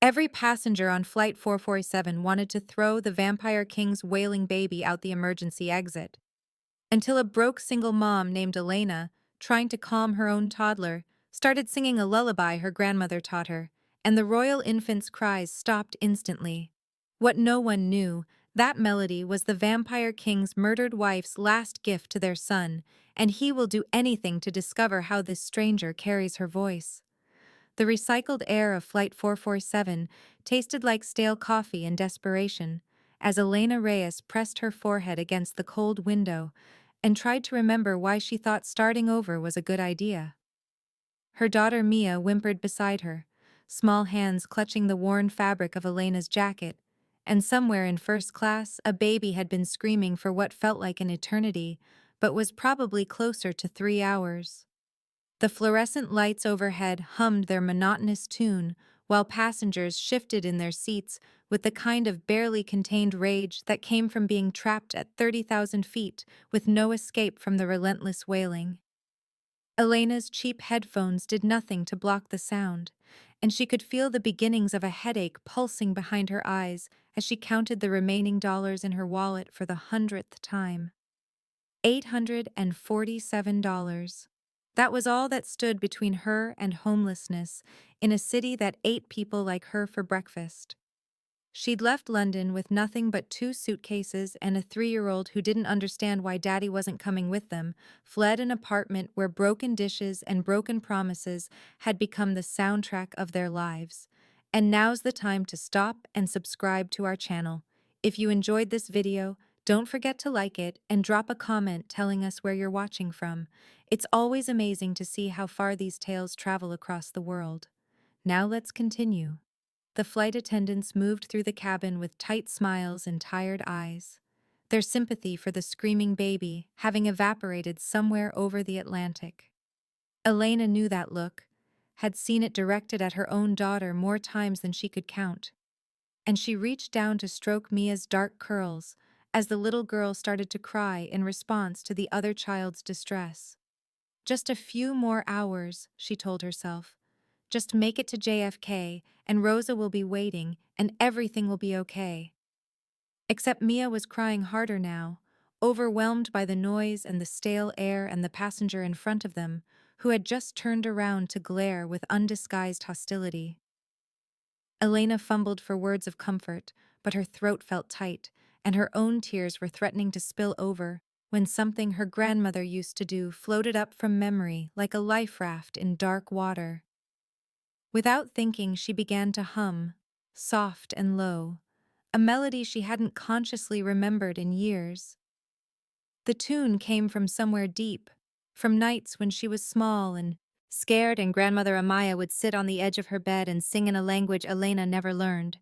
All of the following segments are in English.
Every passenger on Flight 447 wanted to throw the Vampire King's wailing baby out the emergency exit. Until a broke single mom named Elena, trying to calm her own toddler, started singing a lullaby her grandmother taught her, and the royal infant's cries stopped instantly. What no one knew, that melody was the Vampire King's murdered wife's last gift to their son, and he will do anything to discover how this stranger carries her voice. The recycled air of Flight 447 tasted like stale coffee in desperation, as Elena Reyes pressed her forehead against the cold window and tried to remember why she thought starting over was a good idea. Her daughter Mia whimpered beside her, small hands clutching the worn fabric of Elena's jacket, and somewhere in first class a baby had been screaming for what felt like an eternity, but was probably closer to 3 hours. The fluorescent lights overhead hummed their monotonous tune, while passengers shifted in their seats with the kind of barely contained rage that came from being trapped at 30,000 feet with no escape from the relentless wailing. Elena's cheap headphones did nothing to block the sound, and she could feel the beginnings of a headache pulsing behind her eyes as she counted the remaining dollars in her wallet for the 100th time. $847. That was all that stood between her and homelessness in a city that ate people like her for breakfast. She'd left London with nothing but 2 suitcases and a 3-year-old who didn't understand why Daddy wasn't coming with them, fled an apartment where broken dishes and broken promises had become the soundtrack of their lives. And now's the time to stop and subscribe to our channel. If you enjoyed this video, don't forget to like it and drop a comment telling us where you're watching from. It's always amazing to see how far these tales travel across the world. Now let's continue. The flight attendants moved through the cabin with tight smiles and tired eyes, their sympathy for the screaming baby having evaporated somewhere over the Atlantic. Elena knew that look, had seen it directed at her own daughter more times than she could count, and she reached down to stroke Mia's dark curls as the little girl started to cry in response to the other child's distress. Just a few more hours, she told herself. Just make it to JFK, and Rosa will be waiting, and everything will be okay. Except Mia was crying harder now, overwhelmed by the noise and the stale air and the passenger in front of them, who had just turned around to glare with undisguised hostility. Elena fumbled for words of comfort, but her throat felt tight, and her own tears were threatening to spill over when something her grandmother used to do floated up from memory like a life raft in dark water. Without thinking, she began to hum, soft and low, a melody she hadn't consciously remembered in years. The tune came from somewhere deep, from nights when she was small and scared, and Grandmother Amaya would sit on the edge of her bed and sing in a language Elena never learned.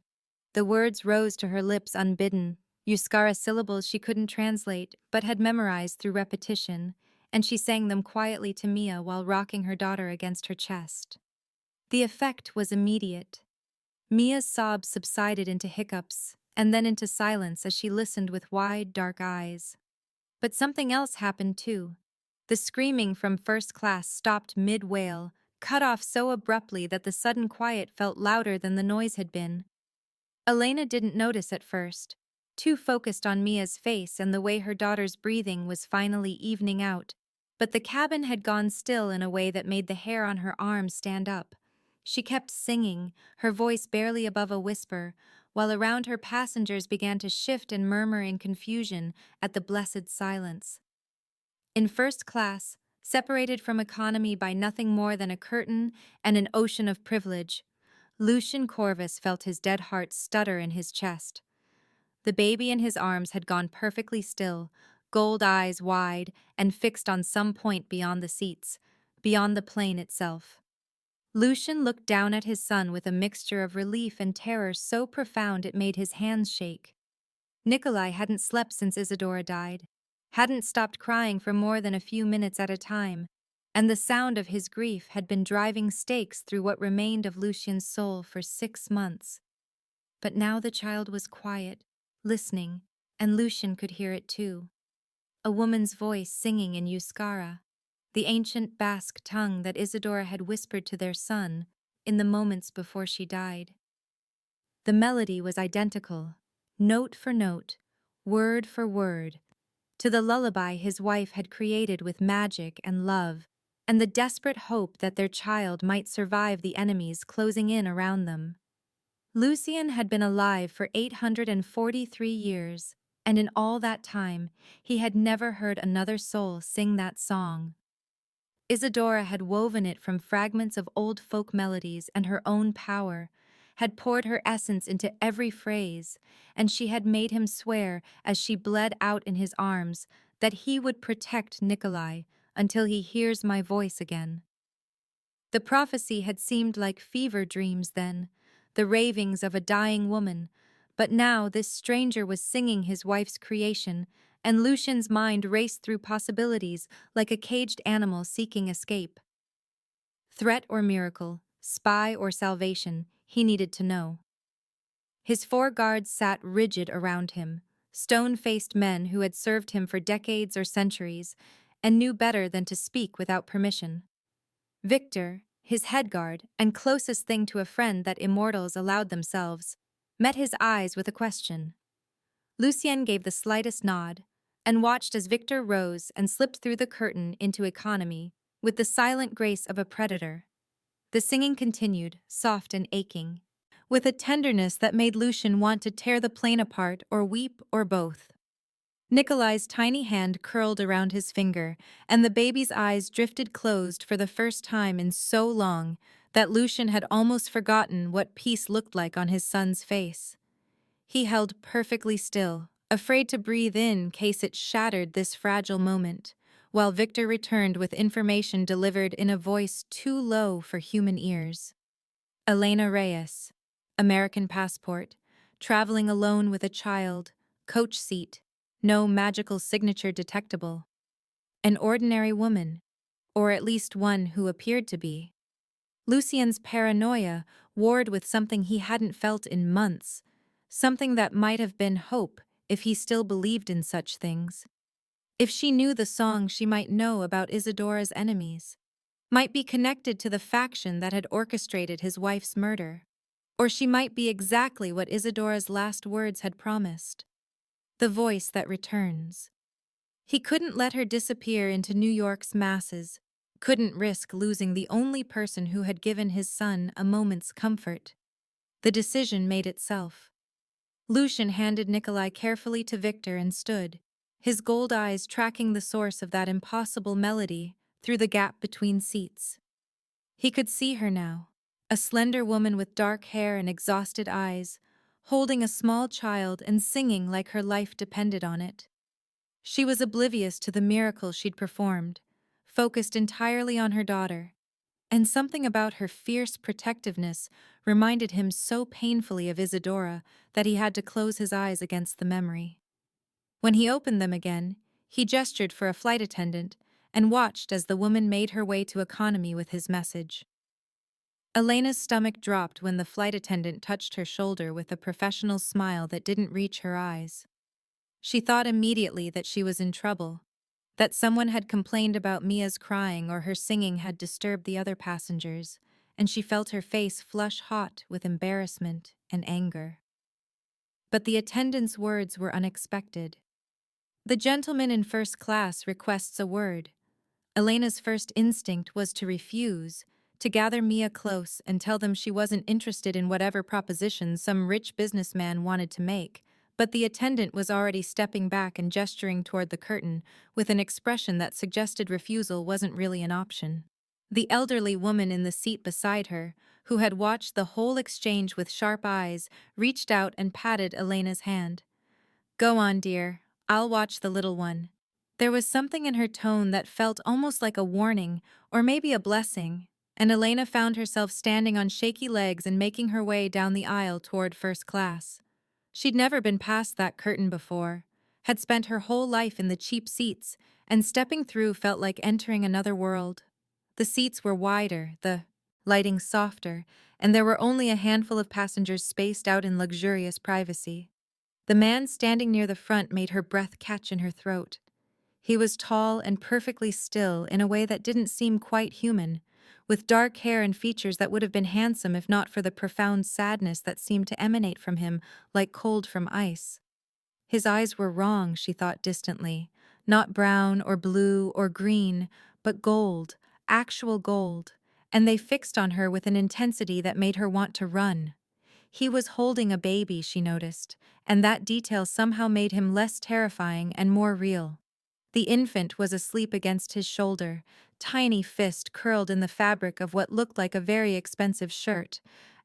The words rose to her lips unbidden, Euskara syllables she couldn't translate but had memorized through repetition, and she sang them quietly to Mia while rocking her daughter against her chest. The effect was immediate. Mia's sobs subsided into hiccups and then into silence as she listened with wide, dark eyes. But something else happened too. The screaming from first class stopped mid-wail, cut off so abruptly that the sudden quiet felt louder than the noise had been. Elena didn't notice at first, too focused on Mia's face and the way her daughter's breathing was finally evening out, but the cabin had gone still in a way that made the hair on her arms stand up. She kept singing, her voice barely above a whisper, while around her passengers began to shift and murmur in confusion at the blessed silence. In first class, separated from economy by nothing more than a curtain and an ocean of privilege, Lucien Corvus felt his dead heart stutter in his chest. The baby in his arms had gone perfectly still, gold eyes wide and fixed on some point beyond the seats, beyond the plane itself. Lucien looked down at his son with a mixture of relief and terror so profound it made his hands shake. Nikolai hadn't slept since Isadora died, hadn't stopped crying for more than a few minutes at a time, and the sound of his grief had been driving stakes through what remained of Lucien's soul for 6 months. But now the child was quiet, listening, and Lucien could hear it too. A woman's voice singing in Euskara, the ancient Basque tongue that Isadora had whispered to their son in the moments before she died. The melody was identical, note for note, word for word, to the lullaby his wife had created with magic and love, and the desperate hope that their child might survive the enemies closing in around them. Lucien had been alive for 843 years, and in all that time, he had never heard another soul sing that song. Isadora had woven it from fragments of old folk melodies and her own power, had poured her essence into every phrase, and she had made him swear, as she bled out in his arms, that he would protect Nikolai until he hears my voice again. The prophecy had seemed like fever dreams then, the ravings of a dying woman, but now this stranger was singing his wife's creation, and Lucien's mind raced through possibilities like a caged animal seeking escape. Threat or miracle, spy or salvation, he needed to know. His 4 guards sat rigid around him, stone-faced men who had served him for decades or centuries, and knew better than to speak without permission. Victor, his head guard and closest thing to a friend that immortals allowed themselves, met his eyes with a question. Lucien gave the slightest nod, and watched as Victor rose and slipped through the curtain into economy, with the silent grace of a predator. The singing continued, soft and aching, with a tenderness that made Lucien want to tear the plane apart or weep or both. Nikolai's tiny hand curled around his finger, and the baby's eyes drifted closed for the first time in so long that Lucien had almost forgotten what peace looked like on his son's face. He held perfectly still, afraid to breathe in case it shattered this fragile moment, while Victor returned with information delivered in a voice too low for human ears. Elena Reyes, American passport, traveling alone with a child, coach seat, no magical signature detectable. An ordinary woman, or at least one who appeared to be. Lucien's paranoia warred with something he hadn't felt in months, something that might have been hope if he still believed in such things. If she knew the song, she might know about Isadora's enemies, might be connected to the faction that had orchestrated his wife's murder, or she might be exactly what Isadora's last words had promised. The voice that returns. He couldn't let her disappear into New York's masses, couldn't risk losing the only person who had given his son a moment's comfort. The decision made itself. Lucien handed Nikolai carefully to Victor and stood, his gold eyes tracking the source of that impossible melody through the gap between seats. He could see her now, a slender woman with dark hair and exhausted eyes, holding a small child and singing like her life depended on it. She was oblivious to the miracle she'd performed, focused entirely on her daughter, and something about her fierce protectiveness reminded him so painfully of Isadora that he had to close his eyes against the memory. When he opened them again, he gestured for a flight attendant and watched as the woman made her way to economy with his message. Elena's stomach dropped when the flight attendant touched her shoulder with a professional smile that didn't reach her eyes. She thought immediately that she was in trouble, that someone had complained about Mia's crying or her singing had disturbed the other passengers, and she felt her face flush hot with embarrassment and anger. But the attendant's words were unexpected. "The gentleman in first class requests a word." Elena's first instinct was to refuse, to gather Mia close and tell them she wasn't interested in whatever proposition some rich businessman wanted to make, but the attendant was already stepping back and gesturing toward the curtain with an expression that suggested refusal wasn't really an option. The elderly woman in the seat beside her, who had watched the whole exchange with sharp eyes, reached out and patted Elena's hand. "Go on, dear. I'll watch the little one." There was something in her tone that felt almost like a warning, or maybe a blessing, and Elena found herself standing on shaky legs and making her way down the aisle toward first class. She'd never been past that curtain before, had spent her whole life in the cheap seats, and stepping through felt like entering another world. The seats were wider, the lighting softer, and there were only a handful of passengers spaced out in luxurious privacy. The man standing near the front made her breath catch in her throat. He was tall and perfectly still in a way that didn't seem quite human, with dark hair and features that would have been handsome if not for the profound sadness that seemed to emanate from him like cold from ice. His eyes were wrong, she thought distantly. Not brown or blue or green, but gold, actual gold, and they fixed on her with an intensity that made her want to run. He was holding a baby, she noticed, and that detail somehow made him less terrifying and more real. The infant was asleep against his shoulder, tiny fist curled in the fabric of what looked like a very expensive shirt,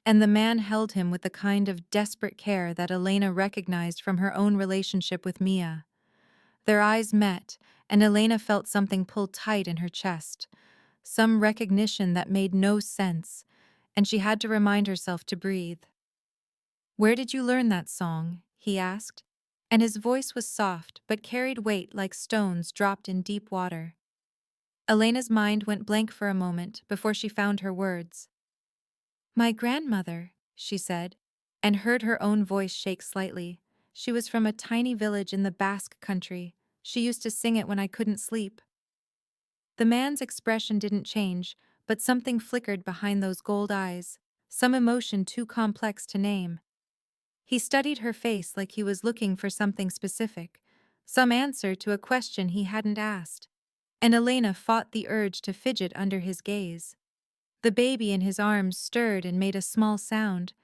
and the man held him with the kind of desperate care that Elena recognized from her own relationship with Mia. Their eyes met, and Elena felt something pull tight in her chest, some recognition that made no sense, and she had to remind herself to breathe. "Where did you learn that song?" he asked, and his voice was soft but carried weight like stones dropped in deep water. Elena's mind went blank for a moment before she found her words. "My grandmother," she said, and heard her own voice shake slightly. She was from a tiny village in the Basque country. She used to sing it when I couldn't sleep. The man's expression didn't change, but something flickered behind those gold eyes, some emotion too complex to name. He studied her face like he was looking for something specific, some answer to a question he hadn't asked, and Elena fought the urge to fidget under his gaze. The baby in his arms stirred and made a small sound,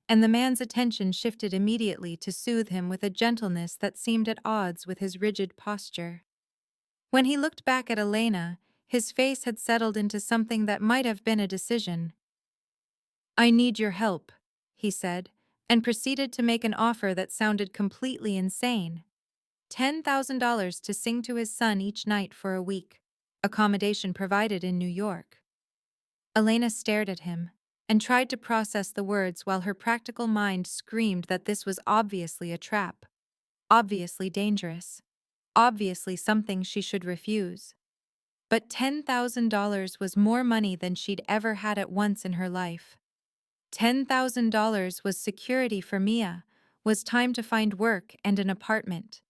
and the man's attention shifted immediately to soothe him with a gentleness that seemed at odds with his rigid posture. When he looked back at Elena, his face had settled into something that might have been a decision. "I need your help," he said, and proceeded to make an offer that sounded completely insane. $10,000 to sing to his son each night for a week, accommodation provided in New York. Elena stared at him and tried to process the words while her practical mind screamed that this was obviously a trap, obviously dangerous, obviously something she should refuse. But $10,000 was more money than she'd ever had at once in her life. $10,000 was security for Mia, was time to find work and an apartment,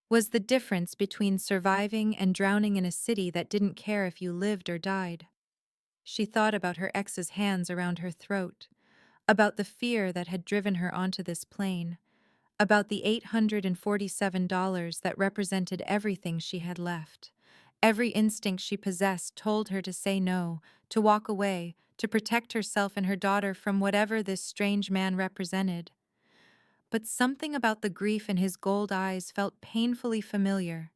was the difference between surviving and drowning in a city that didn't care if you lived or died. She thought about her ex's hands around her throat, about the fear that had driven her onto this plane, about the $847 that represented everything she had left. Every instinct she possessed told her to say no, to walk away, to protect herself and her daughter from whatever this strange man represented. But something about the grief in his gold eyes felt painfully familiar,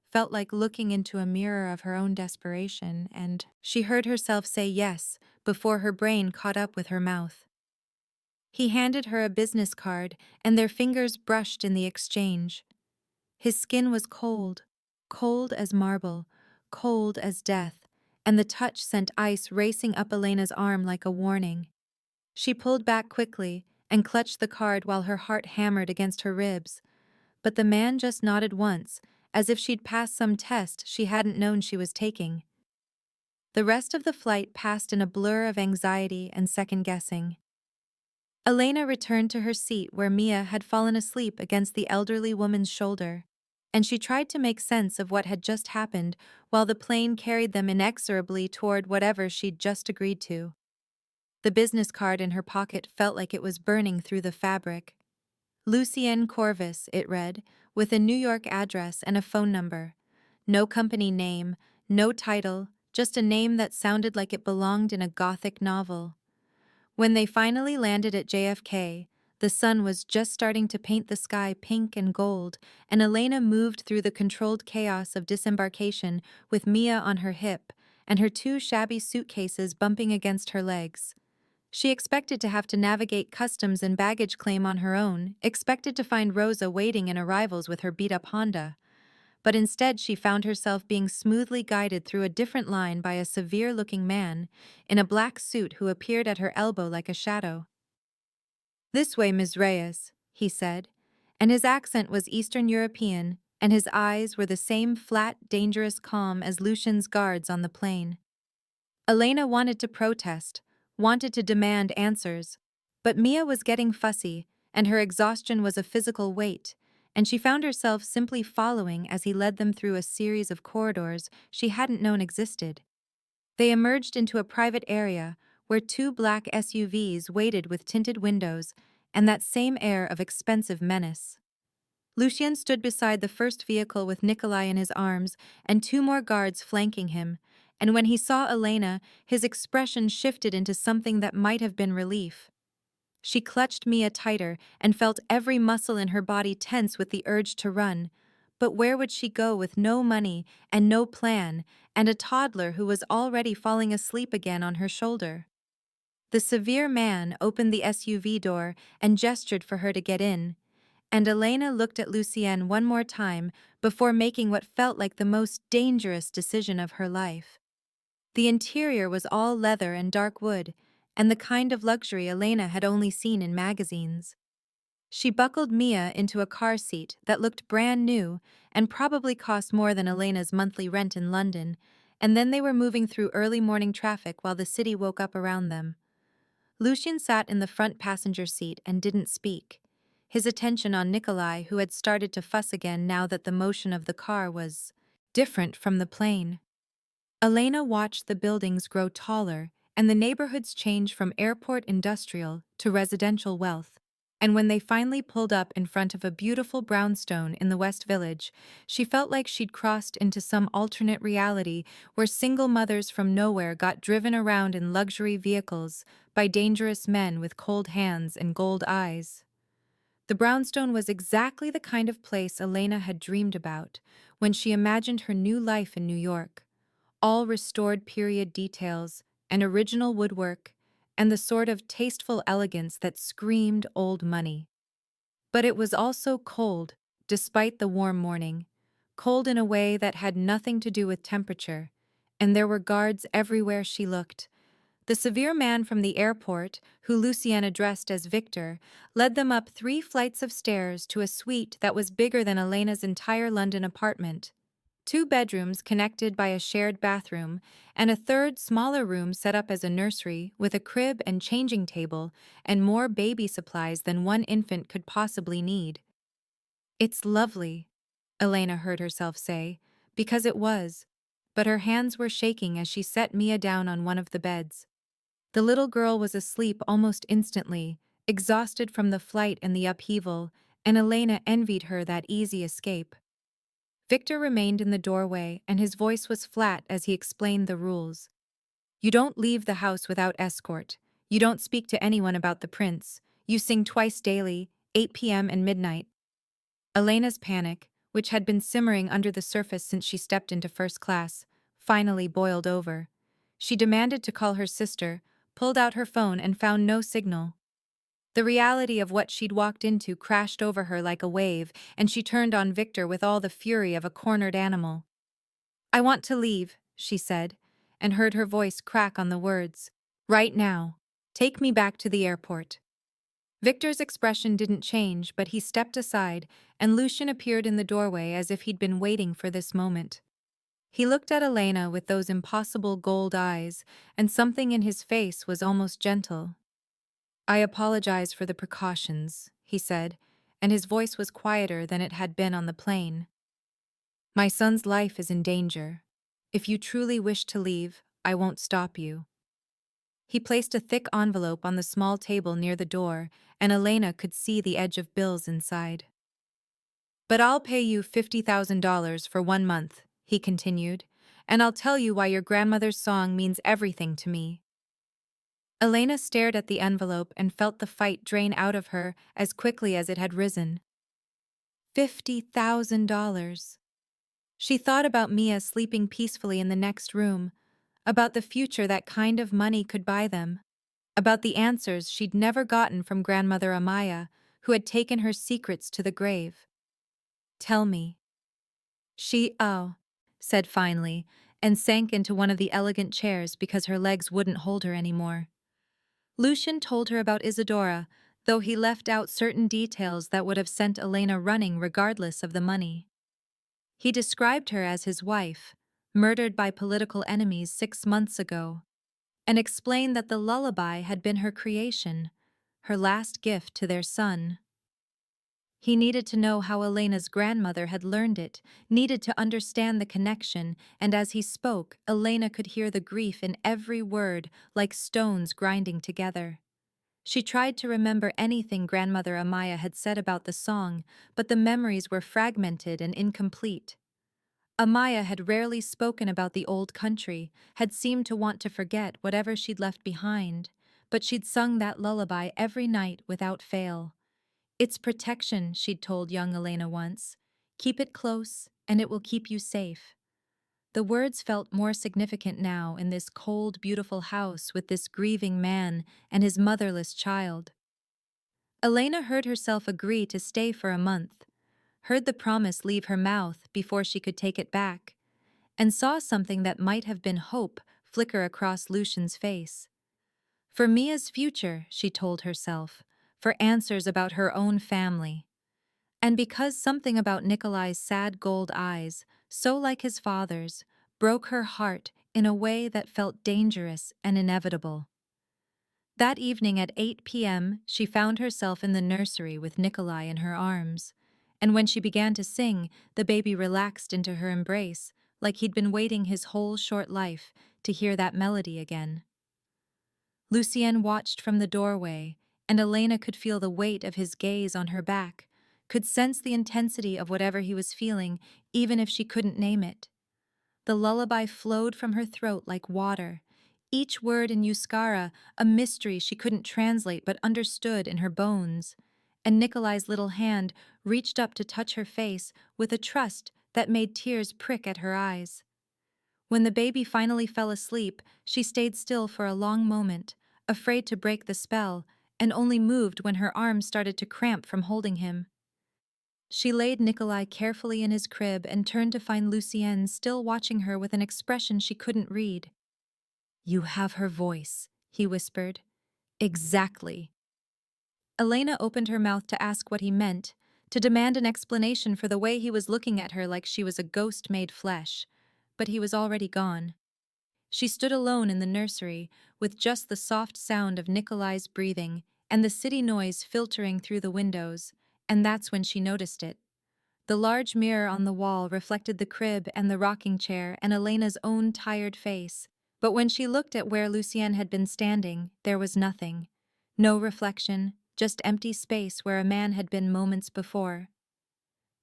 felt like looking into a mirror of her own desperation, and she heard herself say yes before her brain caught up with her mouth. He handed her a business card, and their fingers brushed in the exchange. His skin was cold, cold as marble, cold as death, and the touch sent ice racing up Elena's arm like a warning. She pulled back quickly and clutched the card while her heart hammered against her ribs. But the man just nodded once, as if she'd passed some test she hadn't known she was taking. The rest of the flight passed in a blur of anxiety and second-guessing. Elena returned to her seat where Mia had fallen asleep against the elderly woman's shoulder, and she tried to make sense of what had just happened while the plane carried them inexorably toward whatever she'd just agreed to. The business card in her pocket felt like it was burning through the fabric. Lucien Corvus, it read, with a New York address and a phone number. No company name, no title, just a name that sounded like it belonged in a Gothic novel. When they finally landed at JFK, the sun was just starting to paint the sky pink and gold, and Elena moved through the controlled chaos of disembarkation with Mia on her hip and her two shabby suitcases bumping against her legs. She expected to have to navigate customs and baggage claim on her own, expected to find Rosa waiting in arrivals with her beat-up Honda. But instead she found herself being smoothly guided through a different line by a severe-looking man in a black suit who appeared at her elbow like a shadow. "This way, Ms. Reyes," he said, and his accent was Eastern European, and his eyes were the same flat, dangerous calm as Lucien's guards on the plane. Elena wanted to protest, wanted to demand answers, but Mia was getting fussy, and her exhaustion was a physical weight, and she found herself simply following as he led them through a series of corridors she hadn't known existed. They emerged into a private area where two black SUVs waited with tinted windows and that same air of expensive menace. Lucien stood beside the first vehicle with Nikolai in his arms and two more guards flanking him, and when he saw Elena, his expression shifted into something that might have been relief. She clutched Mia tighter and felt every muscle in her body tense with the urge to run. But where would she go with no money and no plan, and a toddler who was already falling asleep again on her shoulder? The severe man opened the SUV door and gestured for her to get in, and Elena looked at Lucien one more time before making what felt like the most dangerous decision of her life. The interior was all leather and dark wood, and the kind of luxury Elena had only seen in magazines. She buckled Mia into a car seat that looked brand new and probably cost more than Elena's monthly rent in London, and then they were moving through early morning traffic while the city woke up around them. Lucien sat in the front passenger seat and didn't speak, his attention on Nikolai, who had started to fuss again now that the motion of the car was different from the plane. Elena watched the buildings grow taller and the neighborhoods change from airport industrial to residential wealth, and when they finally pulled up in front of a beautiful brownstone in the West Village, she felt like she'd crossed into some alternate reality where single mothers from nowhere got driven around in luxury vehicles by dangerous men with cold hands and gold eyes. The brownstone was exactly the kind of place Elena had dreamed about when she imagined her new life in New York. All restored period details, and original woodwork, and the sort of tasteful elegance that screamed old money. But it was also cold, despite the warm morning, cold in a way that had nothing to do with temperature, and there were guards everywhere she looked. The severe man from the airport, who Lucien addressed as Victor, led them up 3 flights of stairs to a suite that was bigger than Elena's entire London apartment. 2 bedrooms connected by a shared bathroom, and a third smaller room set up as a nursery with a crib and changing table and more baby supplies than one infant could possibly need. "It's lovely," Elena heard herself say, because it was, but her hands were shaking as she set Mia down on one of the beds. The little girl was asleep almost instantly, exhausted from the flight and the upheaval, and Elena envied her that easy escape. Victor remained in the doorway, and his voice was flat as he explained the rules. "You don't leave the house without escort. You don't speak to anyone about the prince. You sing twice daily, 8 p.m. and midnight." Elena's panic, which had been simmering under the surface since she stepped into first class, finally boiled over. She demanded to call her sister, pulled out her phone and found no signal. The reality of what she'd walked into crashed over her like a wave, and she turned on Victor with all the fury of a cornered animal. "I want to leave," she said, and heard her voice crack on the words. "Right now. Take me back to the airport." Victor's expression didn't change, but he stepped aside, and Lucien appeared in the doorway as if he'd been waiting for this moment. He looked at Elena with those impossible gold eyes, and something in his face was almost gentle. "I apologize for the precautions," he said, and his voice was quieter than it had been on the plane. "My son's life is in danger. If you truly wish to leave, I won't stop you." He placed a thick envelope on the small table near the door, and Elena could see the edge of bills inside. "But I'll pay you $50,000 for 1 month," he continued, "and I'll tell you why your grandmother's song means everything to me." Elena stared at the envelope and felt the fight drain out of her as quickly as it had risen. $50,000. She thought about Mia sleeping peacefully in the next room, about the future that kind of money could buy them, about the answers she'd never gotten from grandmother Amaya, who had taken her secrets to the grave. "Tell me." She said finally, and sank into one of the elegant chairs because her legs wouldn't hold her anymore. Lucien told her about Isadora, though he left out certain details that would have sent Elena running regardless of the money. He described her as his wife, murdered by political enemies 6 months ago, and explained that the lullaby had been her creation, her last gift to their son. He needed to know how Elena's grandmother had learned it, needed to understand the connection, and as he spoke, Elena could hear the grief in every word, like stones grinding together. She tried to remember anything Grandmother Amaya had said about the song, but the memories were fragmented and incomplete. Amaya had rarely spoken about the old country, had seemed to want to forget whatever she'd left behind, but she'd sung that lullaby every night without fail. It's protection, she'd told young Elena once. Keep it close, and it will keep you safe. The words felt more significant now in this cold, beautiful house with this grieving man and his motherless child. Elena heard herself agree to stay for a month, heard the promise leave her mouth before she could take it back, and saw something that might have been hope flicker across Lucien's face. For Mia's future, she told herself, for answers about her own family. And because something about Nikolai's sad gold eyes, so like his father's, broke her heart in a way that felt dangerous and inevitable. That evening at 8 p.m., she found herself in the nursery with Nikolai in her arms. And when she began to sing, the baby relaxed into her embrace, like he'd been waiting his whole short life to hear that melody again. Lucien watched from the doorway, and Elena could feel the weight of his gaze on her back, could sense the intensity of whatever he was feeling, even if she couldn't name it. The lullaby flowed from her throat like water, each word in Euskara a mystery she couldn't translate but understood in her bones, and Nikolai's little hand reached up to touch her face with a trust that made tears prick at her eyes. When the baby finally fell asleep, she stayed still for a long moment, afraid to break the spell, and only moved when her arms started to cramp from holding him. She laid Nikolai carefully in his crib and turned to find Lucien still watching her with an expression she couldn't read. "You have her voice," he whispered. "Exactly." Elena opened her mouth to ask what he meant, to demand an explanation for the way he was looking at her like she was a ghost made flesh, but he was already gone. She stood alone in the nursery, with just the soft sound of Nikolai's breathing and the city noise filtering through the windows, and that's when she noticed it. The large mirror on the wall reflected the crib and the rocking chair and Elena's own tired face, but when she looked at where Lucien had been standing, there was nothing. No reflection, just empty space where a man had been moments before.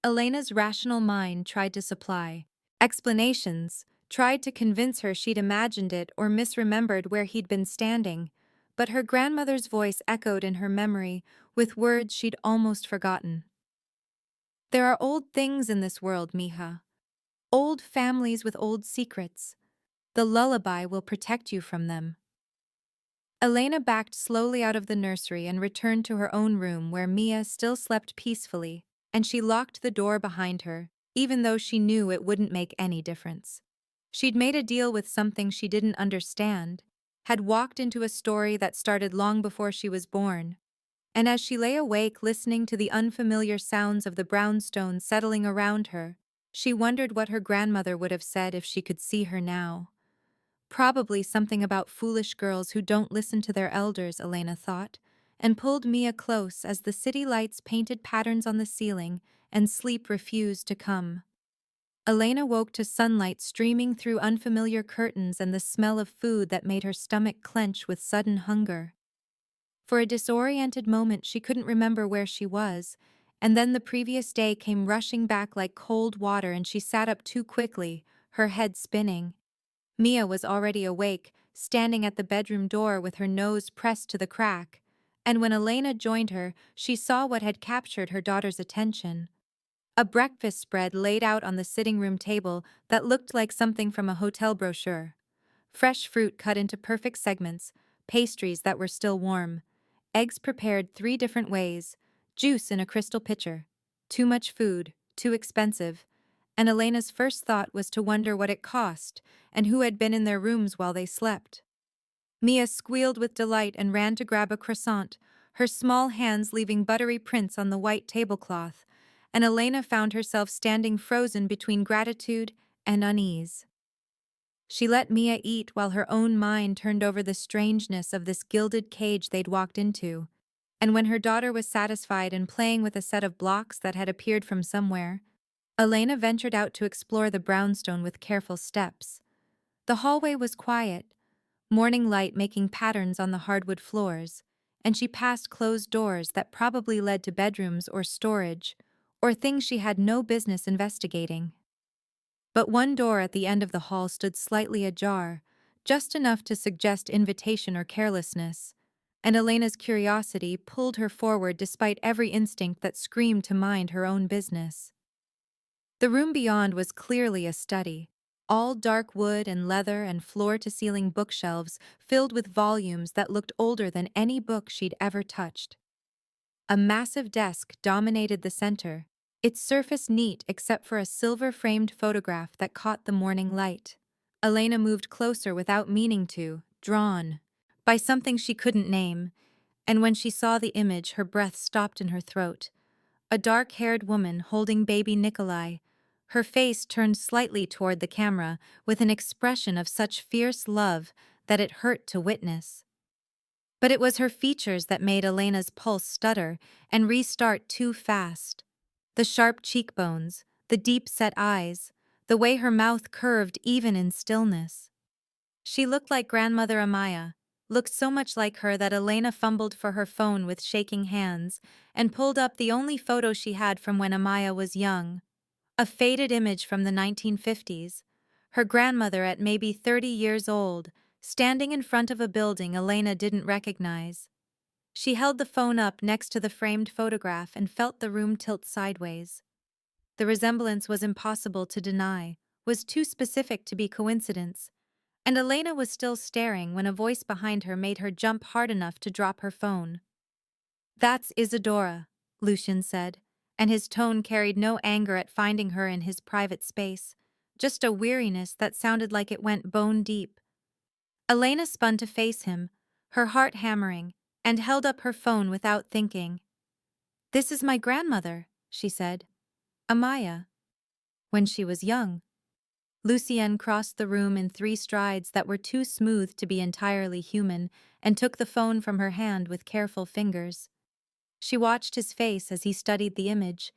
Elena's rational mind tried to supply explanations, tried to convince her she'd imagined it or misremembered where he'd been standing, but her grandmother's voice echoed in her memory with words she'd almost forgotten. "There are old things in this world, Mija. Old families with old secrets. The lullaby will protect you from them." Elena backed slowly out of the nursery and returned to her own room where Mia still slept peacefully, and she locked the door behind her, even though she knew it wouldn't make any difference. She'd made a deal with something she didn't understand, had walked into a story that started long before she was born, and as she lay awake listening to the unfamiliar sounds of the brownstones settling around her, she wondered what her grandmother would have said if she could see her now. Probably something about foolish girls who don't listen to their elders, Elena thought, and pulled Mia close as the city lights painted patterns on the ceiling and sleep refused to come. Elena woke to sunlight streaming through unfamiliar curtains and the smell of food that made her stomach clench with sudden hunger. For a disoriented moment she couldn't remember where she was, and then the previous day came rushing back like cold water and she sat up too quickly, her head spinning. Mia was already awake, standing at the bedroom door with her nose pressed to the crack, and when Elena joined her, she saw what had captured her daughter's attention. A breakfast spread laid out on the sitting room table that looked like something from a hotel brochure. Fresh fruit cut into perfect segments, pastries that were still warm, eggs prepared 3 different ways, juice in a crystal pitcher. Too much food, too expensive, and Elena's first thought was to wonder what it cost and who had been in their rooms while they slept. Mia squealed with delight and ran to grab a croissant, her small hands leaving buttery prints on the white tablecloth, and Elena found herself standing frozen between gratitude and unease. She let Mia eat while her own mind turned over the strangeness of this gilded cage they'd walked into, and when her daughter was satisfied and playing with a set of blocks that had appeared from somewhere, Elena ventured out to explore the brownstone with careful steps. The hallway was quiet, morning light making patterns on the hardwood floors, and she passed closed doors that probably led to bedrooms or storage, or things she had no business investigating. But one door at the end of the hall stood slightly ajar, just enough to suggest invitation or carelessness, and Elena's curiosity pulled her forward despite every instinct that screamed to mind her own business. The room beyond was clearly a study, all dark wood and leather and floor-to-ceiling bookshelves filled with volumes that looked older than any book she'd ever touched. A massive desk dominated the center, its surface neat except for a silver-framed photograph that caught the morning light. Elena moved closer without meaning to, drawn by something she couldn't name, and when she saw the image, her breath stopped in her throat. A dark-haired woman holding baby Nikolai, her face turned slightly toward the camera with an expression of such fierce love that it hurt to witness. But it was her features that made Elena's pulse stutter and restart too fast. The sharp cheekbones, the deep-set eyes, the way her mouth curved even in stillness. She looked like grandmother Amaya, looked so much like her that Elena fumbled for her phone with shaking hands and pulled up the only photo she had from when Amaya was young. A faded image from the 1950s, her grandmother at maybe 30 years old, standing in front of a building Elena didn't recognize. She held the phone up next to the framed photograph and felt the room tilt sideways. The resemblance was impossible to deny, was too specific to be coincidence, and Elena was still staring when a voice behind her made her jump hard enough to drop her phone. "That's Isadora," Lucien said, and his tone carried no anger at finding her in his private space, just a weariness that sounded like it went bone deep. Elena spun to face him, her heart hammering, and held up her phone without thinking. "This is my grandmother," she said. "Amaya. When she was young." Lucien crossed the room in 3 strides that were too smooth to be entirely human and took the phone from her hand with careful fingers. She watched his face as he studied the image,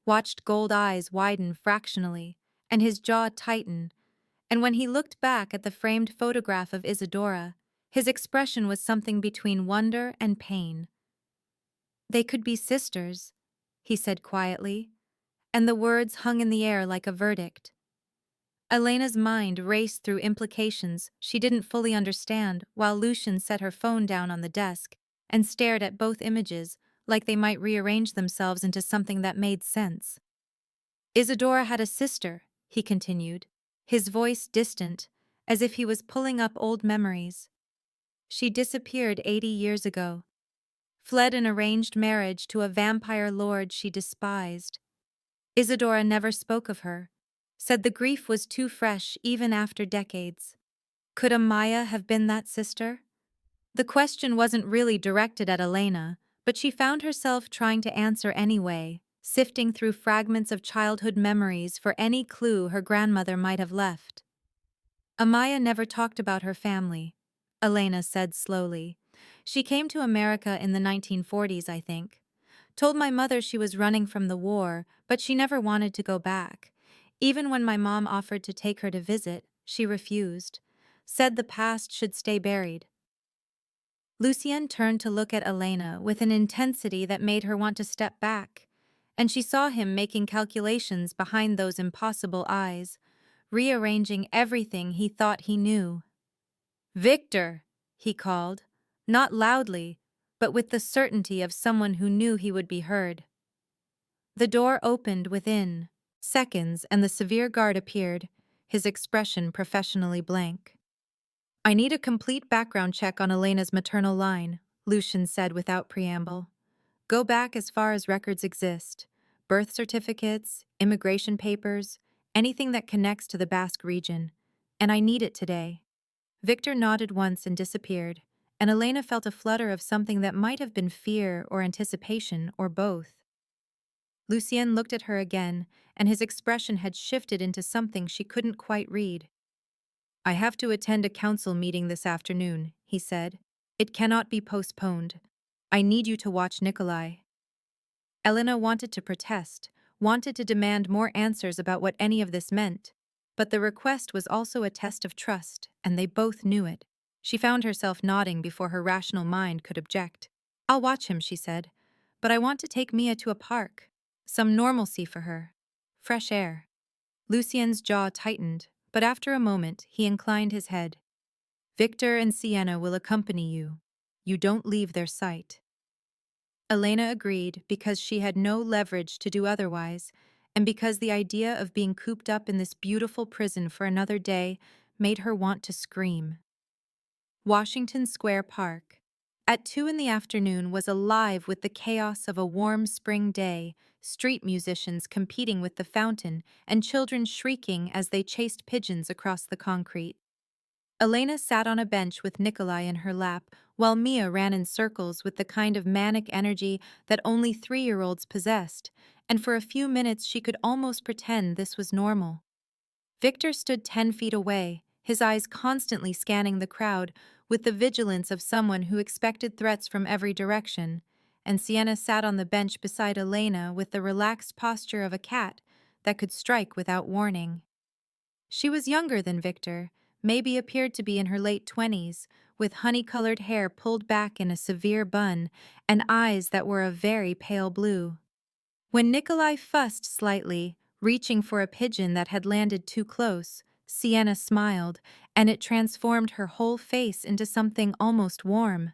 watched gold eyes widen fractionally, and his jaw tighten, and when he looked back at the framed photograph of Isadora, his expression was something between wonder and pain. "They could be sisters," he said quietly, and the words hung in the air like a verdict. Elena's mind raced through implications she didn't fully understand while Lucien set her phone down on the desk and stared at both images like they might rearrange themselves into something that made sense. "Isadora had a sister," he continued, his voice distant, as if he was pulling up old memories. "She disappeared 80 years ago. Fled an arranged marriage to a vampire lord she despised. Isadora never spoke of her, said the grief was too fresh even after decades. Could Amaya have been that sister?" The question wasn't really directed at Elena, but she found herself trying to answer anyway, sifting through fragments of childhood memories for any clue her grandmother might have left. "Amaya never talked about her family," Elena said slowly. "She came to America in the 1940s, I think. Told my mother she was running from the war, but she never wanted to go back. Even when my mom offered to take her to visit, she refused. Said the past should stay buried." Lucien turned to look at Elena with an intensity that made her want to step back, and she saw him making calculations behind those impossible eyes, rearranging everything he thought he knew. "Victor!" he called, not loudly, but with the certainty of someone who knew he would be heard. The door opened within seconds and the severe guard appeared, his expression professionally blank. "I need a complete background check on Elena's maternal line," Lucien said without preamble. "Go back as far as records exist. Birth certificates, immigration papers, anything that connects to the Basque region. And I need it today." Victor nodded once and disappeared, and Elena felt a flutter of something that might have been fear or anticipation or both. Lucien looked at her again, and his expression had shifted into something she couldn't quite read. "I have to attend a council meeting this afternoon," he said. "It cannot be postponed. I need you to watch Nikolai. Elena wanted to protest, wanted to demand more answers about what any of this meant. But the request was also a test of trust, and they both knew it. She found herself nodding before her rational mind could object. I'll watch him, she said. But I want to take Mia to a park. Some normalcy for her. Fresh air. Lucien's jaw tightened, but after a moment he inclined his head. Victor and Sienna will accompany you. You don't leave their sight. Elena agreed because she had no leverage to do otherwise, and because the idea of being cooped up in this beautiful prison for another day made her want to scream. Washington Square Park, at 2 in the afternoon, was alive with the chaos of a warm spring day, street musicians competing with the fountain and children shrieking as they chased pigeons across the concrete. Elena sat on a bench with Nikolai in her lap, while Mia ran in circles with the kind of manic energy that only 3-year-olds possessed, and for a few minutes she could almost pretend this was normal. Victor stood 10 feet away, his eyes constantly scanning the crowd with the vigilance of someone who expected threats from every direction, and Sienna sat on the bench beside Elena with the relaxed posture of a cat that could strike without warning. She was younger than Victor, maybe appeared to be in her late 20s, with honey-colored hair pulled back in a severe bun and eyes that were a very pale blue. When Nikolai fussed slightly, reaching for a pigeon that had landed too close, Sienna smiled, and it transformed her whole face into something almost warm.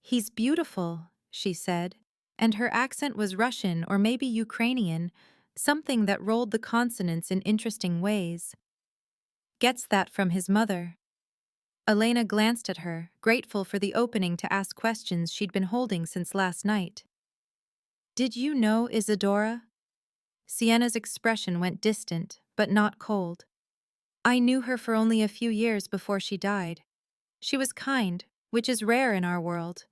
"He's beautiful," she said, and her accent was Russian or maybe Ukrainian, something that rolled the consonants in interesting ways. Gets that from his mother. Elena glanced at her, grateful for the opening to ask questions she'd been holding since last night. Did you know Isadora? Sienna's expression went distant, but not cold. I knew her for only a few years before she died. She was kind, which is rare in our world.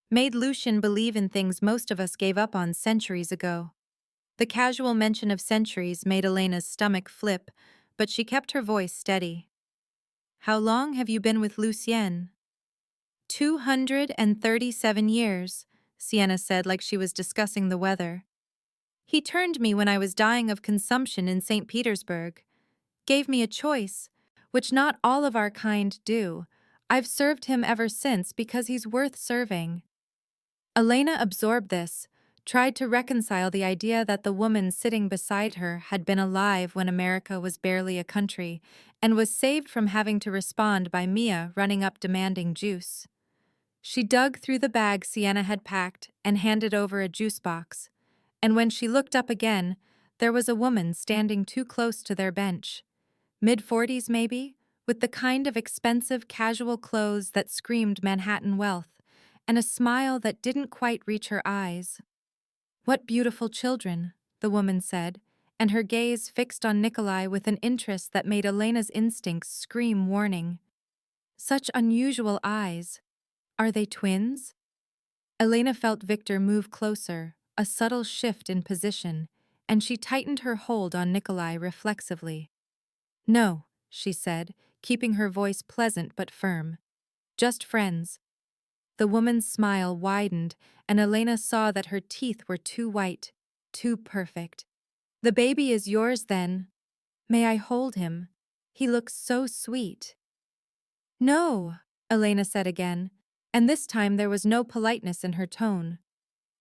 Made Lucien believe in things most of us gave up on centuries ago. The casual mention of centuries made Elena's stomach flip, but she kept her voice steady. How long have you been with Lucien? 237 years, Sienna said like she was discussing the weather. He turned me when I was dying of consumption in St. Petersburg. Gave me a choice, which not all of our kind do. I've served him ever since because he's worth serving. Elena absorbed this, tried to reconcile the idea that the woman sitting beside her had been alive when America was barely a country, and was saved from having to respond by Mia running up demanding juice. She dug through the bag Sienna had packed and handed over a juice box, and when she looked up again, there was a woman standing too close to their bench. Mid-40s maybe, with the kind of expensive casual clothes that screamed Manhattan wealth, and a smile that didn't quite reach her eyes. What beautiful children, the woman said, and her gaze fixed on Nikolai with an interest that made Elena's instincts scream warning. Such unusual eyes. Are they twins? Elena felt Victor move closer, a subtle shift in position, and she tightened her hold on Nikolai reflexively. No, she said, keeping her voice pleasant but firm. Just friends. The woman's smile widened, and Elena saw that her teeth were too white, too perfect. The baby is yours, then. May I hold him? He looks so sweet. No, Elena said again, and this time there was no politeness in her tone.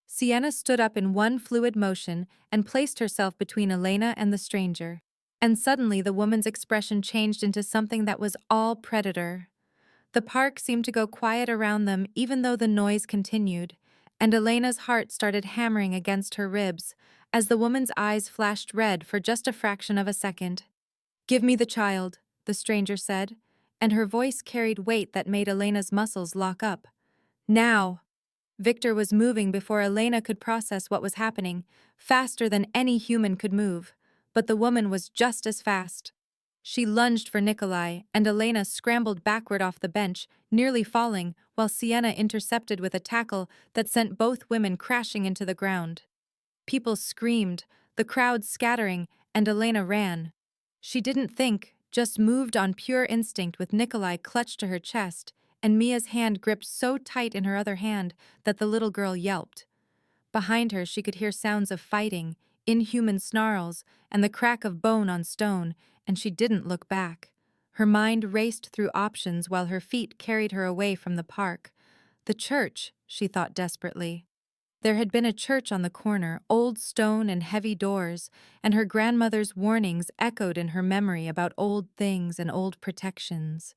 Sienna stood up in one fluid motion and placed herself between Elena and the stranger, and suddenly the woman's expression changed into something that was all predator. The park seemed to go quiet around them even though the noise continued, and Elena's heart started hammering against her ribs as the woman's eyes flashed red for just a fraction of a second. Give me the child, the stranger said, and her voice carried weight that made Elena's muscles lock up. Now! Victor was moving before Elena could process what was happening, faster than any human could move, but the woman was just as fast. She lunged for Nikolai, and Elena scrambled backward off the bench, nearly falling, while Sienna intercepted with a tackle that sent both women crashing into the ground. People screamed, the crowd scattering, and Elena ran. She didn't think, just moved on pure instinct with Nikolai clutched to her chest, and Mia's hand gripped so tight in her other hand that the little girl yelped. Behind her, she could hear sounds of fighting, inhuman snarls, and the crack of bone on stone, and she didn't look back. Her mind raced through options while her feet carried her away from the park. The church, she thought desperately. There had been a church on the corner, old stone and heavy doors, and her grandmother's warnings echoed in her memory about old things and old protections.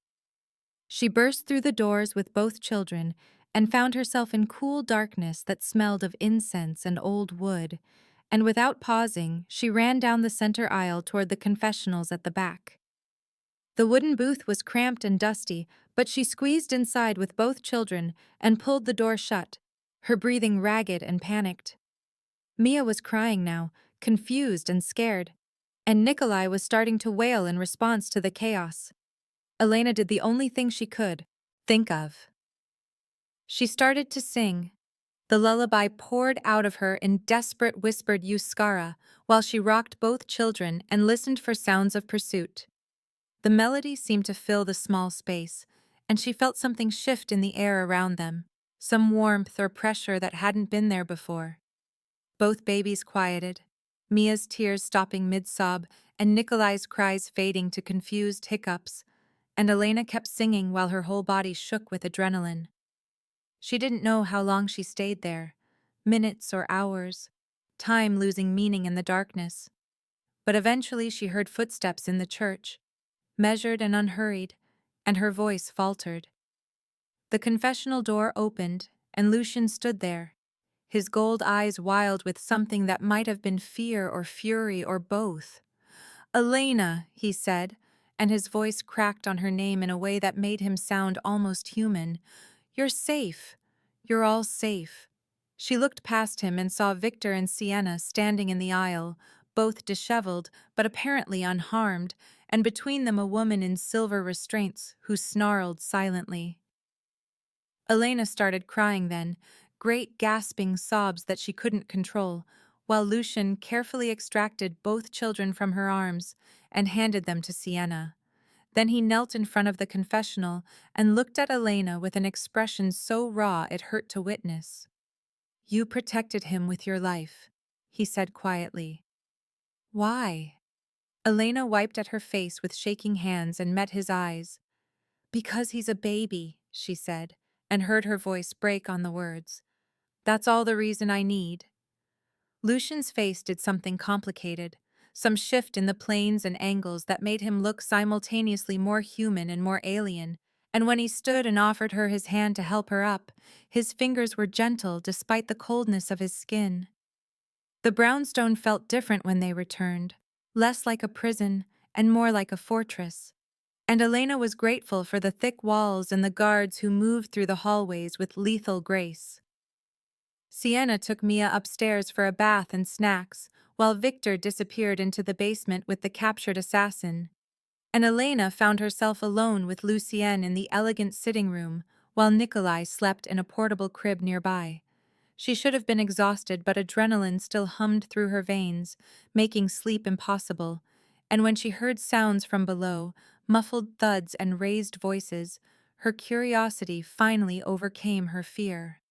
She burst through the doors with both children and found herself in cool darkness that smelled of incense and old wood, and without pausing, she ran down the center aisle toward the confessionals at the back. The wooden booth was cramped and dusty, but she squeezed inside with both children and pulled the door shut, her breathing ragged and panicked. Mia was crying now, confused and scared, and Nikolai was starting to wail in response to the chaos. Elena did the only thing she could think of. She started to sing. The lullaby poured out of her in desperate whispered Euskara while she rocked both children and listened for sounds of pursuit. The melody seemed to fill the small space, and she felt something shift in the air around them, some warmth or pressure that hadn't been there before. Both babies quieted, Mia's tears stopping mid-sob and Nikolai's cries fading to confused hiccups, and Elena kept singing while her whole body shook with adrenaline. She didn't know how long she stayed there, minutes or hours, time losing meaning in the darkness. But eventually she heard footsteps in the church, measured and unhurried, and her voice faltered. The confessional door opened, and Lucien stood there, his gold eyes wild with something that might have been fear or fury or both. "Elena," he said, and his voice cracked on her name in a way that made him sound almost human. "You're safe. You're all safe." She looked past him and saw Victor and Sienna standing in the aisle, both disheveled but apparently unharmed, and between them a woman in silver restraints who snarled silently. Elena started crying then, great gasping sobs that she couldn't control, while Lucien carefully extracted both children from her arms and handed them to Sienna. Then he knelt in front of the confessional and looked at Elena with an expression so raw it hurt to witness. "You protected him with your life," he said quietly. "Why?" Elena wiped at her face with shaking hands and met his eyes. "Because he's a baby," she said, and heard her voice break on the words. "That's all the reason I need." Lucien's face did something complicated, some shift in the planes and angles that made him look simultaneously more human and more alien, and when he stood and offered her his hand to help her up, his fingers were gentle despite the coldness of his skin. The brownstone felt different when they returned, less like a prison and more like a fortress. And Elena was grateful for the thick walls and the guards who moved through the hallways with lethal grace. Sienna took Mia upstairs for a bath and snacks, while Victor disappeared into the basement with the captured assassin. And Elena found herself alone with Lucien in the elegant sitting room, while Nikolai slept in a portable crib nearby. She should have been exhausted, but adrenaline still hummed through her veins, making sleep impossible. And when she heard sounds from below, muffled thuds and raised voices, her curiosity finally overcame her fear.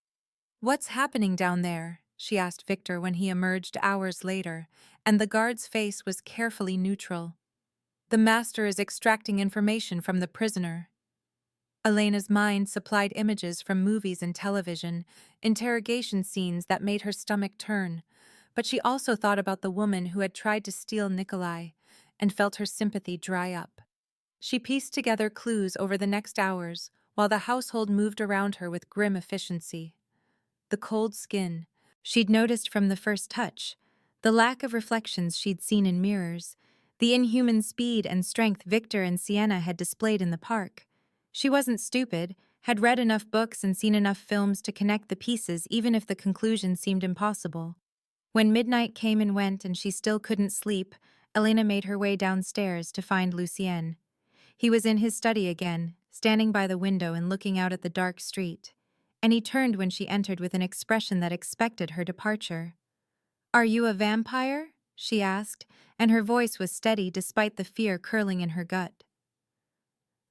"What's happening down there?" she asked Victor when he emerged hours later, and the guard's face was carefully neutral. "The master is extracting information from the prisoner." Elena's mind supplied images from movies and television, interrogation scenes that made her stomach turn, but she also thought about the woman who had tried to steal Nikolai, and felt her sympathy dry up. She pieced together clues over the next hours, while the household moved around her with grim efficiency. The cold skin she'd noticed from the first touch, the lack of reflections she'd seen in mirrors, the inhuman speed and strength Victor and Sienna had displayed in the park. She wasn't stupid, had read enough books and seen enough films to connect the pieces even if the conclusion seemed impossible. When midnight came and went and she still couldn't sleep, Elena made her way downstairs to find Lucien. He was in his study again, standing by the window and looking out at the dark street, and he turned when she entered with an expression that expected her departure. "Are you a vampire?" she asked, and her voice was steady despite the fear curling in her gut.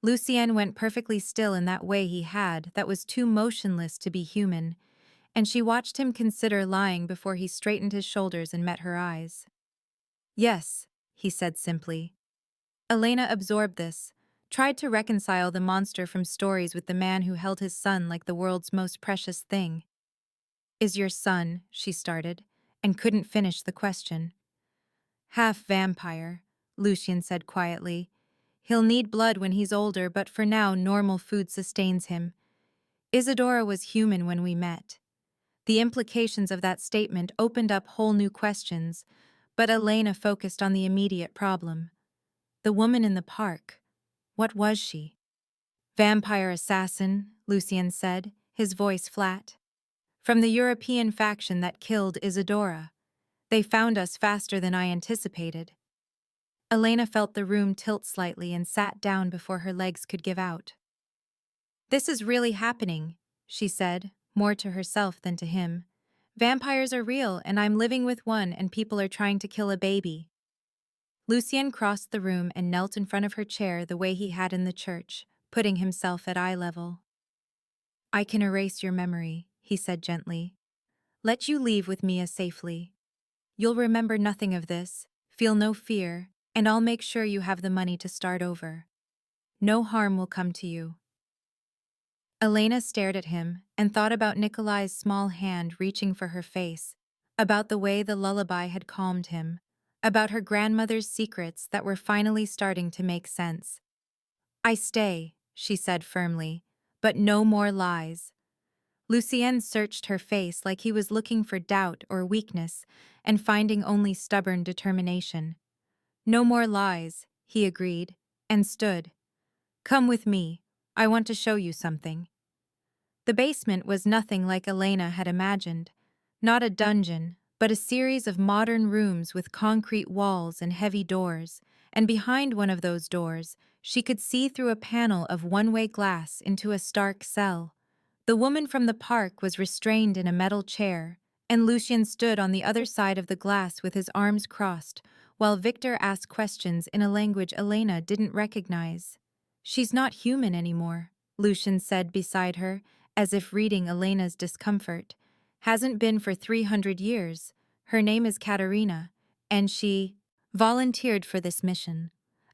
Lucien went perfectly still in that way he had that was too motionless to be human, and she watched him consider lying before he straightened his shoulders and met her eyes. Yes, he said simply. Elena absorbed this, tried to reconcile the monster from stories with the man who held his son like the world's most precious thing. Is your son, she started, and couldn't finish the question. Half vampire, Lucien said quietly. He'll need blood when he's older, but for now normal food sustains him. Isadora was human when we met. The implications of that statement opened up whole new questions, but Elena focused on the immediate problem. The woman in the park. What was she? Vampire assassin, Lucien said, his voice flat. From the European faction that killed Isadora. They found us faster than I anticipated. Elena felt the room tilt slightly and sat down before her legs could give out. This is really happening, she said, more to herself than to him. Vampires are real, and I'm living with one, and people are trying to kill a baby. Lucien crossed the room and knelt in front of her chair the way he had in the church, putting himself at eye level. I can erase your memory, he said gently. Let you leave with Mia safely. You'll remember nothing of this, feel no fear, and I'll make sure you have the money to start over. No harm will come to you. Elena stared at him and thought about Nikolai's small hand reaching for her face, about the way the lullaby had calmed him, about her grandmother's secrets that were finally starting to make sense. I stay, she said firmly, but no more lies. Lucien searched her face like he was looking for doubt or weakness and finding only stubborn determination. No more lies, he agreed, and stood. Come with me, I want to show you something. The basement was nothing like Elena had imagined. Not a dungeon, but a series of modern rooms with concrete walls and heavy doors, and behind one of those doors, she could see through a panel of one-way glass into a stark cell. The woman from the park was restrained in a metal chair, and Lucien stood on the other side of the glass with his arms crossed, while Victor asked questions in a language Elena didn't recognize. She's not human anymore, Lucien said beside her, as if reading Elena's discomfort. Hasn't been for 300 years. Her name is Katerina, and she volunteered for this mission.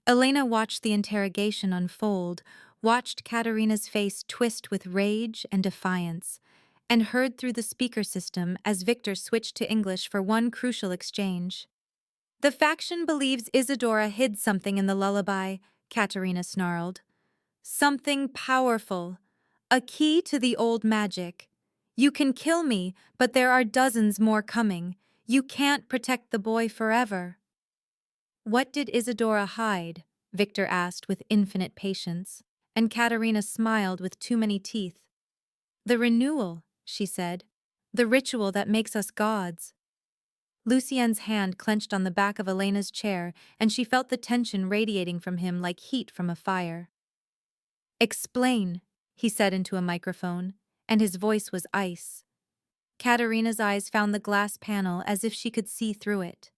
Elena watched the interrogation unfold, watched Katerina's face twist with rage and defiance, and heard through the speaker system as Victor switched to English for one crucial exchange. The faction believes Isadora hid something in the lullaby, Katerina snarled. Something powerful. A key to the old magic. You can kill me, but there are dozens more coming. You can't protect the boy forever. What did Isadora hide? Victor asked with infinite patience, and Katerina smiled with too many teeth. The renewal, she said. The ritual that makes us gods. Lucien's hand clenched on the back of Elena's chair, and she felt the tension radiating from him like heat from a fire. Explain, he said into a microphone, and his voice was ice. Katerina's eyes found the glass panel as if she could see through it.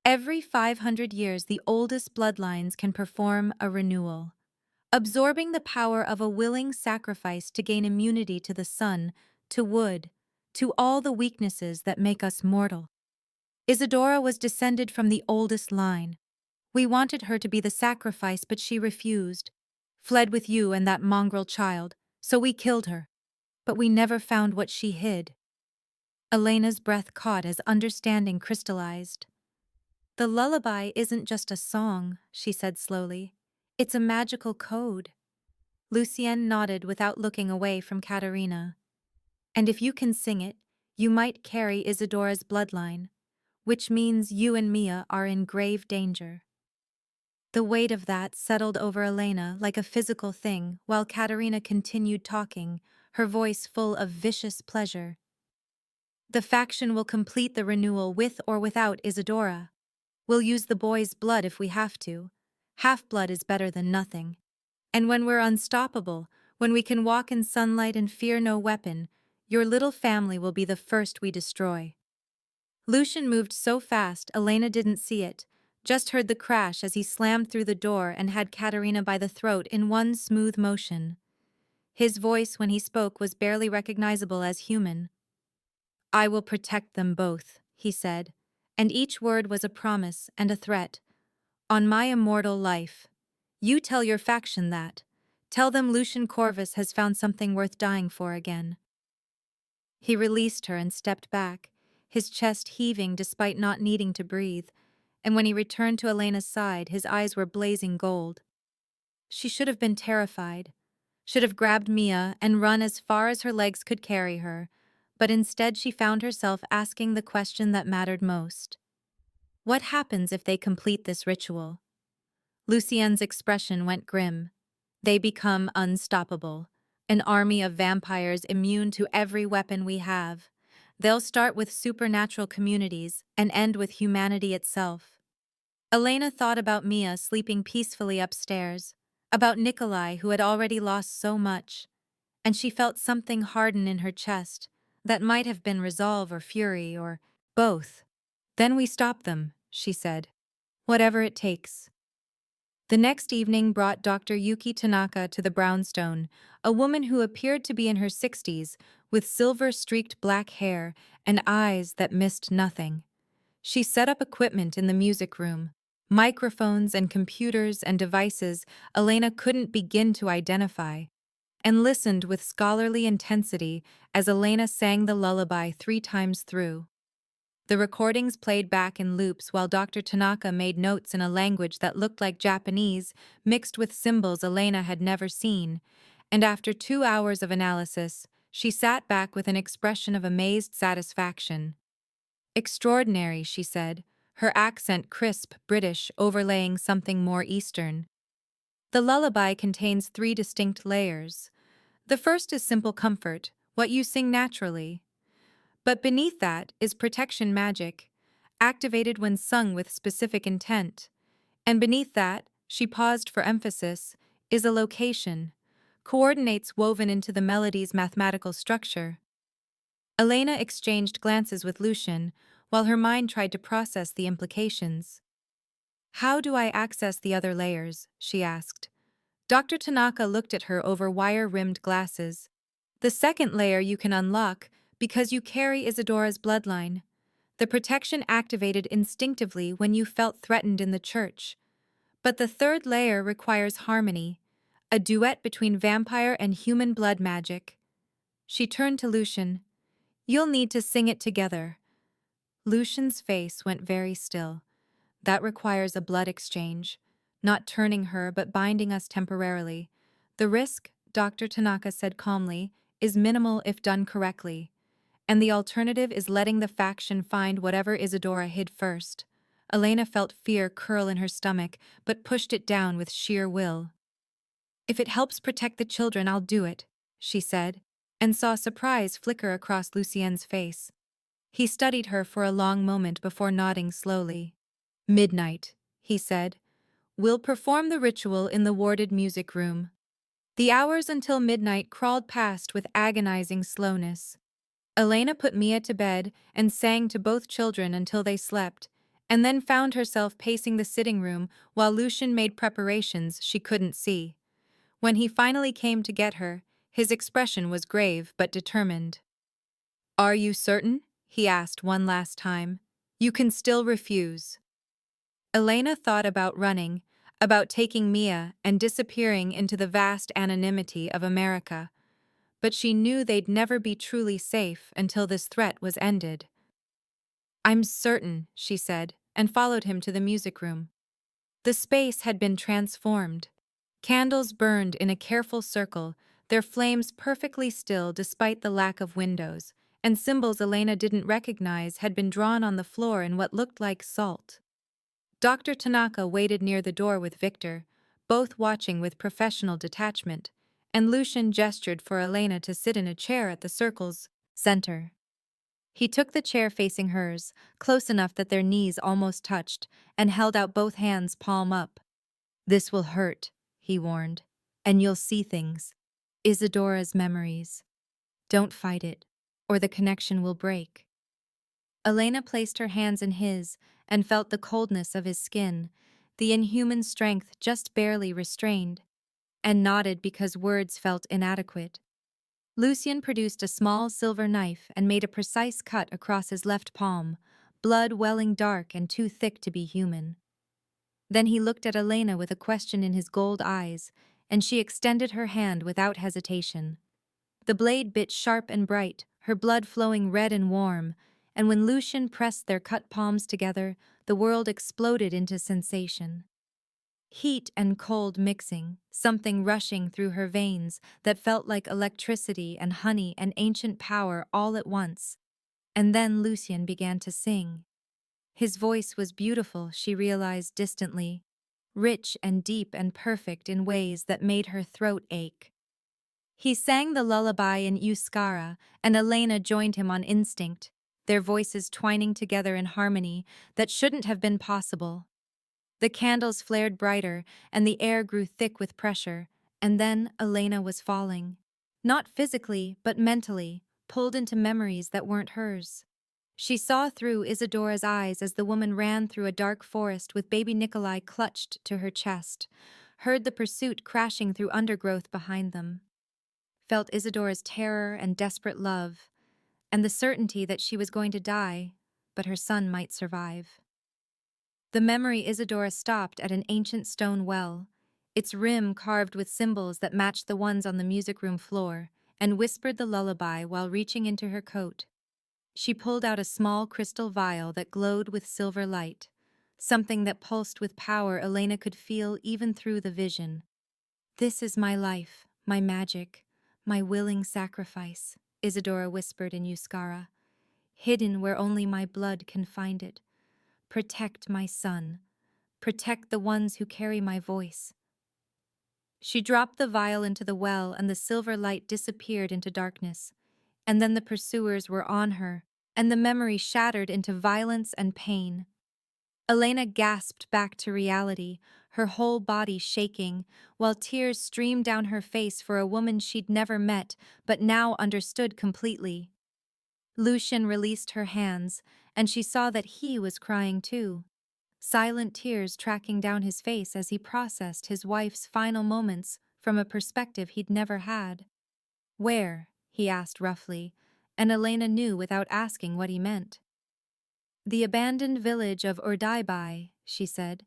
Every 500 years, the oldest bloodlines can perform a renewal, absorbing the power of a willing sacrifice to gain immunity to the sun, to wood, to all the weaknesses that make us mortal. Isadora was descended from the oldest line. We wanted her to be the sacrifice, but she refused, fled with you and that mongrel child, so we killed her. But we never found what she hid. Elena's breath caught as understanding crystallized. The lullaby isn't just a song, she said slowly. It's a magical code. Lucien nodded without looking away from Katerina. And if you can sing it, you might carry Isadora's bloodline, which means you and Mia are in grave danger. The weight of that settled over Elena like a physical thing while Katerina continued talking, her voice full of vicious pleasure. The faction will complete the renewal with or without Isadora. We'll use the boy's blood if we have to. Half-blood is better than nothing. And when we're unstoppable, when we can walk in sunlight and fear no weapon, your little family will be the first we destroy. Lucien moved so fast Elena didn't see it, just heard the crash as he slammed through the door and had Katerina by the throat in one smooth motion. His voice when he spoke was barely recognizable as human. "I will protect them both," he said, and each word was a promise and a threat. "On my immortal life. You tell your faction that. Tell them Lucien Corvus has found something worth dying for again." He released her and stepped back, his chest heaving despite not needing to breathe, and when he returned to Elena's side, his eyes were blazing gold. She should have been terrified, should have grabbed Mia and run as far as her legs could carry her, but instead she found herself asking the question that mattered most. What happens if they complete this ritual? Lucien's expression went grim. They become unstoppable, an army of vampires immune to every weapon we have. They'll start with supernatural communities and end with humanity itself. Elena thought about Mia sleeping peacefully upstairs, about Nikolai who had already lost so much, and she felt something harden in her chest that might have been resolve or fury or both. "Then we stop them," she said. "Whatever it takes." The next evening brought Dr. Yuki Tanaka to the brownstone, a woman who appeared to be in her 60s, with silver-streaked black hair and eyes that missed nothing. She set up equipment in the music room, microphones and computers and devices Elena couldn't begin to identify, and listened with scholarly intensity as Elena sang the lullaby 3 times through. The recordings played back in loops while Dr. Tanaka made notes in a language that looked like Japanese, mixed with symbols Elena had never seen, and after 2 hours of analysis, she sat back with an expression of amazed satisfaction. "Extraordinary," she said, her accent crisp, British, overlaying something more Eastern. The lullaby contains 3 distinct layers. The first is simple comfort, what you sing naturally. But beneath that is protection magic, activated when sung with specific intent. And beneath that, she paused for emphasis, is a location, coordinates woven into the melody's mathematical structure. Elena exchanged glances with Lucien, while her mind tried to process the implications. "How do I access the other layers?" she asked. Dr. Tanaka looked at her over wire-rimmed glasses. "The second layer you can unlock because you carry Isadora's bloodline. The protection activated instinctively when you felt threatened in the church. But the third layer requires harmony, a duet between vampire and human blood magic." She turned to Lucien. "You'll need to sing it together." Lucien's face went very still. "That requires a blood exchange, not turning her but binding us temporarily. The risk," Dr. Tanaka said calmly, "is minimal if done correctly. And the alternative is letting the faction find whatever Isadora hid first." Elena felt fear curl in her stomach, but pushed it down with sheer will. "If it helps protect the children, I'll do it," she said, and saw surprise flicker across Lucien's face. He studied her for a long moment before nodding slowly. "Midnight," he said. "We'll perform the ritual in the warded music room." The hours until midnight crawled past with agonizing slowness. Elena put Mia to bed and sang to both children until they slept, and then found herself pacing the sitting room while Lucien made preparations she couldn't see. When he finally came to get her, his expression was grave but determined. "Are you certain?" he asked one last time. "You can still refuse." Elena thought about running, about taking Mia and disappearing into the vast anonymity of America. But she knew they'd never be truly safe until this threat was ended. "I'm certain," she said, and followed him to the music room. The space had been transformed. Candles burned in a careful circle, their flames perfectly still despite the lack of windows, and symbols Elena didn't recognize had been drawn on the floor in what looked like salt. Dr. Tanaka waited near the door with Victor, both watching with professional detachment, and Lucien gestured for Elena to sit in a chair at the circle's center. He took the chair facing hers, close enough that their knees almost touched, and held out both hands palm up. "This will hurt," he warned, "and you'll see things. Isadora's memories. Don't fight it, or the connection will break." Elena placed her hands in his and felt the coldness of his skin, the inhuman strength just barely restrained, and nodded because words felt inadequate. Lucien produced a small silver knife and made a precise cut across his left palm, blood welling dark and too thick to be human. Then he looked at Elena with a question in his gold eyes, and she extended her hand without hesitation. The blade bit sharp and bright, her blood flowing red and warm, and when Lucien pressed their cut palms together, the world exploded into sensation. Heat and cold mixing, something rushing through her veins that felt like electricity and honey and ancient power all at once. And then Lucien began to sing. His voice was beautiful, she realized distantly, rich and deep and perfect in ways that made her throat ache. He sang the lullaby in Euskara, and Elena joined him on instinct, their voices twining together in harmony that shouldn't have been possible. The candles flared brighter, and the air grew thick with pressure, and then Elena was falling. Not physically, but mentally, pulled into memories that weren't hers. She saw through Isadora's eyes as the woman ran through a dark forest with baby Nikolai clutched to her chest, heard the pursuit crashing through undergrowth behind them, felt Isadora's terror and desperate love, and the certainty that she was going to die, but her son might survive. The memory Isadora stopped at an ancient stone well, its rim carved with symbols that matched the ones on the music room floor, and whispered the lullaby while reaching into her coat. She pulled out a small crystal vial that glowed with silver light, something that pulsed with power Elena could feel even through the vision. "This is my life, my magic, my willing sacrifice," Isadora whispered in Euskara, "hidden where only my blood can find it. Protect my son. Protect the ones who carry my voice." She dropped the vial into the well and the silver light disappeared into darkness. And then the pursuers were on her, and the memory shattered into violence and pain. Elena gasped back to reality, her whole body shaking, while tears streamed down her face for a woman she'd never met but now understood completely. Lucien released her hands, and she saw that he was crying too, silent tears tracking down his face as he processed his wife's final moments from a perspective he'd never had. "Where?" he asked roughly, and Elena knew without asking what he meant. "The abandoned village of Urdaibai," she said,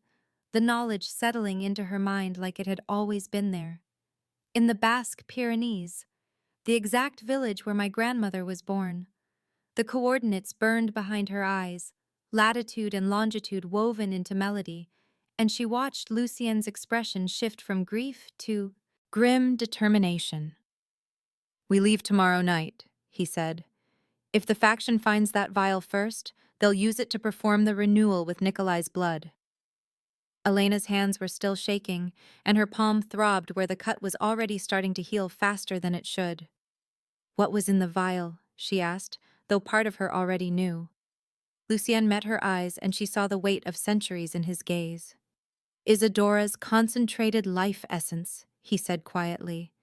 the knowledge settling into her mind like it had always been there. "In the Basque Pyrenees, the exact village where my grandmother was born." The coordinates burned behind her eyes, latitude and longitude woven into melody, and she watched Lucien's expression shift from grief to grim determination. "We leave tomorrow night," he said. "If the faction finds that vial first, they'll use it to perform the renewal with Nikolai's blood." Elena's hands were still shaking, and her palm throbbed where the cut was already starting to heal faster than it should. "What was in the vial?" she asked, though part of her already knew. Lucien met her eyes, and she saw the weight of centuries in his gaze. "Isadora's concentrated life essence," he said quietly.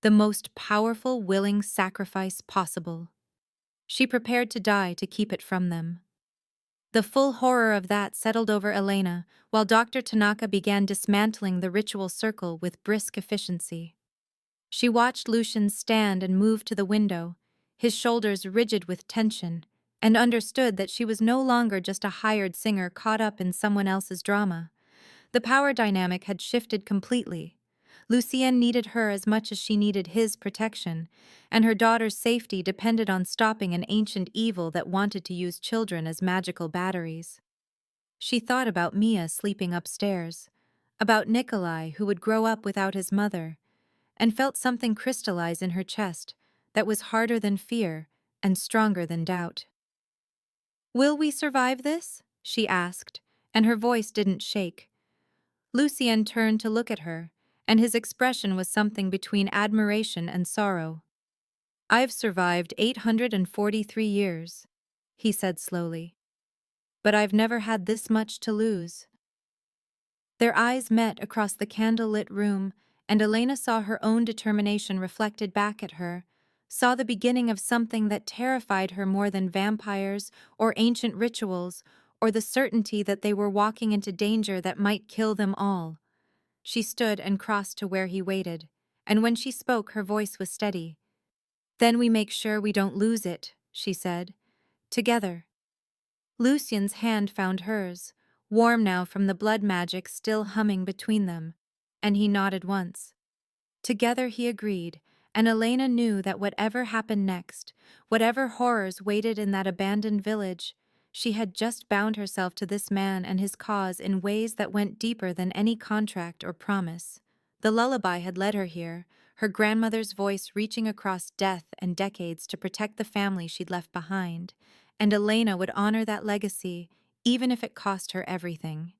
"The most powerful willing sacrifice possible. She prepared to die to keep it from them." The full horror of that settled over Elena, while Dr. Tanaka began dismantling the ritual circle with brisk efficiency. She watched Lucien stand and move to the window, his shoulders rigid with tension, and understood that she was no longer just a hired singer caught up in someone else's drama. The power dynamic had shifted completely. Lucien needed her as much as she needed his protection, and her daughter's safety depended on stopping an ancient evil that wanted to use children as magical batteries. She thought about Mia sleeping upstairs, about Nikolai who would grow up without his mother, and felt something crystallize in her chest that was harder than fear and stronger than doubt. "Will we survive this?" she asked, and her voice didn't shake. Lucien turned to look at her, and his expression was something between admiration and sorrow. "I've survived 843 years," he said slowly. "But I've never had this much to lose." Their eyes met across the candle-lit room, and Elena saw her own determination reflected back at her, saw the beginning of something that terrified her more than vampires or ancient rituals or the certainty that they were walking into danger that might kill them all. She stood and crossed to where he waited, and when she spoke, her voice was steady. "Then we make sure we don't lose it," she said. "Together." Lucien's hand found hers, warm now from the blood magic still humming between them, and he nodded once. Together he agreed, and Elena knew that whatever happened next, whatever horrors waited in that abandoned village, she had just bound herself to this man and his cause in ways that went deeper than any contract or promise. The lullaby had led her here, her grandmother's voice reaching across death and decades to protect the family she'd left behind, and Elena would honor that legacy, even if it cost her everything.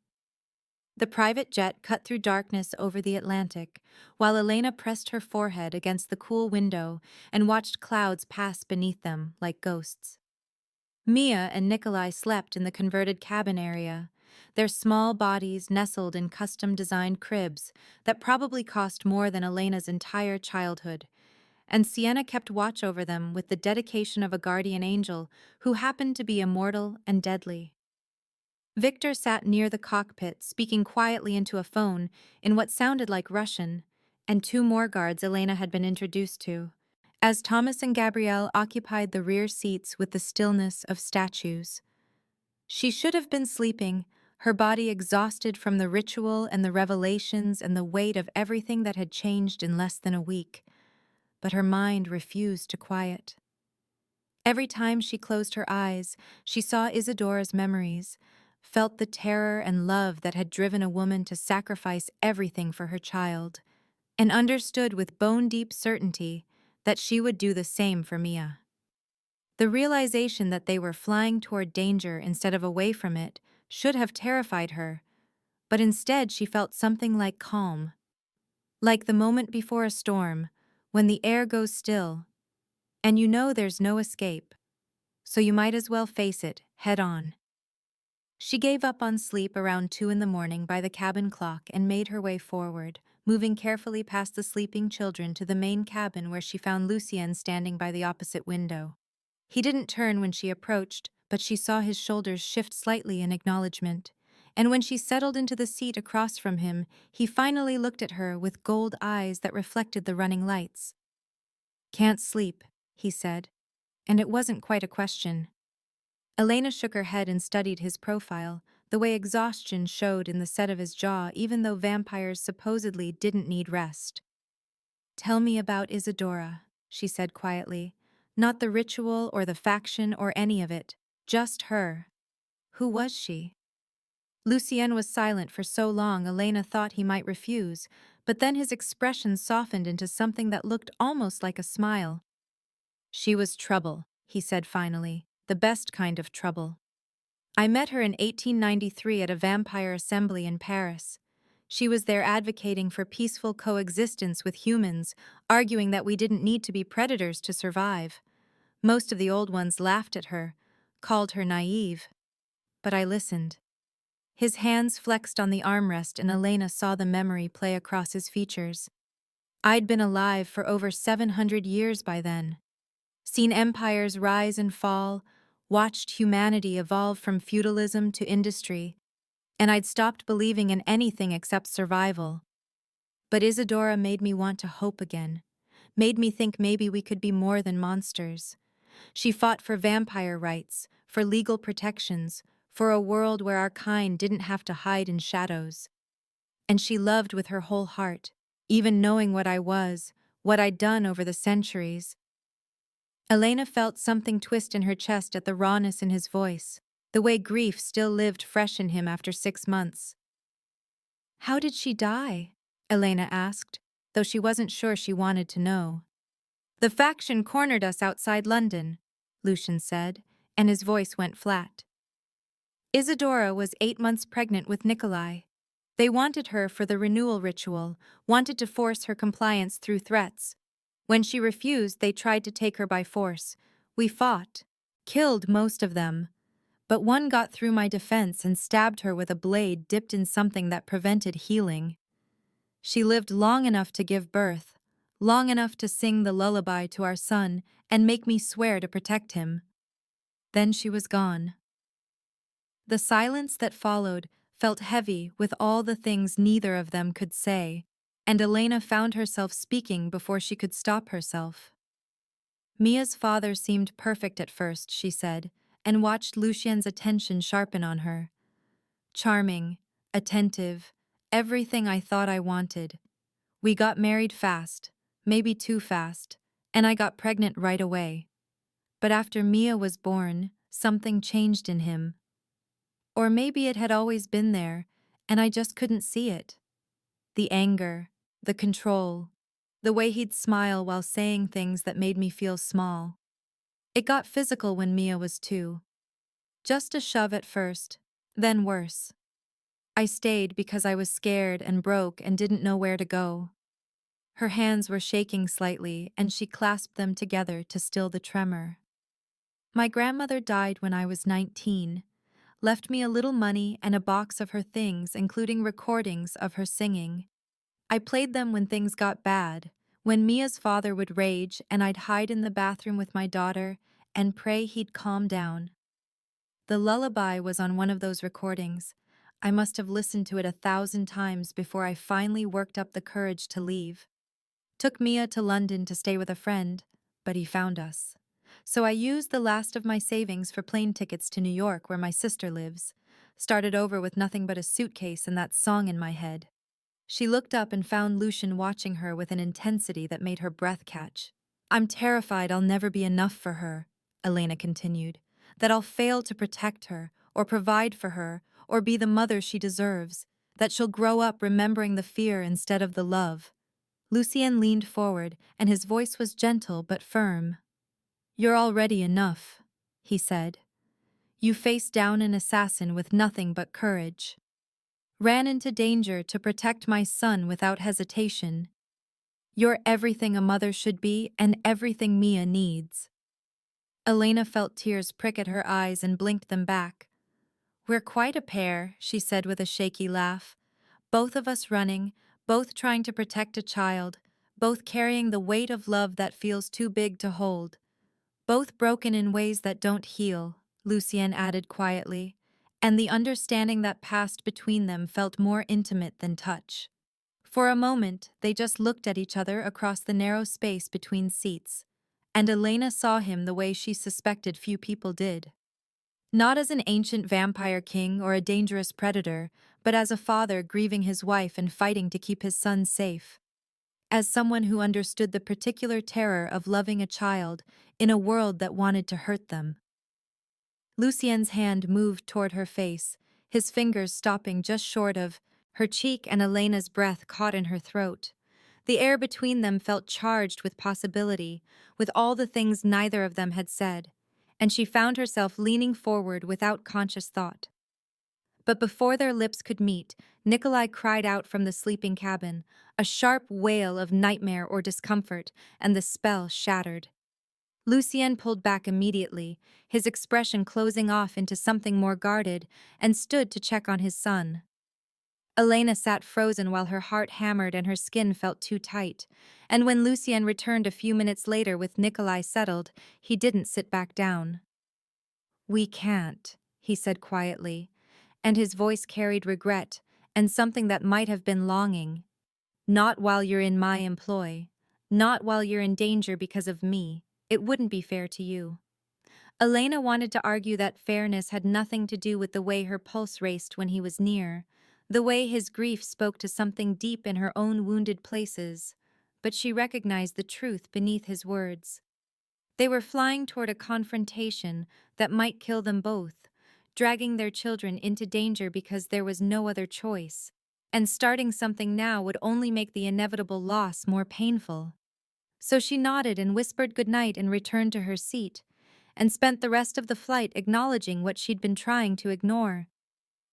The private jet cut through darkness over the Atlantic, while Elena pressed her forehead against the cool window and watched clouds pass beneath them like ghosts. Mia and Nikolai slept in the converted cabin area, their small bodies nestled in custom-designed cribs that probably cost more than Elena's entire childhood, and Sienna kept watch over them with the dedication of a guardian angel who happened to be immortal and deadly. Victor sat near the cockpit, speaking quietly into a phone in what sounded like Russian, and two more guards Elena had been introduced to, as Thomas and Gabrielle occupied the rear seats with the stillness of statues. She should have been sleeping, her body exhausted from the ritual and the revelations and the weight of everything that had changed in less than a week, but her mind refused to quiet. Every time she closed her eyes, she saw Isadora's memories, felt the terror and love that had driven a woman to sacrifice everything for her child, and understood with bone-deep certainty that she would do the same for Mia. The realization that they were flying toward danger instead of away from it should have terrified her, but instead she felt something like calm. Like the moment before a storm, when the air goes still, and you know there's no escape, so you might as well face it head on. She gave up on sleep around 2 a.m. by the cabin clock and made her way forward, moving carefully past the sleeping children to the main cabin where she found Lucien standing by the opposite window. He didn't turn when she approached, but she saw his shoulders shift slightly in acknowledgement, and when she settled into the seat across from him, he finally looked at her with gold eyes that reflected the running lights. "Can't sleep," he said, and it wasn't quite a question. Elena shook her head and studied his profile, the way exhaustion showed in the set of his jaw even though vampires supposedly didn't need rest. "Tell me about Isadora," she said quietly. "Not the ritual or the faction or any of it, just her. Who was she?" Lucien was silent for so long Elena thought he might refuse, but then his expression softened into something that looked almost like a smile. "She was trouble," he said finally. "The best kind of trouble. I met her in 1893 at a vampire assembly in Paris. She was there advocating for peaceful coexistence with humans, arguing that we didn't need to be predators to survive. Most of the old ones laughed at her, called her naive. But I listened." His hands flexed on the armrest and Elena saw the memory play across his features. "I'd been alive for over 700 years by then. Seen empires rise and fall, watched humanity evolve from feudalism to industry, and I'd stopped believing in anything except survival. But Isadora made me want to hope again, made me think maybe we could be more than monsters. She fought for vampire rights, for legal protections, for a world where our kind didn't have to hide in shadows. And she loved with her whole heart, even knowing what I was, what I'd done over the centuries." Elena felt something twist in her chest at the rawness in his voice, the way grief still lived fresh in him after 6 months. "How did she die?" Elena asked, though she wasn't sure she wanted to know. "The faction cornered us outside London," Lucien said, and his voice went flat. "Isadora was 8 months pregnant with Nikolai. They wanted her for the renewal ritual, wanted to force her compliance through threats. When she refused, they tried to take her by force. We fought, killed most of them. But one got through my defense and stabbed her with a blade dipped in something that prevented healing. She lived long enough to give birth, long enough to sing the lullaby to our son and make me swear to protect him. Then she was gone. The silence that followed felt heavy with all the things neither of them could say, and Elena found herself speaking before she could stop herself. Mia's father seemed perfect at first, she said, and watched Lucien's attention sharpen on her. Charming, attentive, everything I thought I wanted. We got married fast, maybe too fast, and I got pregnant right away. But after Mia was born, something changed in him. Or maybe it had always been there, and I just couldn't see it. The anger, the control, the way he'd smile while saying things that made me feel small. It got physical when Mia was 2. Just a shove at first, then worse. I stayed because I was scared and broke and didn't know where to go. Her hands were shaking slightly, and she clasped them together to still the tremor. My grandmother died when I was 19, left me a little money and a box of her things, including recordings of her singing. I played them when things got bad, when Mia's father would rage and I'd hide in the bathroom with my daughter and pray he'd calm down. The lullaby was on one of those recordings. I must have listened to it 1,000 times before I finally worked up the courage to leave. Took Mia to London to stay with a friend, but he found us. So I used the last of my savings for plane tickets to New York, where my sister lives. Started over with nothing but a suitcase and that song in my head. She looked up and found Lucien watching her with an intensity that made her breath catch. I'm terrified I'll never be enough for her, Elena continued, that I'll fail to protect her, or provide for her, or be the mother she deserves, that she'll grow up remembering the fear instead of the love. Lucien leaned forward, and his voice was gentle but firm. You're already enough, he said. You faced down an assassin with nothing but courage. Ran into danger to protect my son without hesitation. You're everything a mother should be and everything Mia needs. Elena felt tears prick at her eyes and blinked them back. We're quite a pair, she said with a shaky laugh. Both of us running, both trying to protect a child, both carrying the weight of love that feels too big to hold. Both broken in ways that don't heal, Lucien added quietly, and the understanding that passed between them felt more intimate than touch. For a moment, they just looked at each other across the narrow space between seats, and Elena saw him the way she suspected few people did. Not as an ancient vampire king or a dangerous predator, but as a father grieving his wife and fighting to keep his son safe. As someone who understood the particular terror of loving a child in a world that wanted to hurt them. Lucien's hand moved toward her face, his fingers stopping just short of her cheek, and Elena's breath caught in her throat. The air between them felt charged with possibility, with all the things neither of them had said, and she found herself leaning forward without conscious thought. But before their lips could meet, Nikolai cried out from the sleeping cabin, a sharp wail of nightmare or discomfort, and the spell shattered. Lucien pulled back immediately, his expression closing off into something more guarded, and stood to check on his son. Elena sat frozen while her heart hammered and her skin felt too tight, and when Lucien returned a few minutes later with Nikolai settled, he didn't sit back down. We can't, he said quietly, and his voice carried regret and something that might have been longing. Not while you're in my employ. Not while you're in danger because of me. It wouldn't be fair to you. Elena wanted to argue that fairness had nothing to do with the way her pulse raced when he was near, the way his grief spoke to something deep in her own wounded places, but she recognized the truth beneath his words. They were flying toward a confrontation that might kill them both, dragging their children into danger because there was no other choice, and starting something now would only make the inevitable loss more painful. So she nodded and whispered goodnight and returned to her seat, and spent the rest of the flight acknowledging what she'd been trying to ignore.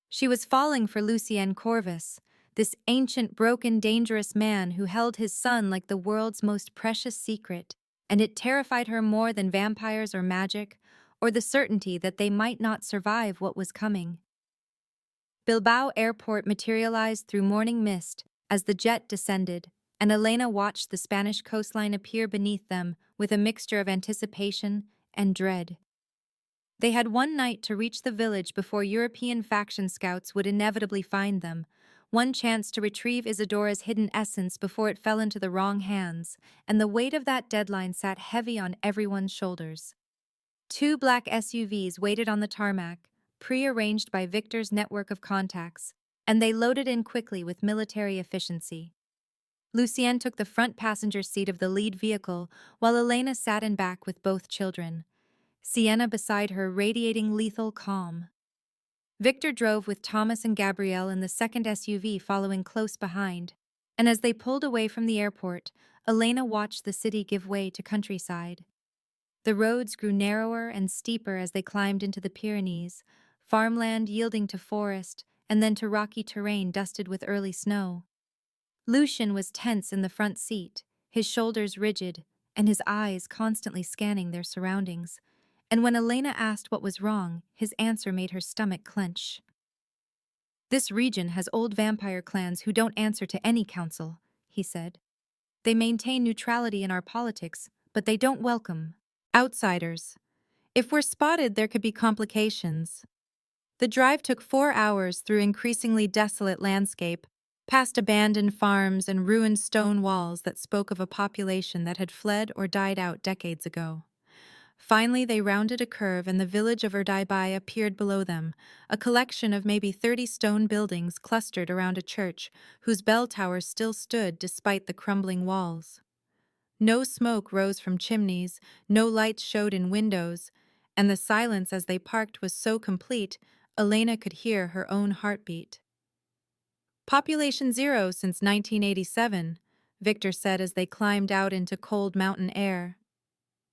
She was falling for Lucien Corvus, this ancient, broken, dangerous man who held his son like the world's most precious secret, and it terrified her more than vampires or magic, or the certainty that they might not survive what was coming. Bilbao Airport materialized through morning mist as the jet descended, and Elena watched the Spanish coastline appear beneath them with a mixture of anticipation and dread. They had one night to reach the village before European faction scouts would inevitably find them, one chance to retrieve Isadora's hidden essence before it fell into the wrong hands, and the weight of that deadline sat heavy on everyone's shoulders. Two black SUVs waited on the tarmac, pre-arranged by Victor's network of contacts, and they loaded in quickly with military efficiency. Lucien took the front passenger seat of the lead vehicle, while Elena sat in back with both children, Sienna beside her radiating lethal calm. Victor drove with Thomas and Gabrielle in the second SUV following close behind, and as they pulled away from the airport, Elena watched the city give way to countryside. The roads grew narrower and steeper as they climbed into the Pyrenees, farmland yielding to forest and then to rocky terrain dusted with early snow. Lucien was tense in the front seat, his shoulders rigid, and his eyes constantly scanning their surroundings. And when Elena asked what was wrong, his answer made her stomach clench. "This region has old vampire clans who don't answer to any council," he said. "They maintain neutrality in our politics, but they don't welcome outsiders. If we're spotted, there could be complications." The drive took 4 hours through increasingly desolate landscape, past abandoned farms and ruined stone walls that spoke of a population that had fled or died out decades ago. Finally, they rounded a curve and the village of Urdaibai appeared below them, a collection of maybe 30 stone buildings clustered around a church whose bell tower still stood despite the crumbling walls. No smoke rose from chimneys, no lights showed in windows, and the silence as they parked was so complete, Elena could hear her own heartbeat. "Population zero since 1987, Victor said as they climbed out into cold mountain air.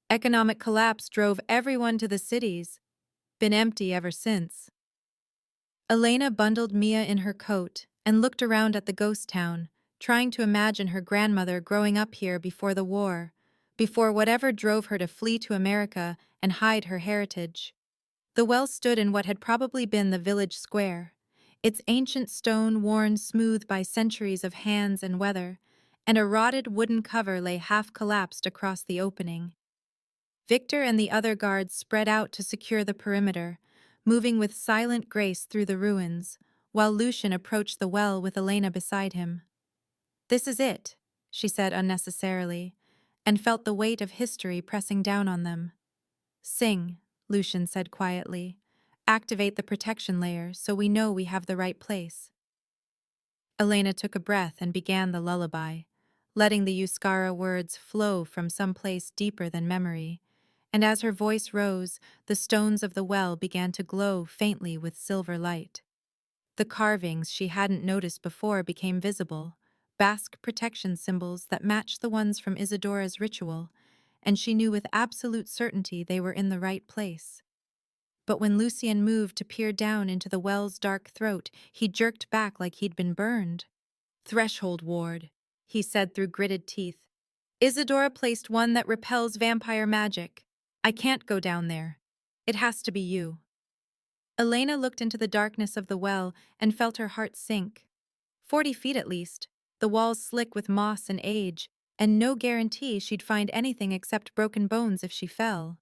"Economic collapse drove everyone to the cities. Been empty ever since." Elena bundled Mia in her coat and looked around at the ghost town, trying to imagine her grandmother growing up here before the war, before whatever drove her to flee to America and hide her heritage. The well stood in what had probably been the village square, its ancient stone worn smooth by centuries of hands and weather, and a rotted wooden cover lay half-collapsed across the opening. Victor and the other guards spread out to secure the perimeter, moving with silent grace through the ruins, while Lucien approached the well with Elena beside him. "This is it," she said unnecessarily, and felt the weight of history pressing down on them. "Sing," Lucien said quietly. "Activate the protection layer so we know we have the right place." Elena took a breath and began the lullaby, letting the Euskara words flow from some place deeper than memory. And as her voice rose, the stones of the well began to glow faintly with silver light. The carvings she hadn't noticed before became visible, Basque protection symbols that matched the ones from Isadora's ritual, and she knew with absolute certainty they were in the right place. But when Lucien moved to peer down into the well's dark throat, he jerked back like he'd been burned. "Threshold ward," he said through gritted teeth. "Isadora placed one that repels vampire magic. I can't go down there. It has to be you." Elena looked into the darkness of the well and felt her heart sink. 40 feet at least, the walls slick with moss and age, and no guarantee she'd find anything except broken bones if she fell.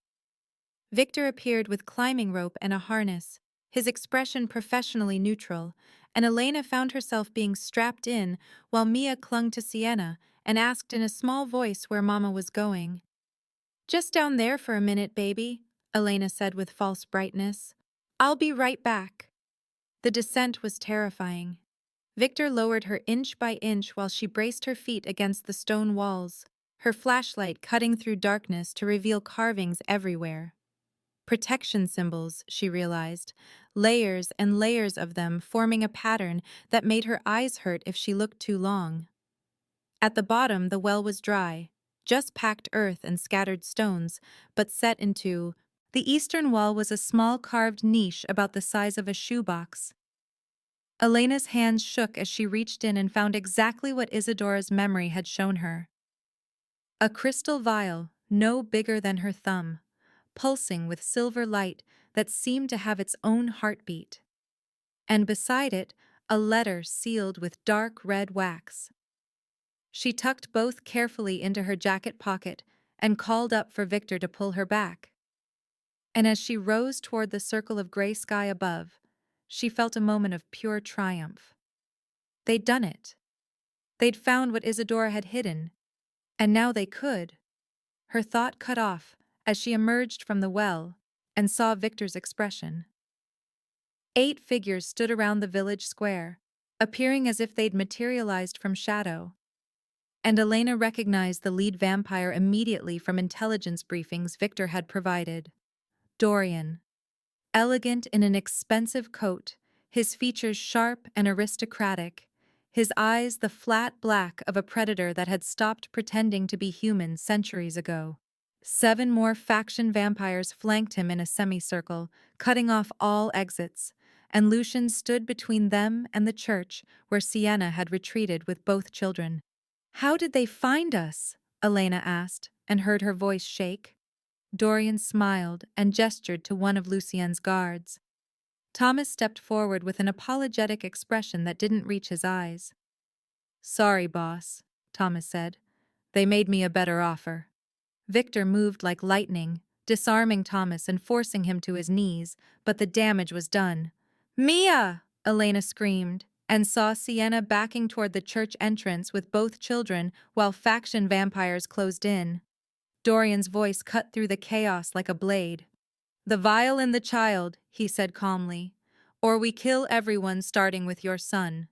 Victor appeared with climbing rope and a harness, his expression professionally neutral, and Elena found herself being strapped in while Mia clung to Sienna and asked in a small voice where Mama was going. "Just down there for a minute, baby," Elena said with false brightness. "I'll be right back." The descent was terrifying. Victor lowered her inch by inch while she braced her feet against the stone walls, her flashlight cutting through darkness to reveal carvings everywhere. Protection symbols, she realized, layers and layers of them forming a pattern that made her eyes hurt if she looked too long. At the bottom, the well was dry, just packed earth and scattered stones, but set into. The eastern wall was a small carved niche about the size of a shoebox. Elena's hands shook as she reached in and found exactly what Isadora's memory had shown her. A crystal vial, no bigger than her thumb, pulsing with silver light that seemed to have its own heartbeat. And beside it, a letter sealed with dark red wax. She tucked both carefully into her jacket pocket and called up for Victor to pull her back. And as she rose toward the circle of gray sky above, she felt a moment of pure triumph. They'd done it. They'd found what Isadora had hidden, and now they could. Her thought cut off as she emerged from the well and saw Victor's expression. 8 figures stood around the village square, appearing as if they'd materialized from shadow. And Elena recognized the lead vampire immediately from intelligence briefings Victor had provided. Dorian. Elegant in an expensive coat, his features sharp and aristocratic, his eyes the flat black of a predator that had stopped pretending to be human centuries ago. 7 more faction vampires flanked him in a semicircle, cutting off all exits, and Lucien stood between them and the church where Sienna had retreated with both children. "How did they find us?" Elena asked, and heard her voice shake. Dorian smiled and gestured to one of Lucien's guards. Thomas stepped forward with an apologetic expression that didn't reach his eyes. "Sorry, boss," Thomas said. "They made me a better offer." Victor moved like lightning, disarming Thomas and forcing him to his knees, but the damage was done. "Mia!" Elena screamed, and saw Sienna backing toward the church entrance with both children while faction vampires closed in. Dorian's voice cut through the chaos like a blade. "The vial and the child," he said calmly, "or we kill everyone starting with your son.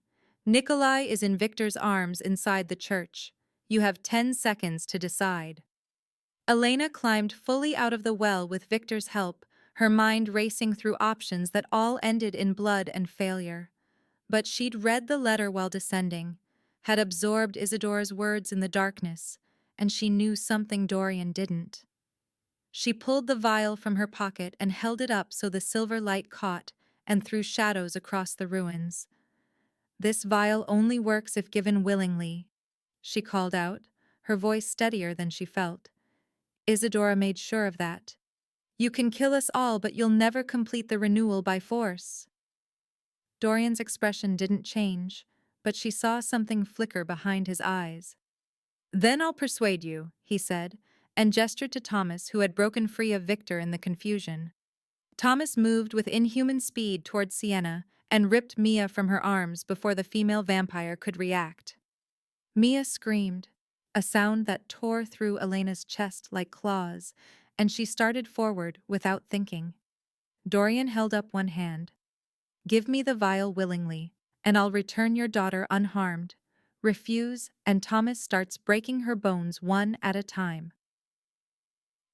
Nikolai is in Victor's arms inside the church. You have 10 seconds to decide." Elena climbed fully out of the well with Victor's help, her mind racing through options that all ended in blood and failure. But she'd read the letter while descending, had absorbed Isadora's words in the darkness, and she knew something Dorian didn't. She pulled the vial from her pocket and held it up so the silver light caught and threw shadows across the ruins. "This vial only works if given willingly," she called out, her voice steadier than she felt. Isadora made sure of that. "You can kill us all, but you'll never complete the renewal by force." Dorian's expression didn't change, but she saw something flicker behind his eyes. "Then I'll persuade you," he said, and gestured to Thomas, who had broken free of Victor in the confusion. Thomas moved with inhuman speed toward Sienna and ripped Mia from her arms before the female vampire could react. Mia screamed, a sound that tore through Elena's chest like claws, and she started forward without thinking. Dorian held up one hand. "Give me the vial willingly, and I'll return your daughter unharmed. Refuse, and Thomas starts breaking her bones one at a time."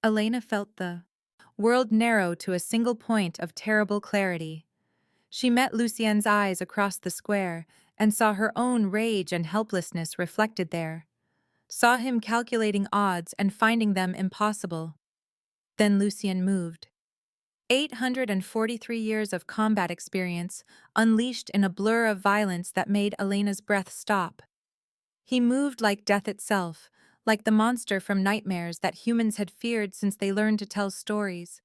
Elena felt the world narrow to a single point of terrible clarity. She met Lucien's eyes across the square and saw her own rage and helplessness reflected there. Saw him calculating odds and finding them impossible. Then Lucien moved. 843 years of combat experience unleashed in a blur of violence that made Elena's breath stop. He moved like death itself, like the monster from nightmares that humans had feared since they learned to tell stories,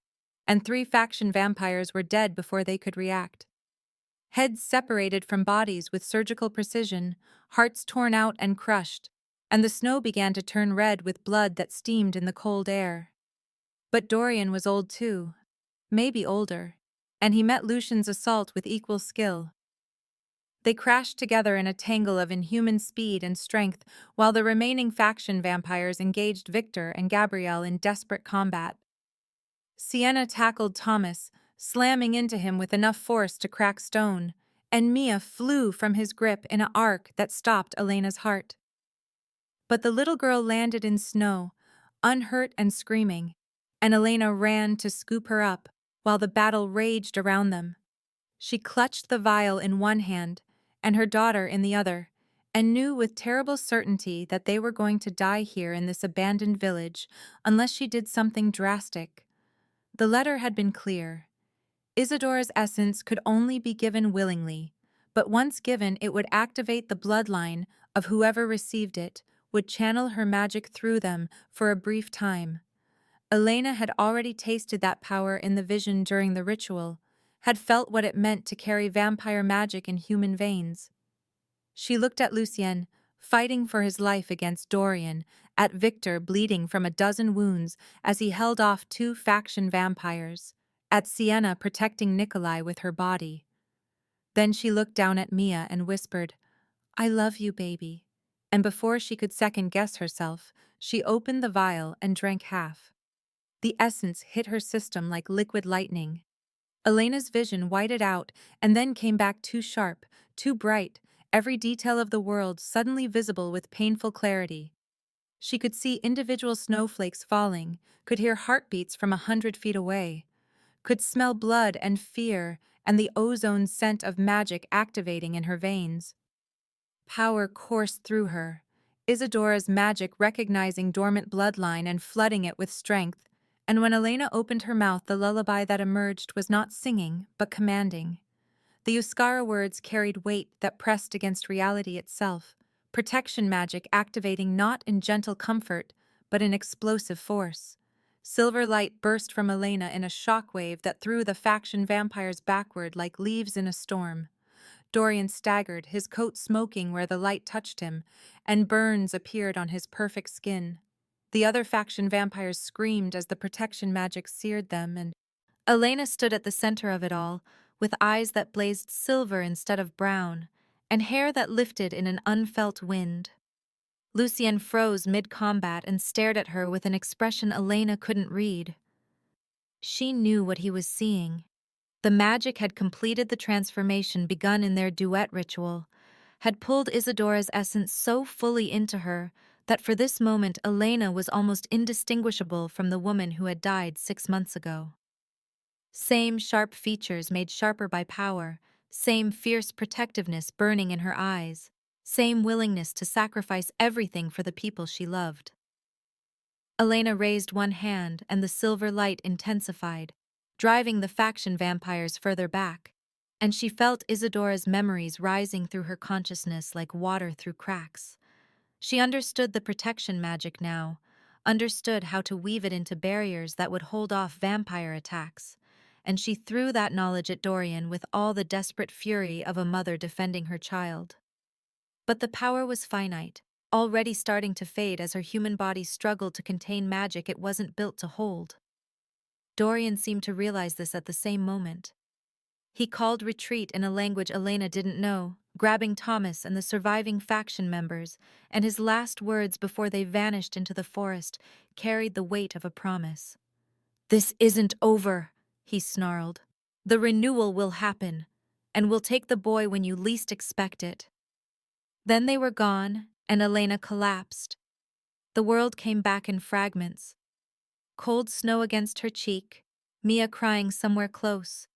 and 3 faction vampires were dead before they could react. Heads separated from bodies with surgical precision, hearts torn out and crushed, and the snow began to turn red with blood that steamed in the cold air. But Dorian was old too, maybe older, and he met Lucien's assault with equal skill. They crashed together in a tangle of inhuman speed and strength while the remaining faction vampires engaged Victor and Gabrielle in desperate combat. Sienna tackled Thomas, slamming into him with enough force to crack stone, and Mia flew from his grip in an arc that stopped Elena's heart. But the little girl landed in snow, unhurt and screaming, and Elena ran to scoop her up while the battle raged around them. She clutched the vial in one hand and her daughter in the other, and knew with terrible certainty that they were going to die here in this abandoned village unless she did something drastic. The letter had been clear. Isadora's essence could only be given willingly, but once given it would activate the bloodline of whoever received it, would channel her magic through them for a brief time. Elena had already tasted that power in the vision during the ritual, had felt what it meant to carry vampire magic in human veins. She looked at Lucien, fighting for his life against Dorian, at Victor bleeding from a dozen wounds as he held off two faction vampires, at Sienna protecting Nikolai with her body. Then she looked down at Mia and whispered, "I love you, baby." And before she could second-guess herself, she opened the vial and drank half. The essence hit her system like liquid lightning. Elena's vision whited out and then came back too sharp, too bright, every detail of the world suddenly visible with painful clarity. She could see individual snowflakes falling, could hear heartbeats from 100 feet away, could smell blood and fear and the ozone scent of magic activating in her veins. Power coursed through her, Isadora's magic recognizing dormant bloodline and flooding it with strength, and when Elena opened her mouth the lullaby that emerged was not singing, but commanding. The Euskara words carried weight that pressed against reality itself, protection magic activating not in gentle comfort, but in explosive force. Silver light burst from Elena in a shockwave that threw the faction vampires backward like leaves in a storm. Dorian staggered, his coat smoking where the light touched him, and burns appeared on his perfect skin. The other faction vampires screamed as the protection magic seared them, and Elena stood at the center of it all, with eyes that blazed silver instead of brown, and hair that lifted in an unfelt wind. Lucien froze mid-combat and stared at her with an expression Elena couldn't read. She knew what he was seeing. The magic had completed the transformation begun in their duet ritual, had pulled Isadora's essence so fully into her that for this moment Elena was almost indistinguishable from the woman who had died 6 months ago. Same sharp features made sharper by power, same fierce protectiveness burning in her eyes, same willingness to sacrifice everything for the people she loved. Elena raised one hand and the silver light intensified, driving the faction vampires further back, and she felt Isadora's memories rising through her consciousness like water through cracks. She understood the protection magic now, understood how to weave it into barriers that would hold off vampire attacks, and she threw that knowledge at Dorian with all the desperate fury of a mother defending her child. But the power was finite, already starting to fade as her human body struggled to contain magic it wasn't built to hold. Dorian seemed to realize this at the same moment. He called retreat in a language Elena didn't know, grabbing Thomas and the surviving faction members, and his last words before they vanished into the forest carried the weight of a promise. "This isn't over," he snarled. "The renewal will happen, and we'll take the boy when you least expect it." Then they were gone, and Elena collapsed. The world came back in fragments. Cold snow against her cheek, Mia crying somewhere close,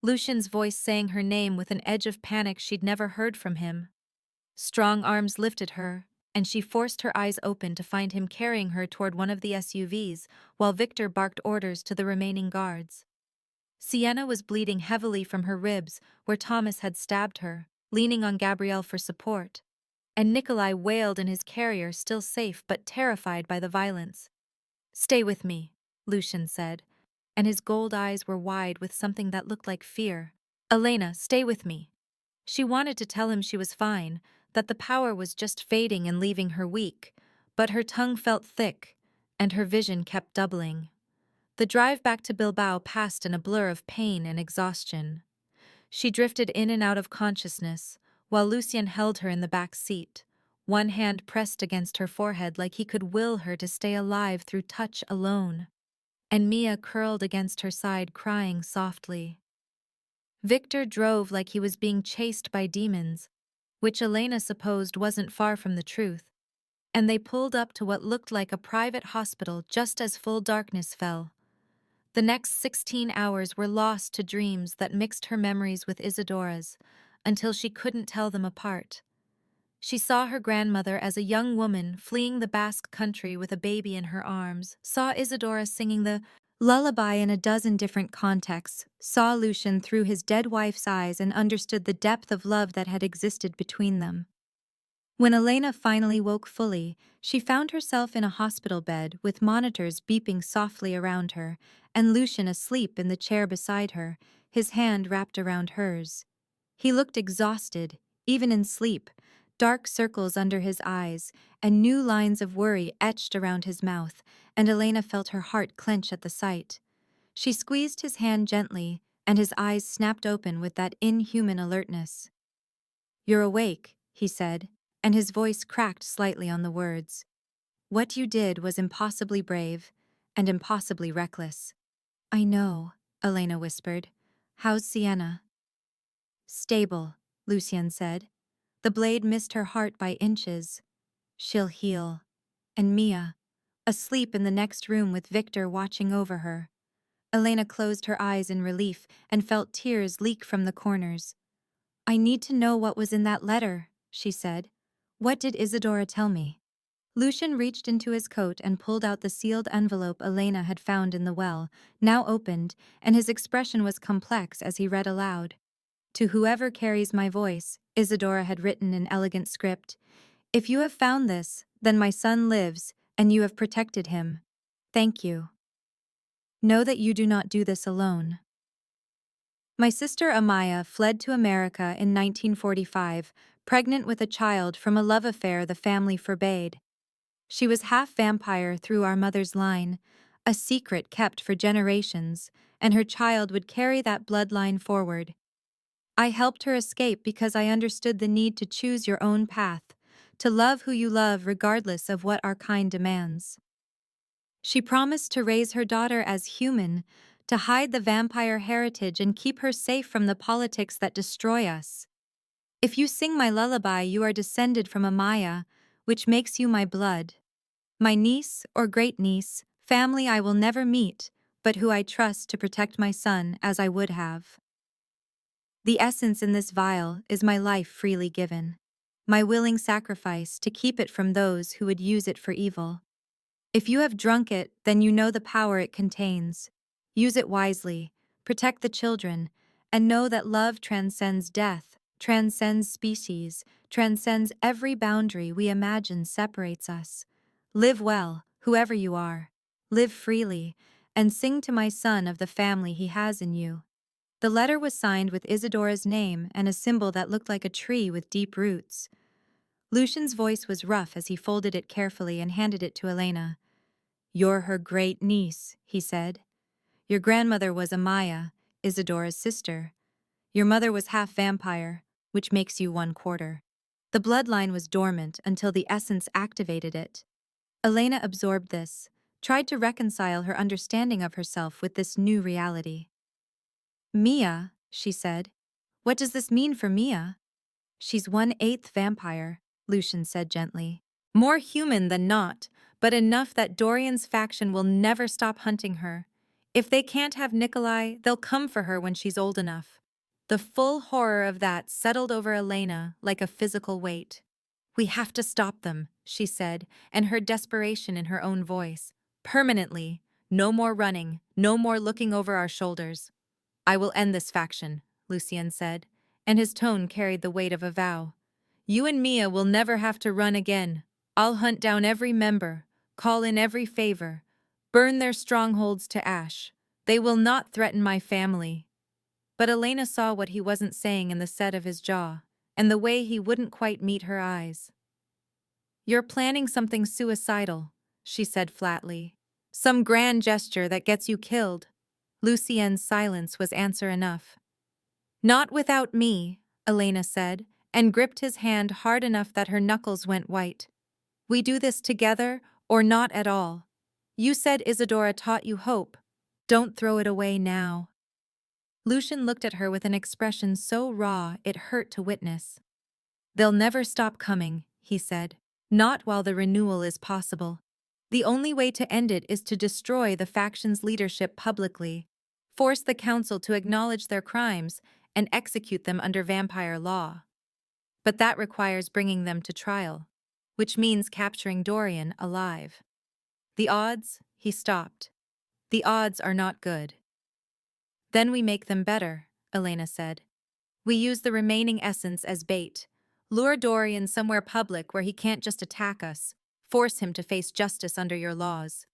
Lucien's voice saying her name with an edge of panic she'd never heard from him. Strong arms lifted her, and she forced her eyes open to find him carrying her toward one of the SUVs, while Victor barked orders to the remaining guards. Sienna was bleeding heavily from her ribs where Thomas had stabbed her, leaning on Gabrielle for support, and Nikolai wailed in his carrier, still safe but terrified by the violence. "Stay with me," Lucien said, and his gold eyes were wide with something that looked like fear. "Elena, stay with me." She wanted to tell him she was fine, that the power was just fading and leaving her weak, but her tongue felt thick, and her vision kept doubling. The drive back to Bilbao passed in a blur of pain and exhaustion. She drifted in and out of consciousness, while Lucien held her in the back seat, one hand pressed against her forehead like he could will her to stay alive through touch alone, and Mia curled against her side crying softly. Victor drove like he was being chased by demons, which Elena supposed wasn't far from the truth, and they pulled up to what looked like a private hospital just as full darkness fell. The next 16 hours were lost to dreams that mixed her memories with Isadora's, until she couldn't tell them apart. She saw her grandmother as a young woman fleeing the Basque country with a baby in her arms, saw Isadora singing the lullaby in a dozen different contexts, saw Lucien through his dead wife's eyes and understood the depth of love that had existed between them. When Elena finally woke fully, she found herself in a hospital bed with monitors beeping softly around her, and Lucien asleep in the chair beside her, his hand wrapped around hers. He looked exhausted, even in sleep, dark circles under his eyes, and new lines of worry etched around his mouth, and Elena felt her heart clench at the sight. She squeezed his hand gently, and his eyes snapped open with that inhuman alertness. "You're awake," he said, and his voice cracked slightly on the words. "What you did was impossibly brave, and impossibly reckless." "I know," Elena whispered. "How's Sienna?" "Stable," Lucien said. The blade missed her heart by inches. "She'll heal." And Mia, asleep in the next room with Victor watching over her. Elena closed her eyes in relief and felt tears leak from the corners. "I need to know what was in that letter," she said. "What did Isadora tell me?" Lucien reached into his coat and pulled out the sealed envelope Elena had found in the well, now opened, and his expression was complex as he read aloud. "To whoever carries my voice," Isadora had written in elegant script. "If you have found this, then my son lives, and you have protected him. Thank you. Know that you do not do this alone. My sister Amaya fled to America in 1945, pregnant with a child from a love affair the family forbade. She was half vampire through our mother's line, a secret kept for generations, and her child would carry that bloodline forward. I helped her escape because I understood the need to choose your own path, to love who you love regardless of what our kind demands. She promised to raise her daughter as human, to hide the vampire heritage and keep her safe from the politics that destroy us. If you sing my lullaby, you are descended from Amaya, which makes you my blood. My niece or great-niece, family I will never meet, but who I trust to protect my son as I would have. The essence in this vial is my life freely given, my willing sacrifice to keep it from those who would use it for evil. If you have drunk it, then you know the power it contains. Use it wisely, protect the children, and know that love transcends death, transcends species, transcends every boundary we imagine separates us. Live well, whoever you are. Live freely, and sing to my son of the family he has in you." The letter was signed with Isadora's name and a symbol that looked like a tree with deep roots. Lucien's voice was rough as he folded it carefully and handed it to Elena. "You're her great-niece," he said. "Your grandmother was Amaya, Isadora's sister. Your mother was half vampire, which makes you 1/4. The bloodline was dormant until the essence activated it." Elena absorbed this, tried to reconcile her understanding of herself with this new reality. "Mia," she said. "What does this mean for Mia?" "She's 1/8 vampire," Lucien said gently. "More human than not, but enough that Dorian's faction will never stop hunting her. If they can't have Nikolai, they'll come for her when she's old enough." The full horror of that settled over Elena like a physical weight. "We have to stop them," she said, and heard desperation in her own voice. "Permanently. No more running, no more looking over our shoulders." "I will end this faction," Lucien said, and his tone carried the weight of a vow. "You and Mia will never have to run again. I'll hunt down every member, call in every favor, burn their strongholds to ash. They will not threaten my family." But Elena saw what he wasn't saying in the set of his jaw, and the way he wouldn't quite meet her eyes. "You're planning something suicidal," she said flatly. "Some grand gesture that gets you killed." Lucien's silence was answer enough. "Not without me," Elena said, and gripped his hand hard enough that her knuckles went white. "We do this together, or not at all. You said Isadora taught you hope. Don't throw it away now." Lucien looked at her with an expression so raw it hurt to witness. "They'll never stop coming," he said. "Not while the renewal is possible. The only way to end it is to destroy the faction's leadership publicly, force the council to acknowledge their crimes, and execute them under vampire law. But that requires bringing them to trial, which means capturing Dorian alive. The odds," he stopped. "The odds are not good." "Then we make them better," Elena said. "We use the remaining essence as bait. Lure Dorian somewhere public where he can't just attack us. Force him to face justice under your laws."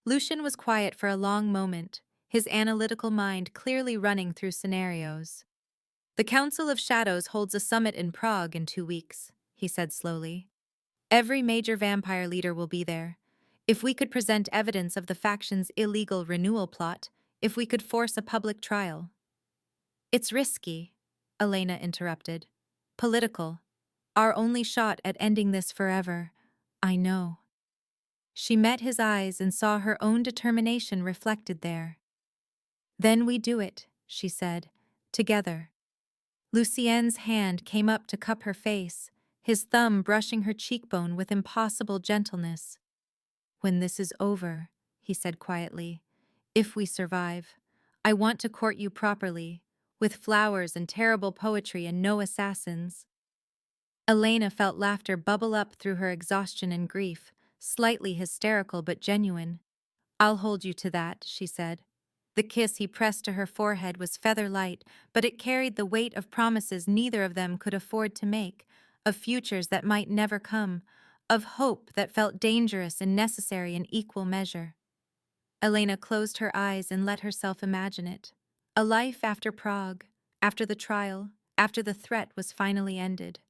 Lucien was quiet for a long moment, his analytical mind clearly running through scenarios. "The Council of Shadows holds a summit in Prague in 2 weeks," he said slowly. Every major vampire leader will be there. If we could present evidence of the faction's illegal renewal plot, if we could force a public trial. It's risky, Elena interrupted. Political. Our only shot at ending this forever. I know. She met his eyes and saw her own determination reflected there. Then we do it, she said, together. Lucien's hand came up to cup her face, his thumb brushing her cheekbone with impossible gentleness. When this is over, he said quietly, if we survive, I want to court you properly, with flowers and terrible poetry and no assassins. Elena felt laughter bubble up through her exhaustion and grief, slightly hysterical but genuine. I'll hold you to that, she said. The kiss he pressed to her forehead was feather light, but it carried the weight of promises neither of them could afford to make, of futures that might never come, of hope that felt dangerous and necessary in equal measure. Elena closed her eyes and let herself imagine it. A life after Prague, after the trial, after the threat was finally ended.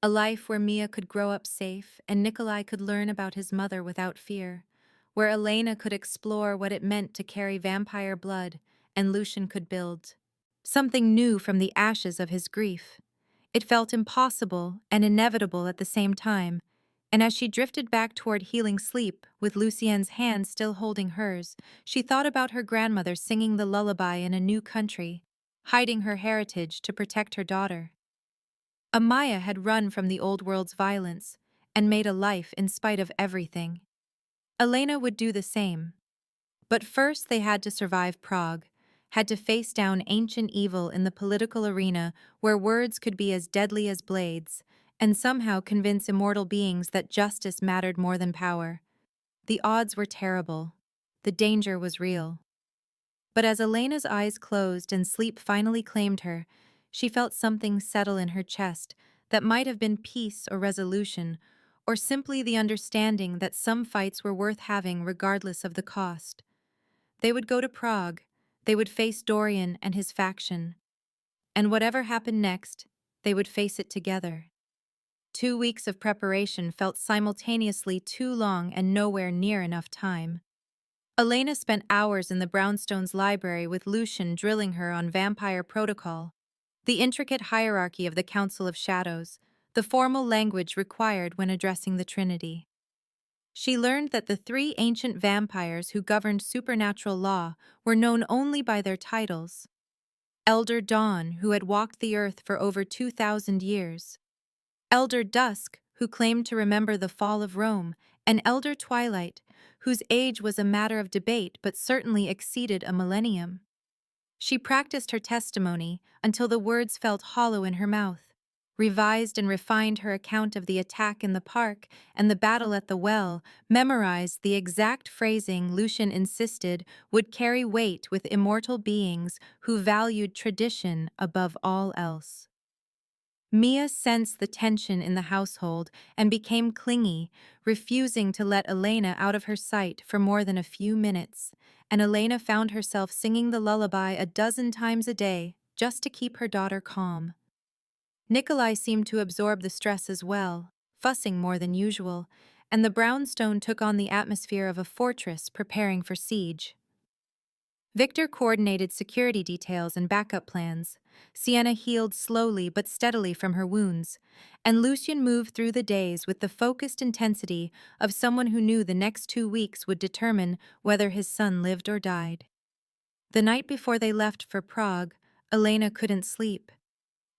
A life where Mia could grow up safe and Nikolai could learn about his mother without fear, where Elena could explore what it meant to carry vampire blood and Lucien could build something new from the ashes of his grief. It felt impossible and inevitable at the same time, and as she drifted back toward healing sleep, with Lucien's hand still holding hers, she thought about her grandmother singing the lullaby in a new country, hiding her heritage to protect her daughter. Amaya had run from the old world's violence and made a life in spite of everything. Elena would do the same. But first they had to survive Prague, had to face down ancient evil in the political arena where words could be as deadly as blades, and somehow convince immortal beings that justice mattered more than power. The odds were terrible. The danger was real. But as Elena's eyes closed and sleep finally claimed her, she felt something settle in her chest that might have been peace or resolution, or simply the understanding that some fights were worth having regardless of the cost. They would go to Prague, they would face Dorian and his faction, and whatever happened next, they would face it together. 2 weeks of preparation felt simultaneously too long and nowhere near enough time. Elena spent hours in the Brownstones' library with Lucien drilling her on vampire protocol, the intricate hierarchy of the Council of Shadows, the formal language required when addressing the Trinity. She learned that the 3 ancient vampires who governed supernatural law were known only by their titles. Elder Dawn, who had walked the earth for over 2,000 years. Elder Dusk, who claimed to remember the fall of Rome, and Elder Twilight, whose age was a matter of debate but certainly exceeded a millennium. She practiced her testimony until the words felt hollow in her mouth, revised and refined her account of the attack in the park and the battle at the well, memorized the exact phrasing Lucien insisted would carry weight with immortal beings who valued tradition above all else. Mia sensed the tension in the household and became clingy, refusing to let Elena out of her sight for more than a few minutes, and Elena found herself singing the lullaby a dozen times a day just to keep her daughter calm. Nikolai seemed to absorb the stress as well, fussing more than usual, and the brownstone took on the atmosphere of a fortress preparing for siege. Victor coordinated security details and backup plans. Sienna healed slowly but steadily from her wounds, and Lucien moved through the days with the focused intensity of someone who knew the next 2 weeks would determine whether his son lived or died. The night before they left for Prague, Elena couldn't sleep.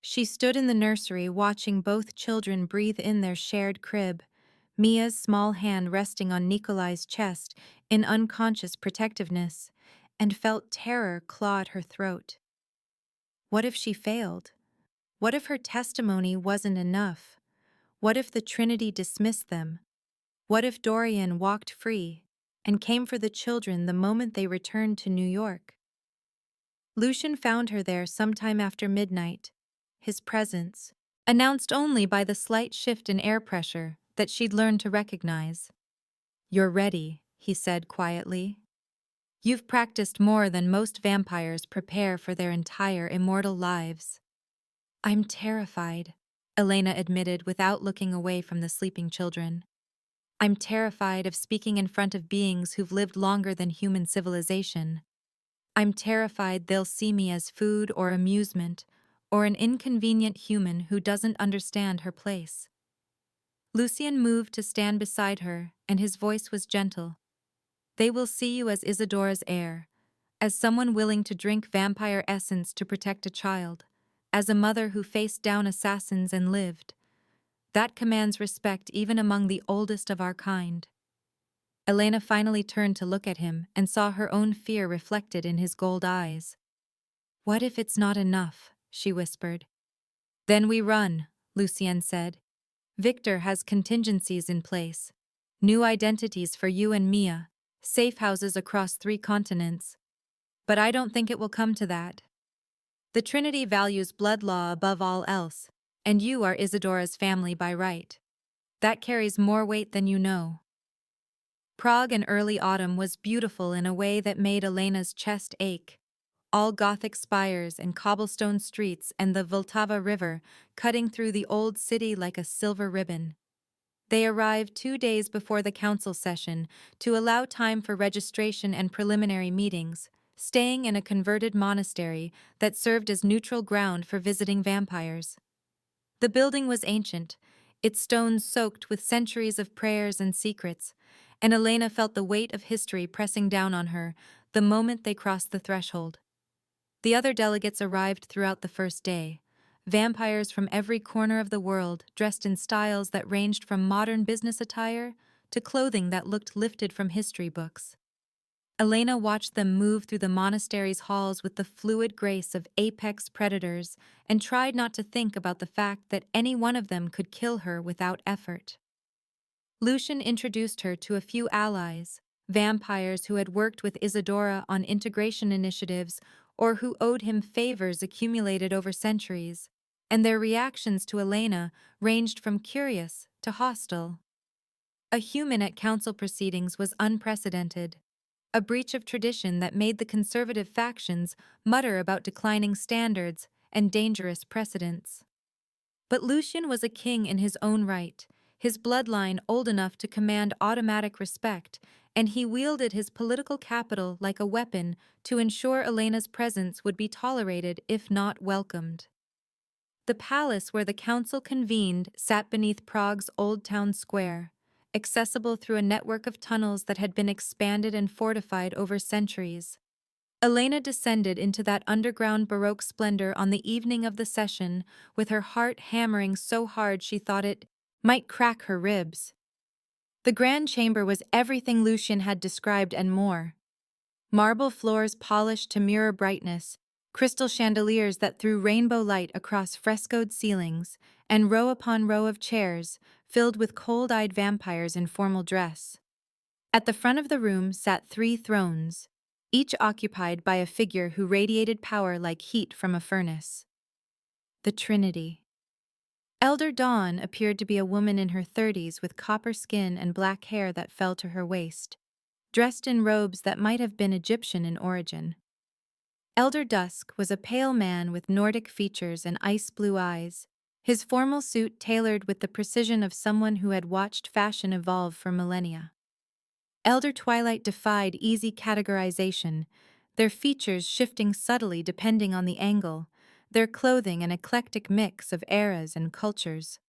She stood in the nursery watching both children breathe in their shared crib, Mia's small hand resting on Nikolai's chest in unconscious protectiveness, and felt terror claw at her throat. What if she failed? What if her testimony wasn't enough? What if the Trinity dismissed them? What if Dorian walked free and came for the children the moment they returned to New York? Lucien found her there sometime after midnight, his presence announced only by the slight shift in air pressure that she'd learned to recognize. "You're ready," he said quietly. "You've practiced more than most vampires prepare for their entire immortal lives." "I'm terrified," Elena admitted without looking away from the sleeping children. I'm terrified of speaking in front of beings who've lived longer than human civilization. I'm terrified they'll see me as food or amusement, or an inconvenient human who doesn't understand her place. Lucien moved to stand beside her, and his voice was gentle. They will see you as Isadora's heir, as someone willing to drink vampire essence to protect a child, as a mother who faced down assassins and lived. That commands respect even among the oldest of our kind. Elena finally turned to look at him and saw her own fear reflected in his gold eyes. What if it's not enough? She whispered. Then we run, Lucien said. Victor has contingencies in place. New identities for you and Mia, safe houses across 3 continents. But I don't think it will come to that. The Trinity values blood law above all else, and you are Isadora's family by right. That carries more weight than you know. Prague in early autumn was beautiful in a way that made Elena's chest ache. All Gothic spires and cobblestone streets and the Vltava River cutting through the old city like a silver ribbon. They arrived 2 days before the council session to allow time for registration and preliminary meetings, staying in a converted monastery that served as neutral ground for visiting vampires. The building was ancient, its stones soaked with centuries of prayers and secrets, and Elena felt the weight of history pressing down on her the moment they crossed the threshold. The other delegates arrived throughout the first day, vampires from every corner of the world dressed in styles that ranged from modern business attire to clothing that looked lifted from history books. Elena watched them move through the monastery's halls with the fluid grace of apex predators and tried not to think about the fact that any one of them could kill her without effort. Lucien introduced her to a few allies, vampires who had worked with Isadora on integration initiatives or who owed him favors accumulated over centuries, and their reactions to Elena ranged from curious to hostile. A human at council proceedings was unprecedented, a breach of tradition that made the conservative factions mutter about declining standards and dangerous precedents. But Lucien was a king in his own right, his bloodline old enough to command automatic respect, and he wielded his political capital like a weapon to ensure Elena's presence would be tolerated if not welcomed. The palace where the council convened sat beneath Prague's Old Town Square, accessible through a network of tunnels that had been expanded and fortified over centuries. Elena descended into that underground Baroque splendor on the evening of the session, with her heart hammering so hard she thought it might crack her ribs. The grand chamber was everything Lucien had described and more. Marble floors polished to mirror brightness, crystal chandeliers that threw rainbow light across frescoed ceilings, and row upon row of chairs filled with cold-eyed vampires in formal dress. At the front of the room sat 3 thrones, each occupied by a figure who radiated power like heat from a furnace. The Trinity. Elder Dawn appeared to be a woman in her 30s with copper skin and black hair that fell to her waist, dressed in robes that might have been Egyptian in origin. Elder Dusk was a pale man with Nordic features and ice-blue eyes, his formal suit tailored with the precision of someone who had watched fashion evolve for millennia. Elder Twilight defied easy categorization, their features shifting subtly depending on the angle, their clothing an eclectic mix of eras and cultures.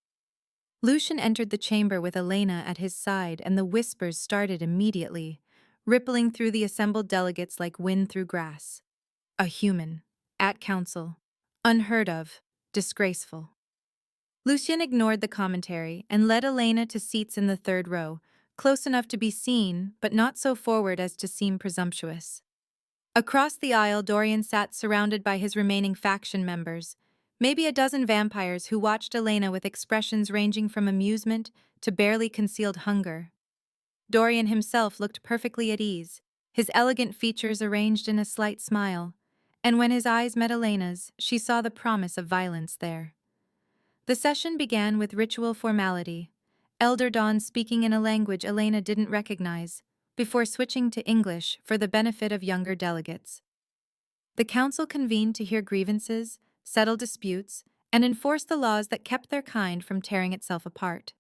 Lucien entered the chamber with Elena at his side, and the whispers started immediately, rippling through the assembled delegates like wind through grass. A human, at council, unheard of, disgraceful. Lucien ignored the commentary and led Elena to seats in the 3rd row, close enough to be seen, but not so forward as to seem presumptuous. Across the aisle, Dorian sat surrounded by his remaining faction members, maybe a dozen vampires who watched Elena with expressions ranging from amusement to barely concealed hunger. Dorian himself looked perfectly at ease, his elegant features arranged in a slight smile, and when his eyes met Elena's, she saw the promise of violence there. The session began with ritual formality, Elder Dawn speaking in a language Elena didn't recognize, before switching to English for the benefit of younger delegates. The council convened to hear grievances, settle disputes, and enforce the laws that kept their kind from tearing itself apart.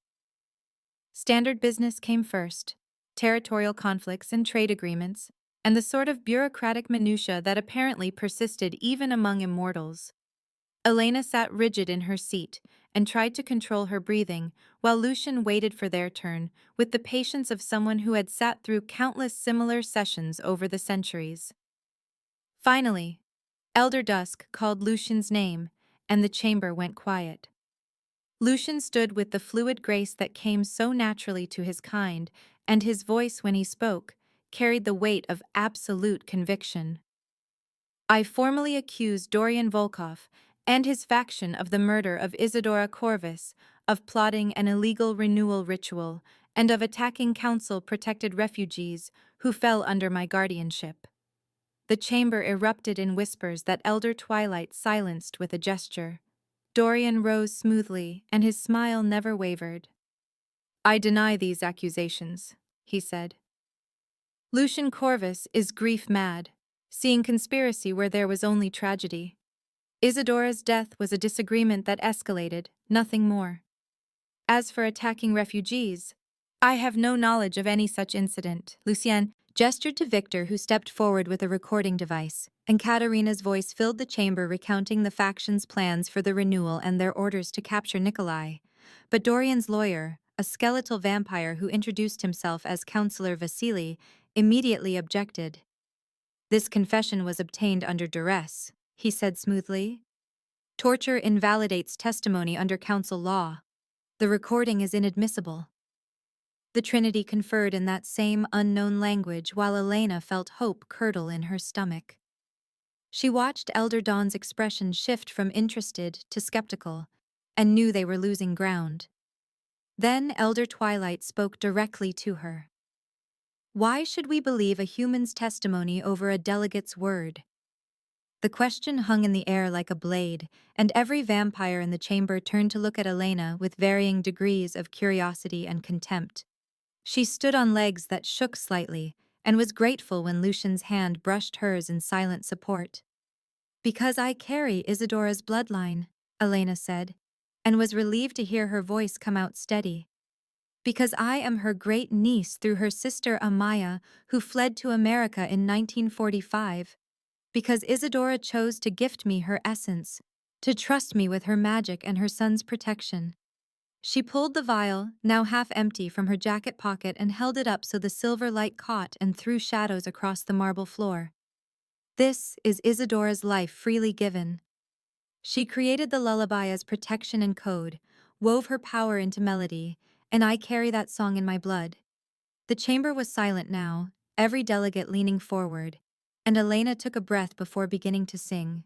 Standard business came first, territorial conflicts and trade agreements, and the sort of bureaucratic minutiae that apparently persisted even among immortals. Elena sat rigid in her seat and tried to control her breathing, while Lucien waited for their turn with the patience of someone who had sat through countless similar sessions over the centuries. Finally, Elder Dusk called Lucien's name, and the chamber went quiet. Lucien stood with the fluid grace that came so naturally to his kind, and his voice when he spoke carried the weight of absolute conviction. I formally accuse Dorian Volkov and his faction of the murder of Isidora Corvus, of plotting an illegal renewal ritual, and of attacking council-protected refugees who fell under my guardianship. The chamber erupted in whispers that Elder Twilight silenced with a gesture. Dorian rose smoothly, and his smile never wavered. I deny these accusations, he said. Lucien Corvus is grief-mad, seeing conspiracy where there was only tragedy. Isidora's death was a disagreement that escalated, nothing more. As for attacking refugees, I have no knowledge of any such incident. Lucien gestured to Victor, who stepped forward with a recording device, and Katerina's voice filled the chamber recounting the faction's plans for the renewal and their orders to capture Nikolai. But Dorian's lawyer, a skeletal vampire who introduced himself as Counselor Vasily, immediately objected. This confession was obtained under duress, he said smoothly. Torture invalidates testimony under council law. The recording is inadmissible. The Trinity conferred in that same unknown language while Elena felt hope curdle in her stomach. She watched Elder Dawn's expression shift from interested to skeptical, and knew they were losing ground. Then Elder Twilight spoke directly to her. Why should we believe a human's testimony over a delegate's word? The question hung in the air like a blade, and every vampire in the chamber turned to look at Elena with varying degrees of curiosity and contempt. She stood on legs that shook slightly, and was grateful when Lucien's hand brushed hers in silent support. Because I carry Isidora's bloodline, Elena said, and was relieved to hear her voice come out steady. Because I am her great niece through her sister Amaya, who fled to America in 1945. Because Isidora chose to gift me her essence, to trust me with her magic and her son's protection. She pulled the vial, now half empty, from her jacket pocket and held it up so the silver light caught and threw shadows across the marble floor. This is Isidora's life freely given. She created the lullaby as protection and code, wove her power into melody, and I carry that song in my blood. The chamber was silent now, every delegate leaning forward, and Elena took a breath before beginning to sing.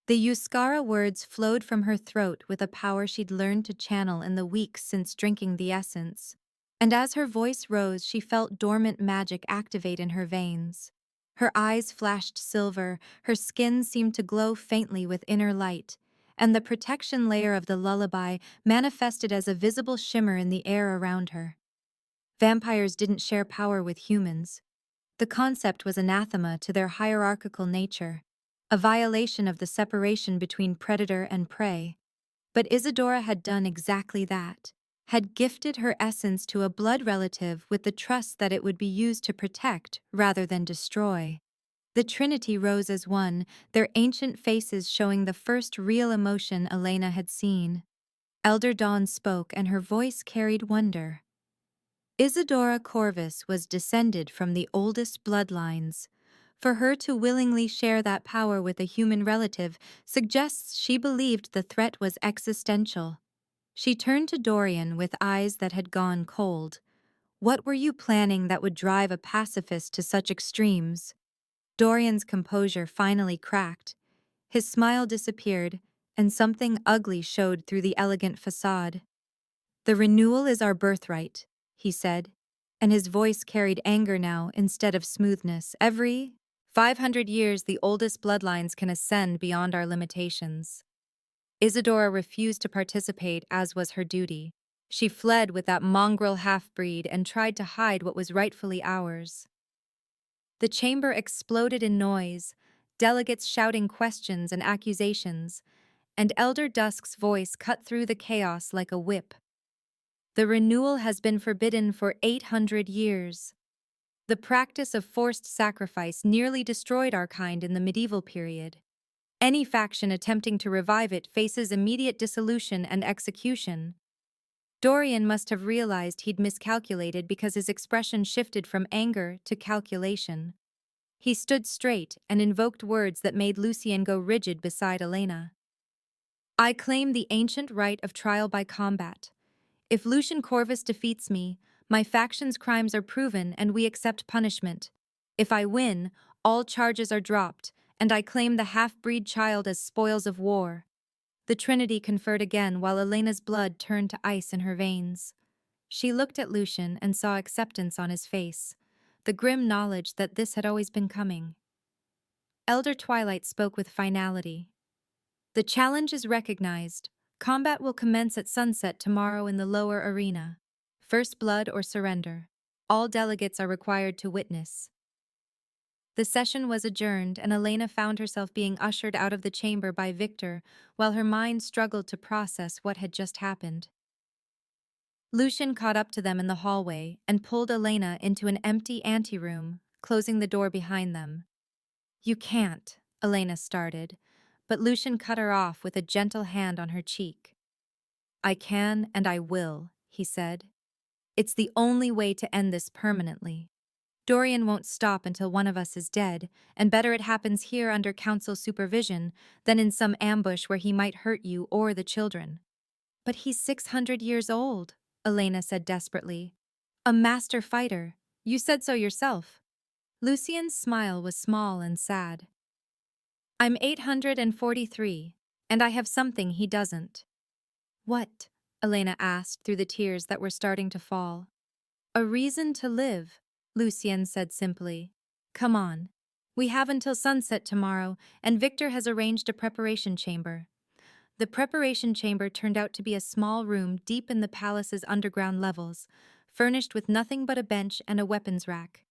The Euskara words flowed from her throat with a power she'd learned to channel in the weeks since drinking the essence. And as her voice rose, she felt dormant magic activate in her veins. Her eyes flashed silver, her skin seemed to glow faintly with inner light, and the protection layer of the lullaby manifested as a visible shimmer in the air around her. Vampires didn't share power with humans. The concept was anathema to their hierarchical nature, a violation of the separation between predator and prey. But Isidora had done exactly that, had gifted her essence to a blood relative with the trust that it would be used to protect rather than destroy. The Trinity rose as one, their ancient faces showing the first real emotion Elena had seen. Elder Dawn spoke, and her voice carried wonder. Isidora Corvus was descended from the oldest bloodlines. For her to willingly share that power with a human relative suggests she believed the threat was existential. She turned to Dorian with eyes that had gone cold. What were you planning that would drive a pacifist to such extremes? Dorian's composure finally cracked. His smile disappeared, and something ugly showed through the elegant facade. The renewal is our birthright, he said, and his voice carried anger now instead of smoothness. Every 500 years, the oldest bloodlines can ascend beyond our limitations. Isidora refused to participate, as was her duty. She fled with that mongrel half-breed and tried to hide what was rightfully ours. The chamber exploded in noise, delegates shouting questions and accusations, and Elder Dusk's voice cut through the chaos like a whip. The renewal has been forbidden for 800 years. The practice of forced sacrifice nearly destroyed our kind in the medieval period. Any faction attempting to revive it faces immediate dissolution and execution. Dorian must have realized he'd miscalculated because his expression shifted from anger to calculation. He stood straight and invoked words that made Lucien go rigid beside Elena. I claim the ancient right of trial by combat. If Lucian Corvus defeats me, my faction's crimes are proven and we accept punishment. If I win, all charges are dropped, and I claim the half-breed child as spoils of war. The Trinity conferred again while Elena's blood turned to ice in her veins. She looked at Lucian and saw acceptance on his face, the grim knowledge that this had always been coming. Elder Twilight spoke with finality. The challenge is recognized. Combat will commence at sunset tomorrow in the lower arena. First blood or surrender. All delegates are required to witness. The session was adjourned and Elena found herself being ushered out of the chamber by Victor while her mind struggled to process what had just happened. Lucian caught up to them in the hallway and pulled Elena into an empty anteroom, closing the door behind them. You can't, Elena started, but Lucian cut her off with a gentle hand on her cheek. I can and I will, he said. It's the only way to end this permanently. Dorian won't stop until one of us is dead, and better it happens here under council supervision than in some ambush where he might hurt you or the children. But he's 600 years old, Elena said desperately. A master fighter. You said so yourself. Lucien's smile was small and sad. I'm 843, and I have something he doesn't. What? Elena asked through the tears that were starting to fall. A reason to live, Lucien said simply. Come on. We have until sunset tomorrow, and Victor has arranged a preparation chamber. The preparation chamber turned out to be a small room deep in the palace's underground levels, furnished with nothing but a bench and a weapons rack.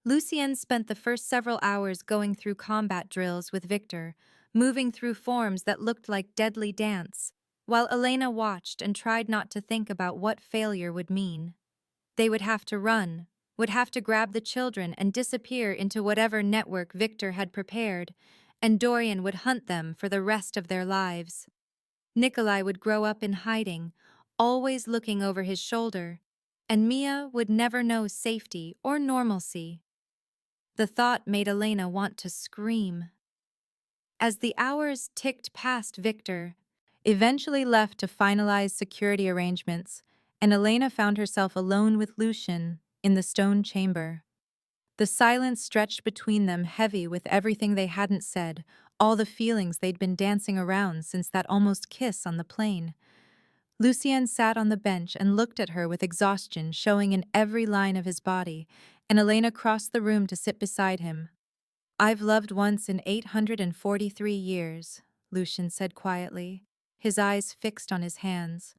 Lucien spent the first several hours going through combat drills with Victor, moving through forms that looked like deadly dance, while Elena watched and tried not to think about what failure would mean. They would have to run, would have to grab the children and disappear into whatever network Victor had prepared, and Dorian would hunt them for the rest of their lives. Nikolai would grow up in hiding, always looking over his shoulder, and Mia would never know safety or normalcy. The thought made Elena want to scream. As the hours ticked past, Victor eventually left to finalize security arrangements, and Elena found herself alone with Lucian in the stone chamber. The silence stretched between them, heavy with everything they hadn't said, all the feelings they'd been dancing around since that almost kiss on the plane. Lucien sat on the bench and looked at her with exhaustion showing in every line of his body, and Elena crossed the room to sit beside him. I've loved once in 843 years, Lucien said quietly, his eyes fixed on his hands.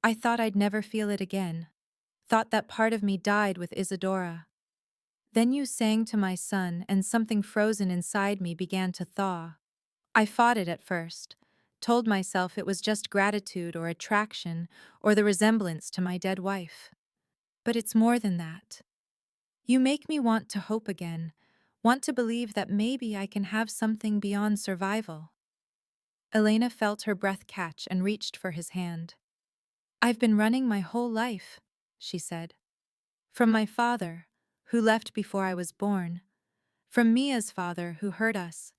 I thought I'd never feel it again. Thought that part of me died with Isadora. Then you sang to my son and something frozen inside me began to thaw. I fought it at first, told myself it was just gratitude or attraction or the resemblance to my dead wife. But it's more than that. You make me want to hope again, want to believe that maybe I can have something beyond survival. Elena felt her breath catch and reached for his hand. I've been running my whole life, she said. From my father, who left before I was born. From Mia's father, who hurt us.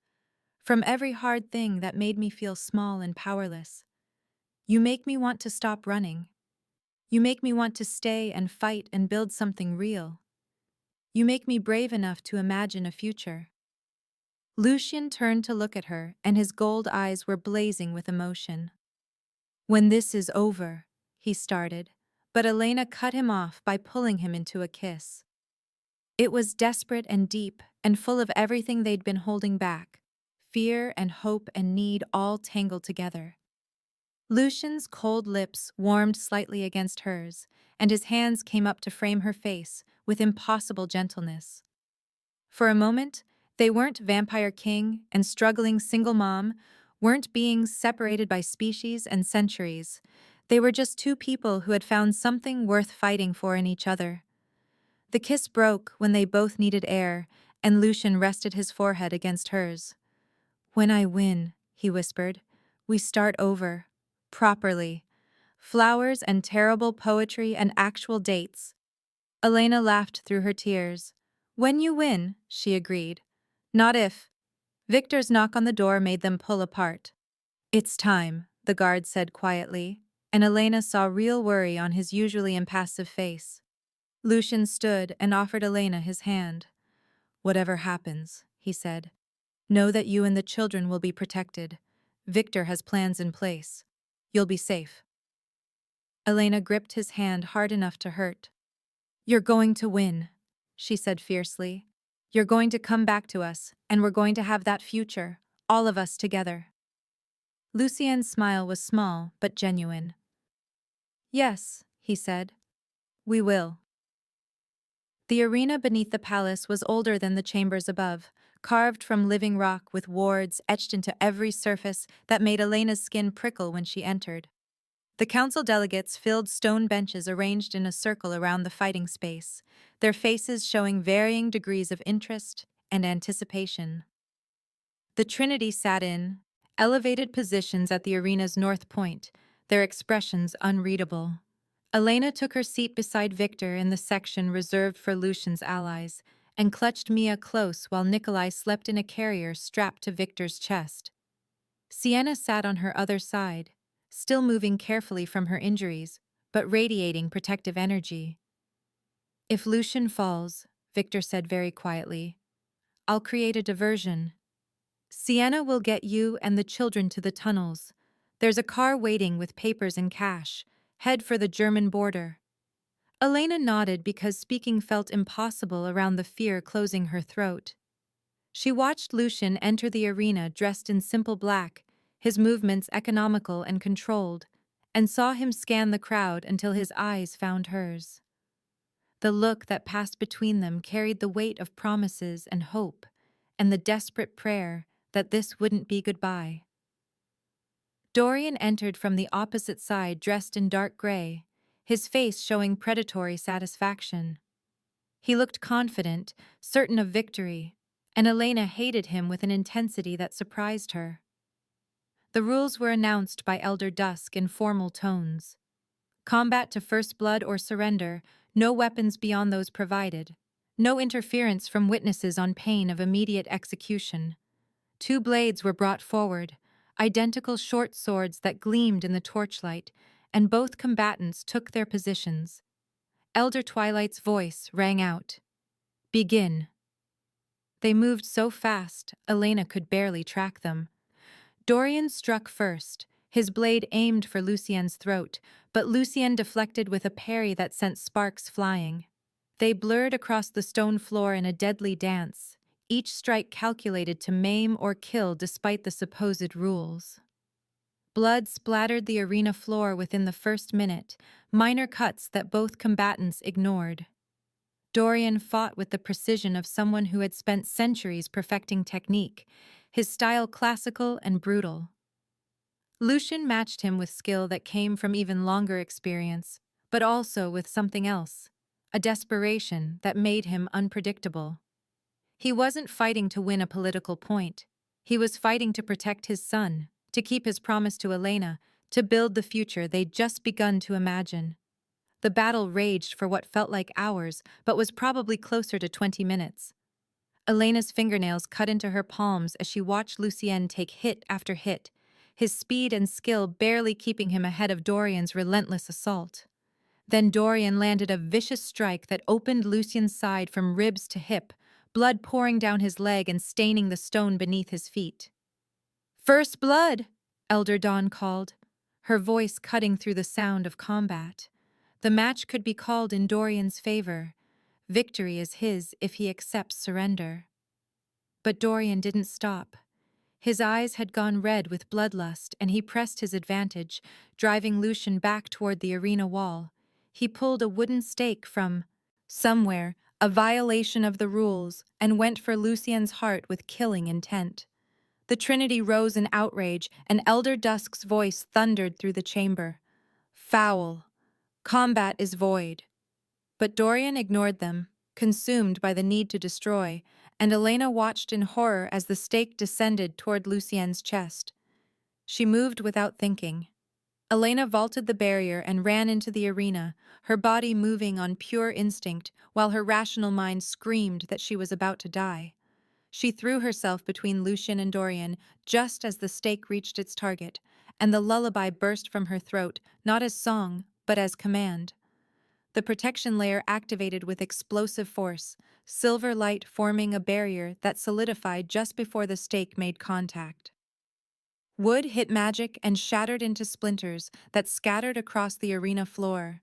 From every hard thing that made me feel small and powerless. You make me want to stop running. You make me want to stay and fight and build something real. You make me brave enough to imagine a future. Lucien turned to look at her, and his gold eyes were blazing with emotion. When this is over, he started, but Elena cut him off by pulling him into a kiss. It was desperate and deep and full of everything they'd been holding back, fear and hope and need all tangled together. Lucien's cold lips warmed slightly against hers, and his hands came up to frame her face with impossible gentleness. For a moment, they weren't vampire king and struggling single mom weren't beings separated by species and centuries. They were just two people who had found something worth fighting for in each other. The kiss broke when they both needed air, and Lucien rested his forehead against hers. "When I win," he whispered, "we start over. Properly. Flowers and terrible poetry and actual dates." Elena laughed through her tears. "When you win," she agreed. "Not if." Victor's knock on the door made them pull apart. "It's time," the guard said quietly, and Elena saw real worry on his usually impassive face. Lucien stood and offered Elena his hand. "Whatever happens," he said, "know that you and the children will be protected. Victor has plans in place. You'll be safe." Elena gripped his hand hard enough to hurt. "You're going to win," she said fiercely. "You're going to come back to us, and we're going to have that future, all of us together." Lucien's smile was small but genuine. "Yes," he said, "we will." The arena beneath the palace was older than the chambers above, carved from living rock with wards etched into every surface that made Elena's skin prickle when she entered. The council delegates filled stone benches arranged in a circle around the fighting space, their faces showing varying degrees of interest and anticipation. The Trinity sat in elevated positions at the arena's north point, their expressions unreadable. Elena took her seat beside Victor in the section reserved for Lucien's allies, and clutched Mia close while Nikolai slept in a carrier strapped to Victor's chest. Sienna sat on her other side, still moving carefully from her injuries, but radiating protective energy. "If Lucien falls," Victor said very quietly, "I'll create a diversion. Sienna will get you and the children to the tunnels. There's a car waiting with papers and cash. Head for the German border." Elena nodded because speaking felt impossible around the fear closing her throat. She watched Lucien enter the arena dressed in simple black, his movements economical and controlled, and saw him scan the crowd until his eyes found hers. The look that passed between them carried the weight of promises and hope, and the desperate prayer that this wouldn't be goodbye. Dorian entered from the opposite side dressed in dark gray, his face showing predatory satisfaction. He looked confident, certain of victory, and Elena hated him with an intensity that surprised her. The rules were announced by Elder Dusk in formal tones. Combat to first blood or surrender, no weapons beyond those provided, no interference from witnesses on pain of immediate execution. 2 blades were brought forward, identical short swords that gleamed in the torchlight, and both combatants took their positions. Elder Twilight's voice rang out. "Begin." They moved so fast, Elena could barely track them. Dorian struck first, his blade aimed for Lucien's throat, but Lucien deflected with a parry that sent sparks flying. They blurred across the stone floor in a deadly dance, each strike calculated to maim or kill despite the supposed rules. Blood splattered the arena floor within the first minute, minor cuts that both combatants ignored. Dorian fought with the precision of someone who had spent centuries perfecting technique, his style classical and brutal. Lucien matched him with skill that came from even longer experience, but also with something else, a desperation that made him unpredictable. He wasn't fighting to win a political point. He was fighting to protect his son, to keep his promise to Elena, to build the future they'd just begun to imagine. The battle raged for what felt like hours, but was probably closer to 20 minutes. Elena's fingernails cut into her palms as she watched Lucien take hit after hit, his speed and skill barely keeping him ahead of Dorian's relentless assault. Then Dorian landed a vicious strike that opened Lucien's side from ribs to hip, blood pouring down his leg and staining the stone beneath his feet. "First blood!" Elder Dawn called, her voice cutting through the sound of combat. The match could be called in Dorian's favor. Victory is his if he accepts surrender. But Dorian didn't stop. His eyes had gone red with bloodlust, and he pressed his advantage, driving Lucien back toward the arena wall. He pulled a wooden stake from somewhere, a violation of the rules, and went for Lucien's heart with killing intent. The Trinity rose in outrage, and Elder Dusk's voice thundered through the chamber. Foul. Combat is void. But Dorian ignored them, consumed by the need to destroy, and Elena watched in horror as the stake descended toward Lucien's chest. She moved without thinking. Elena vaulted the barrier and ran into the arena, her body moving on pure instinct, while her rational mind screamed that she was about to die. She threw herself between Lucien and Dorian just as the stake reached its target, and the lullaby burst from her throat, not as song, but as command. The protection layer activated with explosive force, silver light forming a barrier that solidified just before the stake made contact. Wood hit magic and shattered into splinters that scattered across the arena floor.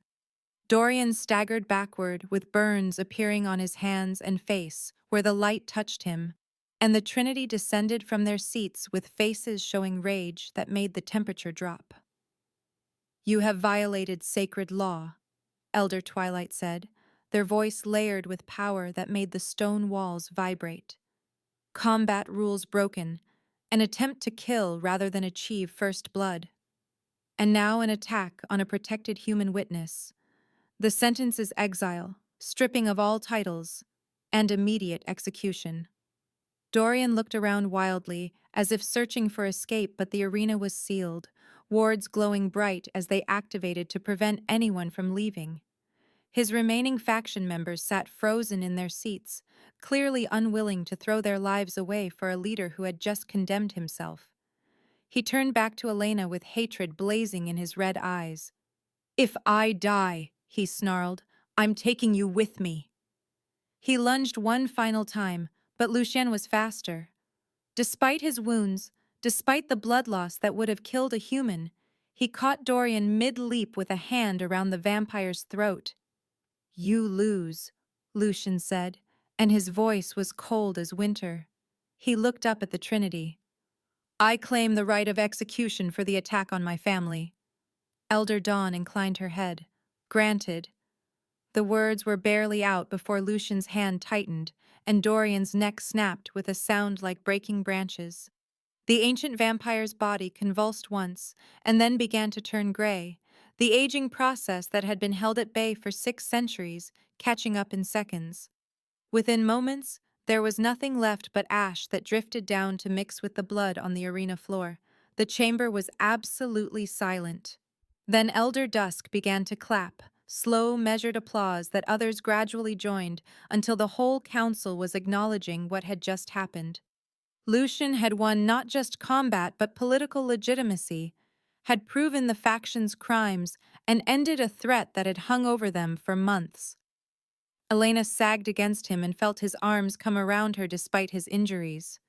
Dorian staggered backward, with burns appearing on his hands and face where the light touched him, and the Trinity descended from their seats with faces showing rage that made the temperature drop. "You have violated sacred law," Elder Twilight said, their voice layered with power that made the stone walls vibrate. "Combat rules broken, an attempt to kill rather than achieve first blood. And now an attack on a protected human witness. The sentence is exile, stripping of all titles, and immediate execution." Dorian looked around wildly, as if searching for escape, but the arena was sealed, wards glowing bright as they activated to prevent anyone from leaving. His remaining faction members sat frozen in their seats, clearly unwilling to throw their lives away for a leader who had just condemned himself. He turned back to Elena with hatred blazing in his red eyes. "If I die," he snarled, "I'm taking you with me." He lunged one final time, but Lucien was faster. Despite his wounds, despite the blood loss that would have killed a human, he caught Dorian mid-leap with a hand around the vampire's throat. "You lose," Lucien said, and his voice was cold as winter. He looked up at the Trinity. "I claim the right of execution for the attack on my family." Elder Dawn inclined her head. "Granted." The words were barely out before Lucien's hand tightened, and Dorian's neck snapped with a sound like breaking branches. The ancient vampire's body convulsed once, and then began to turn gray, the aging process that had been held at bay for 6 centuries, catching up in seconds. Within moments, there was nothing left but ash that drifted down to mix with the blood on the arena floor. The chamber was absolutely silent. Then Elder Dusk began to clap, slow, measured applause that others gradually joined until the whole council was acknowledging what had just happened. Lucien had won not just combat but political legitimacy, had proven the faction's crimes, and ended a threat that had hung over them for months. Elena sagged against him and felt his arms come around her despite his injuries.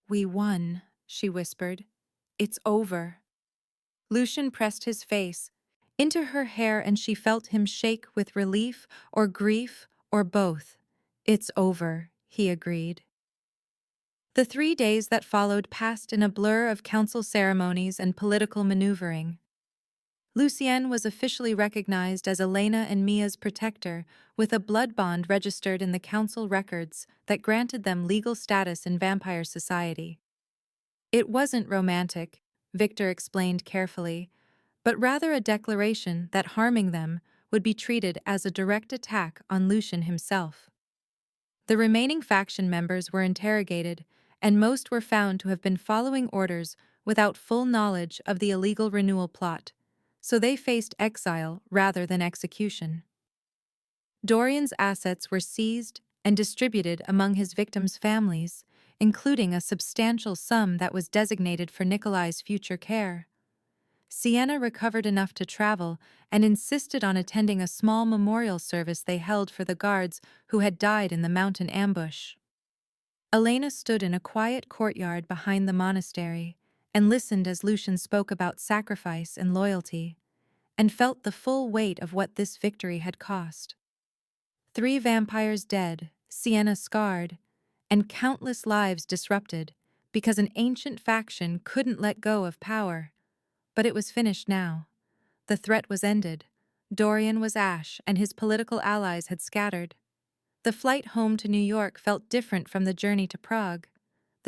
"We won," she whispered. "It's over." Lucien pressed his face into her hair, and she felt him shake with relief or grief or both. "It's over," he agreed. The 3 days that followed passed in a blur of council ceremonies and political maneuvering. Lucien was officially recognized as Elena and Mia's protector, with a blood bond registered in the council records that granted them legal status in vampire society. It wasn't romantic, Victor explained carefully, but rather a declaration that harming them would be treated as a direct attack on Lucien himself. The remaining faction members were interrogated, and most were found to have been following orders without full knowledge of the illegal renewal plot, so they faced exile rather than execution. Dorian's assets were seized and distributed among his victims' families, including a substantial sum that was designated for Nikolai's future care. Sienna recovered enough to travel and insisted on attending a small memorial service they held for the guards who had died in the mountain ambush. Elena stood in a quiet courtyard behind the monastery and listened as Lucien spoke about sacrifice and loyalty, and felt the full weight of what this victory had cost. 3 vampires dead, Sienna scarred, and countless lives disrupted because an ancient faction couldn't let go of power. But it was finished now. The threat was ended. Dorian was ash, and his political allies had scattered. The flight home to New York felt different from the journey to Prague.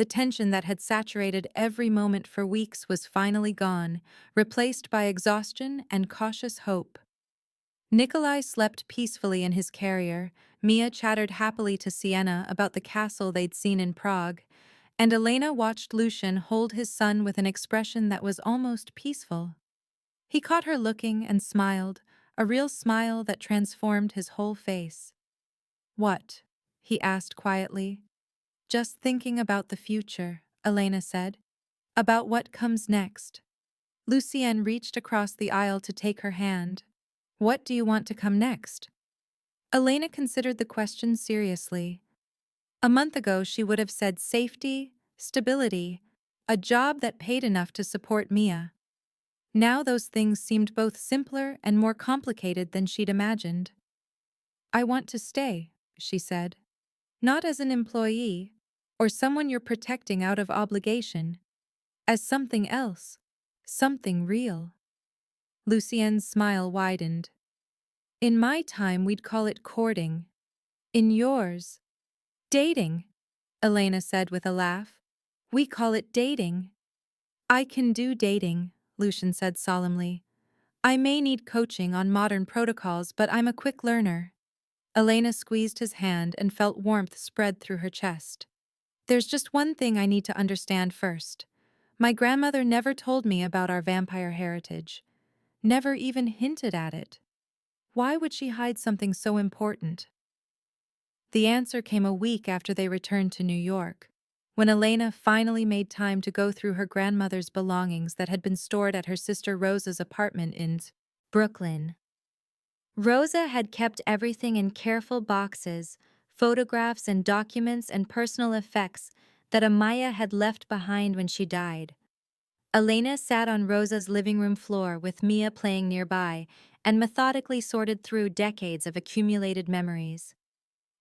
The tension that had saturated every moment for weeks was finally gone, replaced by exhaustion and cautious hope. Nikolai slept peacefully in his carrier, Mia chattered happily to Sienna about the castle they'd seen in Prague, and Elena watched Lucien hold his son with an expression that was almost peaceful. He caught her looking and smiled, a real smile that transformed his whole face. "What?" he asked quietly. "Just thinking about the future," Elena said. "About what comes next." Lucien reached across the aisle to take her hand. "What do you want to come next?" Elena considered the question seriously. A month ago, she would have said safety, stability, a job that paid enough to support Mia. Now those things seemed both simpler and more complicated than she'd imagined. "I want to stay," she said. "Not as an employee, or someone you're protecting out of obligation. As something else. Something real." Lucien's smile widened. "In my time, we'd call it courting. In yours, dating," Elena said with a laugh. "We call it dating." "I can do dating," Lucien said solemnly. "I may need coaching on modern protocols, but I'm a quick learner." Elena squeezed his hand and felt warmth spread through her chest. "There's just one thing I need to understand first. My grandmother never told me about our vampire heritage. Never even hinted at it. Why would she hide something so important?" The answer came a week after they returned to New York, when Elena finally made time to go through her grandmother's belongings that had been stored at her sister Rosa's apartment in Brooklyn. Rosa had kept everything in careful boxes, photographs and documents and personal effects that Amaya had left behind when she died. Elena sat on Rosa's living room floor with Mia playing nearby and methodically sorted through decades of accumulated memories.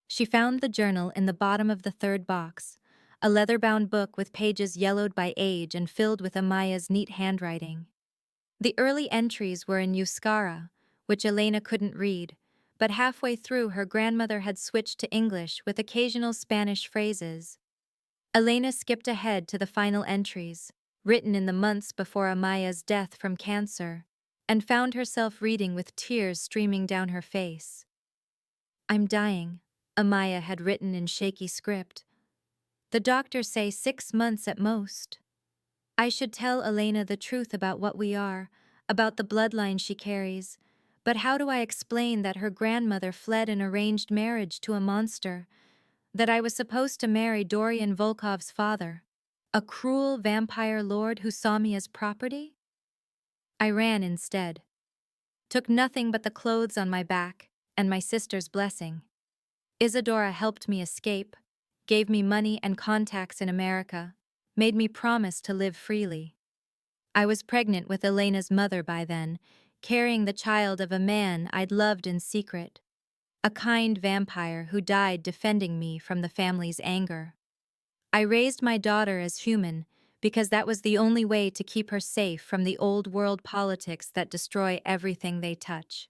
She found the journal in the bottom of the third box, a leather-bound book with pages yellowed by age and filled with Amaya's neat handwriting. The early entries were in Euskara, which Elena couldn't read, but halfway through her grandmother had switched to English with occasional Spanish phrases. Elena skipped ahead to the final entries, written in the months before Amaya's death from cancer, and found herself reading with tears streaming down her face. "I'm dying," Amaya had written in shaky script. "The doctors say 6 months at most. I should tell Elena the truth about what we are, about the bloodline she carries, but how do I explain that her grandmother fled an arranged marriage to a monster, that I was supposed to marry Dorian Volkov's father, a cruel vampire lord who saw me as property? I ran instead. Took nothing but the clothes on my back and my sister's blessing. Isadora helped me escape, gave me money and contacts in America, made me promise to live freely. I was pregnant with Elena's mother by then, carrying the child of a man I'd loved in secret, a kind vampire who died defending me from the family's anger. I raised my daughter as human because that was the only way to keep her safe from the old world politics that destroy everything they touch.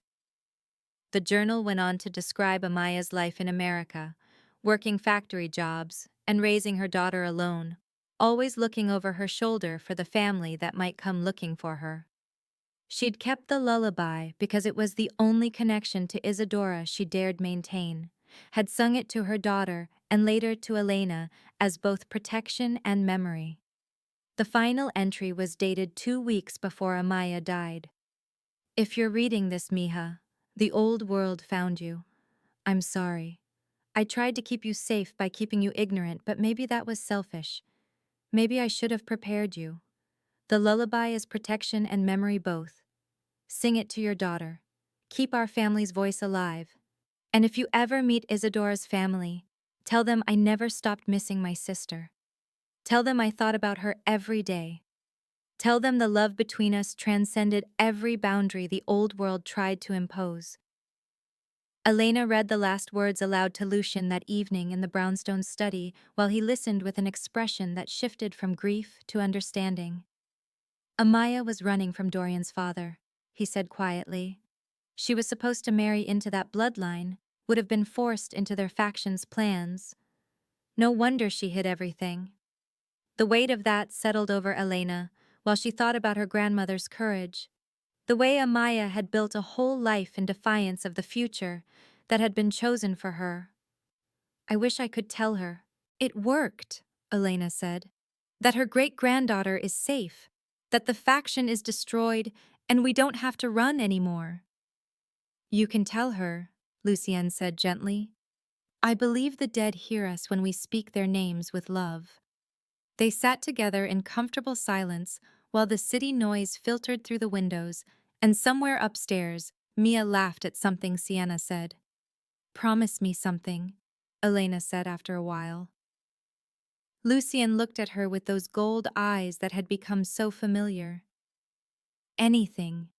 The journal went on to describe Amaya's life in America, working factory jobs and raising her daughter alone, always looking over her shoulder for the family that might come looking for her. She'd kept the lullaby because it was the only connection to Isadora she dared maintain, had sung it to her daughter and later to Elena as both protection and memory. The final entry was dated 2 weeks before Amaya died. "If you're reading this, Mija, the old world found you. I'm sorry. I tried to keep you safe by keeping you ignorant, but maybe that was selfish. Maybe I should have prepared you. The lullaby is protection and memory both. Sing it to your daughter. Keep our family's voice alive. And if you ever meet Isadora's family, tell them I never stopped missing my sister. Tell them I thought about her every day. Tell them the love between us transcended every boundary the old world tried to impose." Elena read the last words aloud to Lucien that evening in the brownstone study while he listened with an expression that shifted from grief to understanding. "Amaya was running from Dorian's father," he said quietly. "She was supposed to marry into that bloodline, would have been forced into their faction's plans. No wonder she hid everything. The weight of that settled over Elena, while she thought about her grandmother's courage. The way Amaya had built a whole life in defiance of the future that had been chosen for her. I wish I could tell her. It worked, Elena said. That her great-granddaughter is safe, that the faction is destroyed, and we don't have to run anymore. You can tell her, Lucien said gently. I believe the dead hear us when we speak their names with love. They sat together in comfortable silence while the city noise filtered through the windows, and somewhere upstairs, Mia laughed at something Sienna said. Promise me something, Elena said after a while. Lucien looked at her with those gold eyes that had become so familiar. Anything.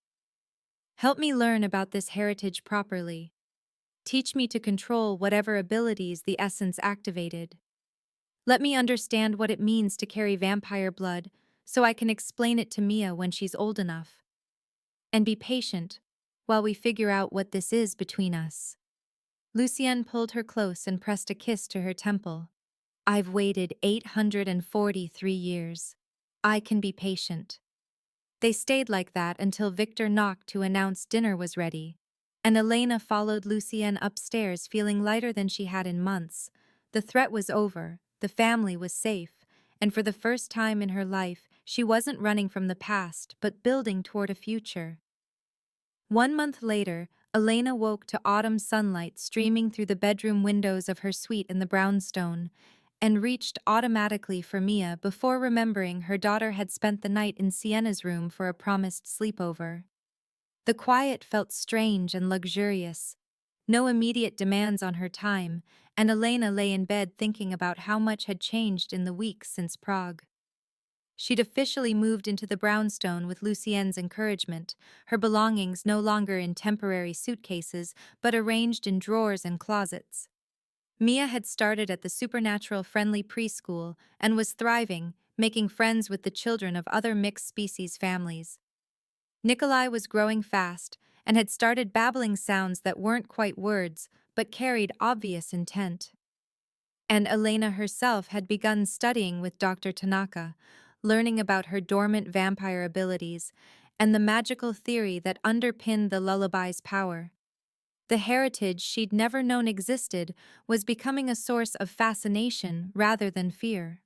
Help me learn about this heritage properly. Teach me to control whatever abilities the essence activated. Let me understand what it means to carry vampire blood so I can explain it to Mia when she's old enough. And be patient while we figure out what this is between us. Lucien pulled her close and pressed a kiss to her temple. I've waited 843 years. I can be patient. They stayed like that until Victor knocked to announce dinner was ready, and Elena followed Lucien upstairs feeling lighter than she had in months. The threat was over, the family was safe, and for the first time in her life, she wasn't running from the past but building toward a future. 1 month later, Elena woke to autumn sunlight streaming through the bedroom windows of her suite in the brownstone, and reached automatically for Mia before remembering her daughter had spent the night in Sienna's room for a promised sleepover. The quiet felt strange and luxurious, no immediate demands on her time, and Elena lay in bed thinking about how much had changed in the weeks since Prague. She'd officially moved into the brownstone with Lucien's encouragement, her belongings no longer in temporary suitcases but arranged in drawers and closets. Mia had started at the supernatural-friendly preschool and was thriving, making friends with the children of other mixed-species families. Nikolai was growing fast and had started babbling sounds that weren't quite words but carried obvious intent. And Elena herself had begun studying with Dr. Tanaka, learning about her dormant vampire abilities and the magical theory that underpinned the lullaby's power. The heritage she'd never known existed was becoming a source of fascination rather than fear.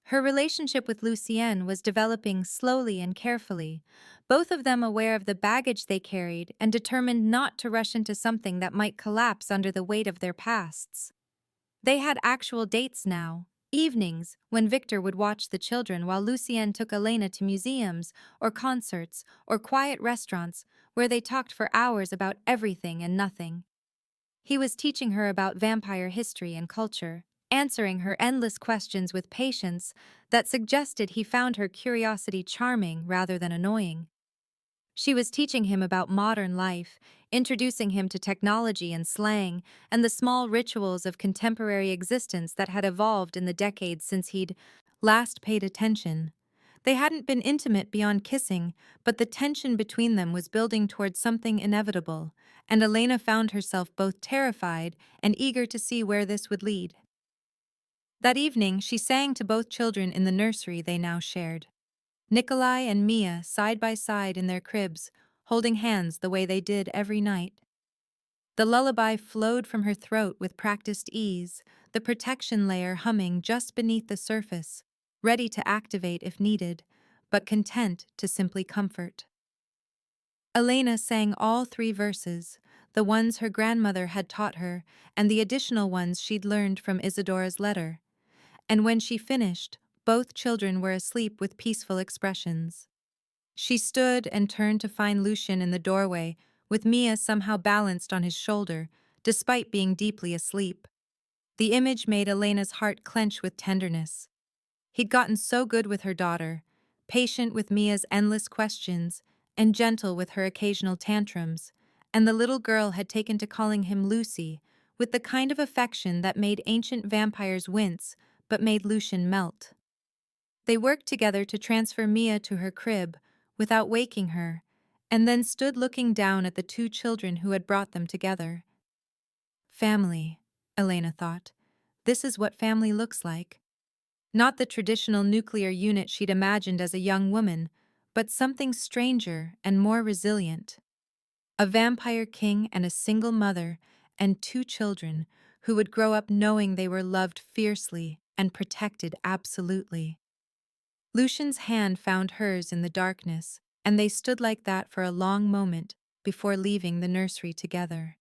Her relationship with Lucien was developing slowly and carefully, both of them aware of the baggage they carried and determined not to rush into something that might collapse under the weight of their pasts. They had actual dates now, evenings when Victor would watch the children while Lucien took Elena to museums or concerts or quiet restaurants where they talked for hours about everything and nothing. He was teaching her about vampire history and culture, answering her endless questions with patience that suggested he found her curiosity charming rather than annoying. She was teaching him about modern life, introducing him to technology and slang, and the small rituals of contemporary existence that had evolved in the decades since he'd last paid attention. They hadn't been intimate beyond kissing, but the tension between them was building towards something inevitable, and Elena found herself both terrified and eager to see where this would lead. That evening, she sang to both children in the nursery they now shared. Nikolai and Mia side by side in their cribs, holding hands the way they did every night. The lullaby flowed from her throat with practiced ease, the protection layer humming just beneath the surface, ready to activate if needed, but content to simply comfort. Elena sang all 3 verses, the ones her grandmother had taught her and the additional ones she'd learned from Isadora's letter. And when she finished, both children were asleep with peaceful expressions. She stood and turned to find Lucien in the doorway, with Mia somehow balanced on his shoulder, despite being deeply asleep. The image made Elena's heart clench with tenderness. He'd gotten so good with her daughter, patient with Mia's endless questions, and gentle with her occasional tantrums, and the little girl had taken to calling him Lucy, with the kind of affection that made ancient vampires wince but made Lucien melt. They worked together to transfer Mia to her crib, without waking her, and then stood looking down at the 2 children who had brought them together. Family, Elena thought. This is what family looks like. Not the traditional nuclear unit she'd imagined as a young woman, but something stranger and more resilient. A vampire king and a single mother and two children who would grow up knowing they were loved fiercely and protected absolutely. Lucian's hand found hers in the darkness, and they stood like that for a long moment before leaving the nursery together.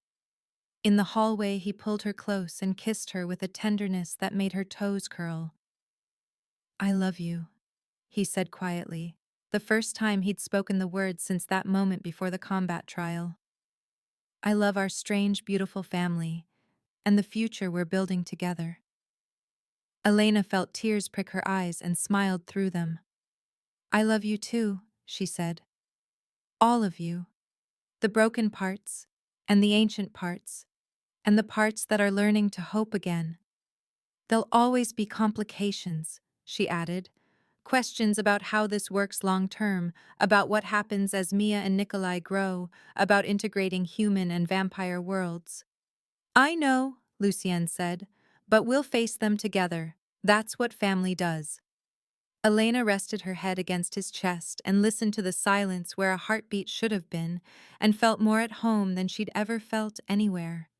In the hallway, he pulled her close and kissed her with a tenderness that made her toes curl. "I love you," he said quietly, the first time he'd spoken the words since that moment before the combat trial. "I love our strange, beautiful family, and the future we're building together." Elena felt tears prick her eyes and smiled through them. "I love you too," she said. "All of you. The broken parts, and the ancient parts, and the parts that are learning to hope again. There'll always be complications," she added. "Questions about how this works long term, about what happens as Mia and Nikolai grow, about integrating human and vampire worlds." "I know," Lucien said, "but we'll face them together. That's what family does." Elena rested her head against his chest and listened to the silence where a heartbeat should have been, and felt more at home than she'd ever felt anywhere.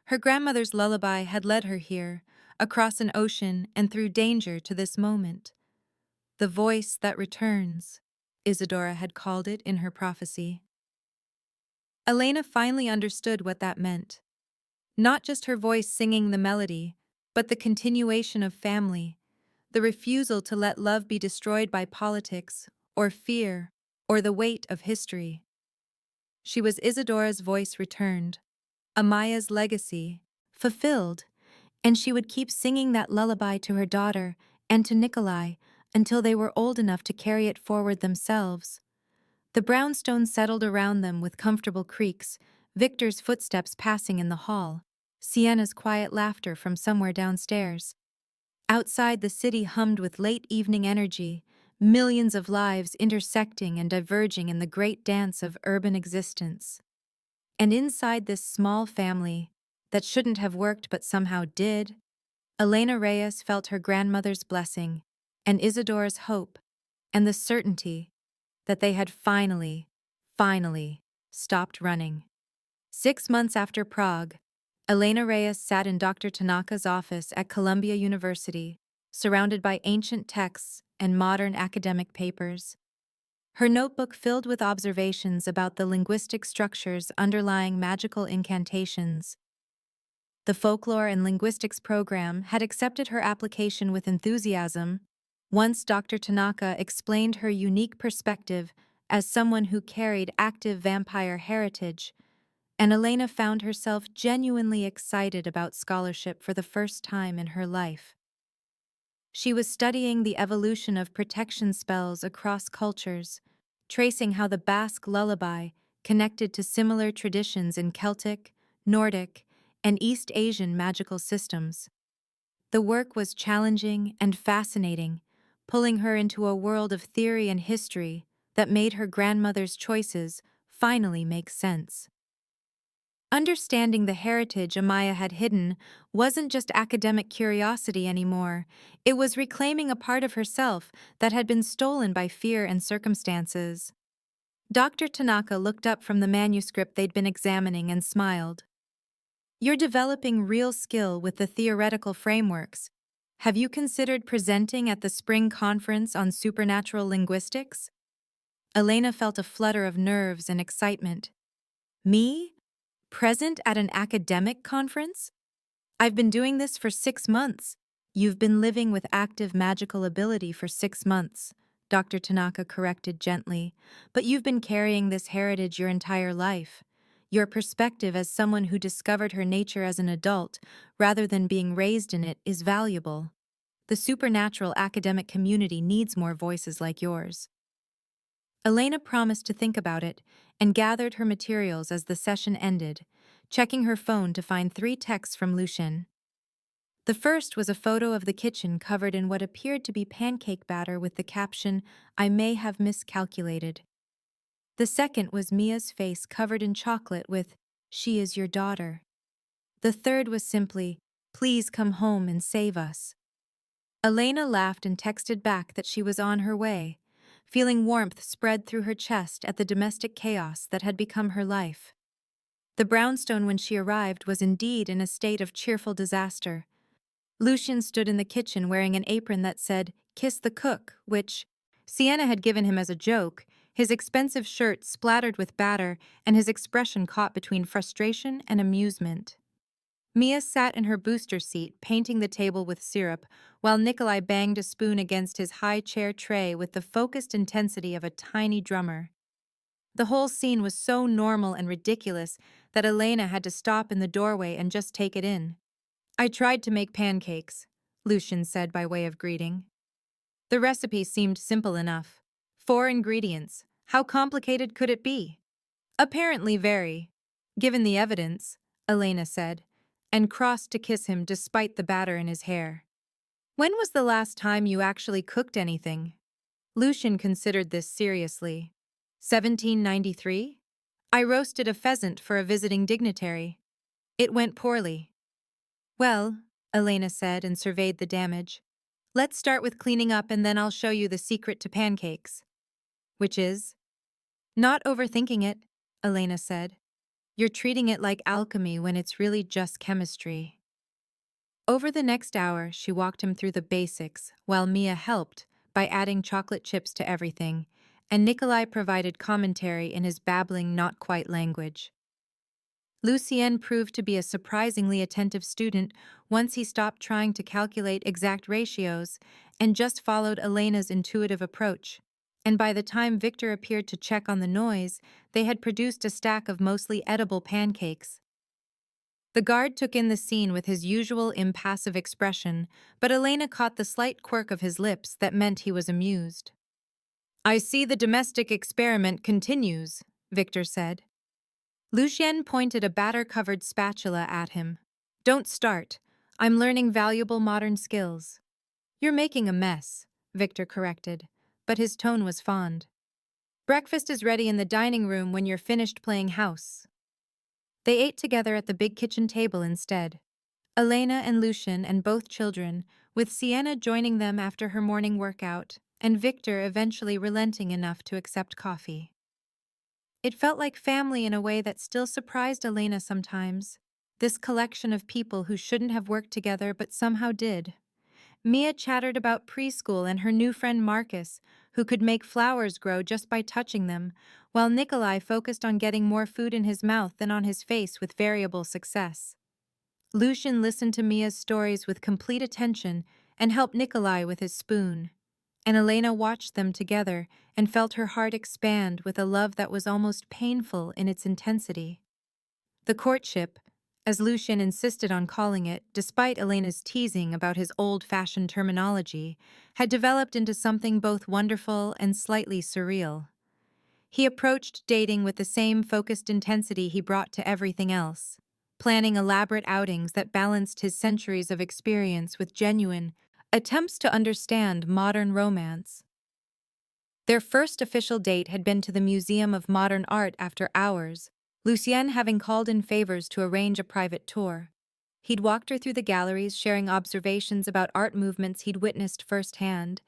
Her grandmother's lullaby had led her here, across an ocean and through danger to this moment. The voice that returns, Isadora had called it in her prophecy. Elena finally understood what that meant. Not just her voice singing the melody, but the continuation of family, the refusal to let love be destroyed by politics, or fear, or the weight of history. She was Isadora's voice returned, Amaya's legacy, fulfilled, and she would keep singing that lullaby to her daughter and to Nikolai until they were old enough to carry it forward themselves. The brownstones settled around them with comfortable creaks, Victor's footsteps passing in the hall, Sienna's quiet laughter from somewhere downstairs. Outside, the city hummed with late evening energy, millions of lives intersecting and diverging in the great dance of urban existence. And inside this small family, that shouldn't have worked but somehow did, Elena Reyes felt her grandmother's blessing, and Isadora's hope, and the certainty that they had finally stopped running. 6 months after Prague, Elena Reyes sat in Dr. Tanaka's office at Columbia University, surrounded by ancient texts and modern academic papers. Her notebook filled with observations about the linguistic structures underlying magical incantations. The folklore and linguistics program had accepted her application with enthusiasm once Dr. Tanaka explained her unique perspective as someone who carried active vampire heritage, and Elena found herself genuinely excited about scholarship for the first time in her life. She was studying the evolution of protection spells across cultures, tracing how the Basque lullaby connected to similar traditions in Celtic, Nordic, and East Asian magical systems. The work was challenging and fascinating, pulling her into a world of theory and history that made her grandmother's choices finally make sense. Understanding the heritage Amaya had hidden wasn't just academic curiosity anymore, it was reclaiming a part of herself that had been stolen by fear and circumstances. Dr. Tanaka looked up from the manuscript they'd been examining and smiled. "You're developing real skill with the theoretical frameworks. Have you considered presenting at the spring conference on supernatural linguistics?" Elena felt a flutter of nerves and excitement. "Me? Present at an academic conference? I've been doing this for 6 months." "You've been living with active magical ability for 6 months," Dr. Tanaka corrected gently, "but you've been carrying this heritage your entire life. Your perspective as someone who discovered her nature as an adult, rather than being raised in it, is valuable. The supernatural academic community needs more voices like yours." Elena promised to think about it and gathered her materials as the session ended, checking her phone to find 3 texts from Lucien. The first was a photo of the kitchen covered in what appeared to be pancake batter with the caption, "I may have miscalculated." The second was Mia's face covered in chocolate with, "She is your daughter." The third was simply, "Please come home and save us." Elena laughed and texted back that she was on her way, feeling warmth spread through her chest at the domestic chaos that had become her life. The brownstone when she arrived was indeed in a state of cheerful disaster. Lucien stood in the kitchen wearing an apron that said, "Kiss the cook," which Sienna had given him as a joke, his expensive shirt splattered with batter and his expression caught between frustration and amusement. Mia sat in her booster seat, painting the table with syrup, while Nikolai banged a spoon against his high chair tray with the focused intensity of a tiny drummer. The whole scene was so normal and ridiculous that Elena had to stop in the doorway and just take it in. "I tried to make pancakes," Lucien said by way of greeting. The recipe seemed simple enough. 4 ingredients. How complicated could it be? Apparently very. Given the evidence, Elena said, and crossed to kiss him despite the batter in his hair. "When was the last time you actually cooked anything?" Lucien considered this seriously. 1793? "I roasted a pheasant for a visiting dignitary. It went poorly." "Well," Elena said and surveyed the damage, "let's start with cleaning up and then I'll show you the secret to pancakes." "Which is?" "Not overthinking it," Elena said. "You're treating it like alchemy when it's really just chemistry." Over the next hour, she walked him through the basics, while Mia helped by adding chocolate chips to everything, and Nikolai provided commentary in his babbling not-quite language. Lucien proved to be a surprisingly attentive student once he stopped trying to calculate exact ratios and just followed Elena's intuitive approach. And by the time Victor appeared to check on the noise, they had produced a stack of mostly edible pancakes. The guard took in the scene with his usual impassive expression, but Elena caught the slight quirk of his lips that meant he was amused. "I see the domestic experiment continues," Victor said. Lucien pointed a batter-covered spatula at him. "Don't start. I'm learning valuable modern skills." "You're making a mess," Victor corrected, but his tone was fond. "Breakfast is ready in the dining room when you're finished playing house." They ate together at the big kitchen table instead. Elena and Lucien and both children, with Sienna joining them after her morning workout, and Victor eventually relenting enough to accept coffee. It felt like family in a way that still surprised Elena sometimes. This collection of people who shouldn't have worked together but somehow did. Mia chattered about preschool and her new friend Marcus, who could make flowers grow just by touching them, while Nikolai focused on getting more food in his mouth than on his face with variable success. Lucien listened to Mia's stories with complete attention and helped Nikolai with his spoon. And Elena watched them together and felt her heart expand with a love that was almost painful in its intensity. The courtship, as Lucien insisted on calling it, despite Elena's teasing about his old-fashioned terminology, had developed into something both wonderful and slightly surreal. He approached dating with the same focused intensity he brought to everything else, planning elaborate outings that balanced his centuries of experience with genuine attempts to understand modern romance. Their first official date had been to the Museum of Modern Art after hours, Lucien having called in favors to arrange a private tour. He'd walked her through the galleries, sharing observations about art movements he'd witnessed firsthand,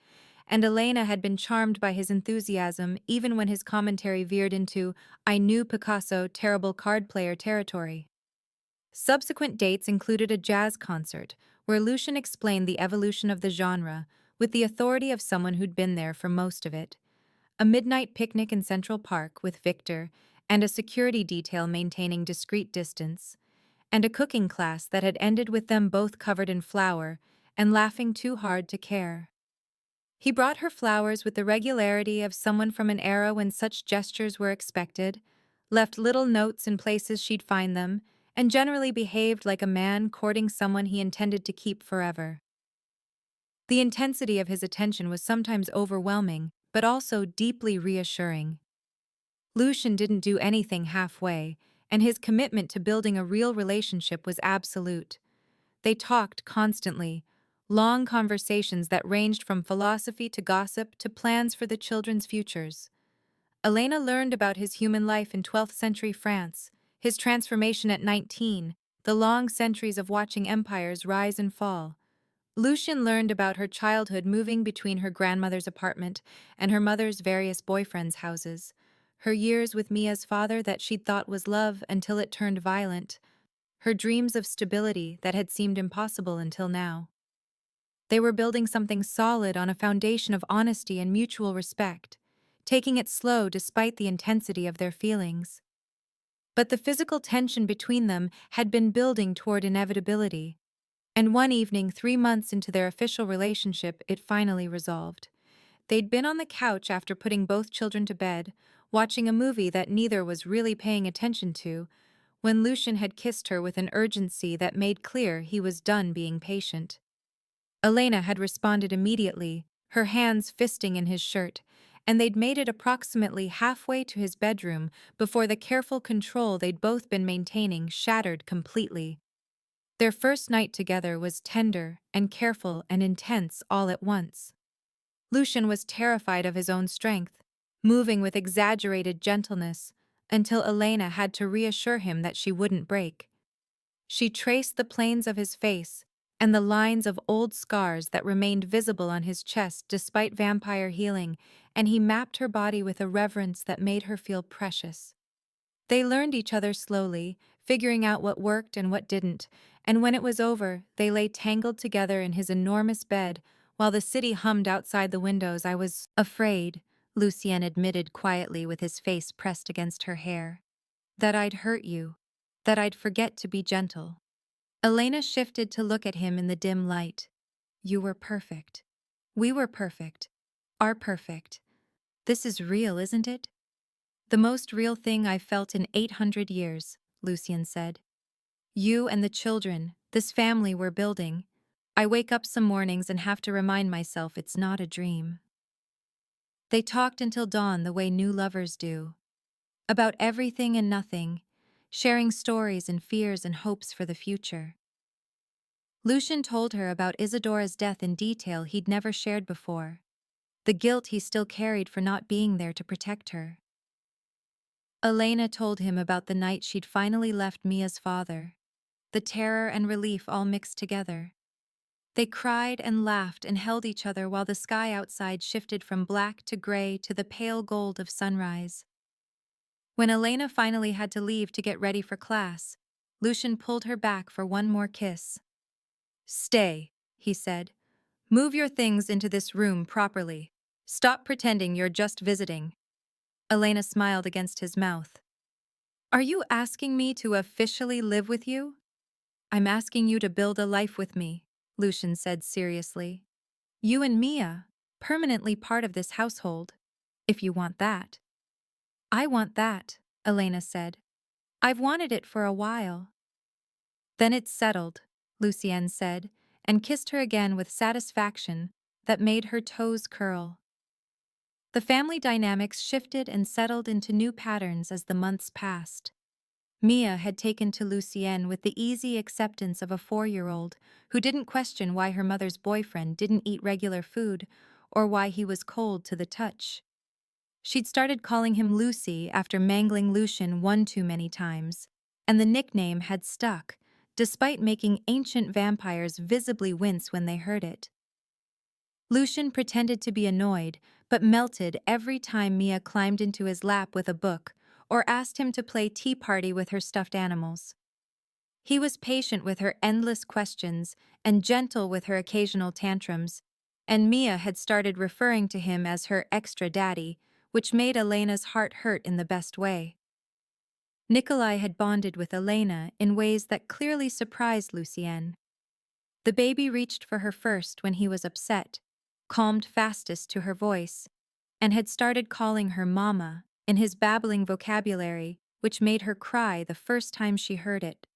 and Elena had been charmed by his enthusiasm even when his commentary veered into "I knew Picasso, terrible card player" territory. Subsequent dates included a jazz concert, where Lucien explained the evolution of the genre with the authority of someone who'd been there for most of it, a midnight picnic in Central Park with Victor, and a security detail maintaining discreet distance, and a cooking class that had ended with them both covered in flour and laughing too hard to care. He brought her flowers with the regularity of someone from an era when such gestures were expected, left little notes in places she'd find them, and generally behaved like a man courting someone he intended to keep forever. The intensity of his attention was sometimes overwhelming, but also deeply reassuring. Lucien didn't do anything halfway, and his commitment to building a real relationship was absolute. They talked constantly, long conversations that ranged from philosophy to gossip to plans for the children's futures. Elena learned about his human life in 12th century France, his transformation at 19, the long centuries of watching empires rise and fall. Lucien learned about her childhood moving between her grandmother's apartment and her mother's various boyfriends' houses, her years with Mia's father that she'd thought was love until it turned violent, her dreams of stability that had seemed impossible until now. They were building something solid on a foundation of honesty and mutual respect, taking it slow despite the intensity of their feelings. But the physical tension between them had been building toward inevitability, and one evening, 3 months into their official relationship, it finally resolved. They'd been on the couch after putting both children to bed, watching a movie that neither was really paying attention to, when Lucien had kissed her with an urgency that made clear he was done being patient. Elena had responded immediately, her hands fisting in his shirt, and they'd made it approximately halfway to his bedroom before the careful control they'd both been maintaining shattered completely. Their first night together was tender and careful and intense all at once. Lucien was terrified of his own strength, moving with exaggerated gentleness, until Elena had to reassure him that she wouldn't break. She traced the planes of his face and the lines of old scars that remained visible on his chest despite vampire healing, and he mapped her body with a reverence that made her feel precious. They learned each other slowly, figuring out what worked and what didn't, and when it was over, they lay tangled together in his enormous bed, while the city hummed outside the windows. "I was afraid," Lucien admitted quietly with his face pressed against her hair, "that I'd hurt you, that I'd forget to be gentle." Elena shifted to look at him in the dim light. "You were perfect. We were perfect. Are perfect. This is real, isn't it?" "The most real thing I've felt in 800 years, Lucien said. "You and the children, this family we're building. I wake up some mornings and have to remind myself it's not a dream." They talked until dawn the way new lovers do. About everything and nothing, sharing stories and fears and hopes for the future. Lucien told her about Isadora's death in detail he'd never shared before, the guilt he still carried for not being there to protect her. Elena told him about the night she'd finally left Mia's father, the terror and relief all mixed together. They cried and laughed and held each other while the sky outside shifted from black to gray to the pale gold of sunrise. When Elena finally had to leave to get ready for class, Lucien pulled her back for one more kiss. "Stay," he said. "Move your things into this room properly. Stop pretending you're just visiting." Elena smiled against his mouth. "Are you asking me to officially live with you?" "I'm asking you to build a life with me," Lucien said seriously. "You and Mia, permanently part of this household, if you want that." "I want that," Elena said. "I've wanted it for a while." "Then it's settled," Lucien said, and kissed her again with satisfaction that made her toes curl. The family dynamics shifted and settled into new patterns as the months passed. Mia had taken to Lucien with the easy acceptance of a 4-year-old who didn't question why her mother's boyfriend didn't eat regular food or why he was cold to the touch. She'd started calling him Lucy after mangling Lucien one too many times, and the nickname had stuck, despite making ancient vampires visibly wince when they heard it. Lucien pretended to be annoyed, but melted every time Mia climbed into his lap with a book or asked him to play tea party with her stuffed animals. He was patient with her endless questions and gentle with her occasional tantrums, and Mia had started referring to him as her extra daddy, which made Elena's heart hurt in the best way. Nikolai had bonded with Elena in ways that clearly surprised Lucien. The baby reached for her first when he was upset, calmed fastest to her voice, and had started calling her Mama in his babbling vocabulary, which made her cry the first time she heard it.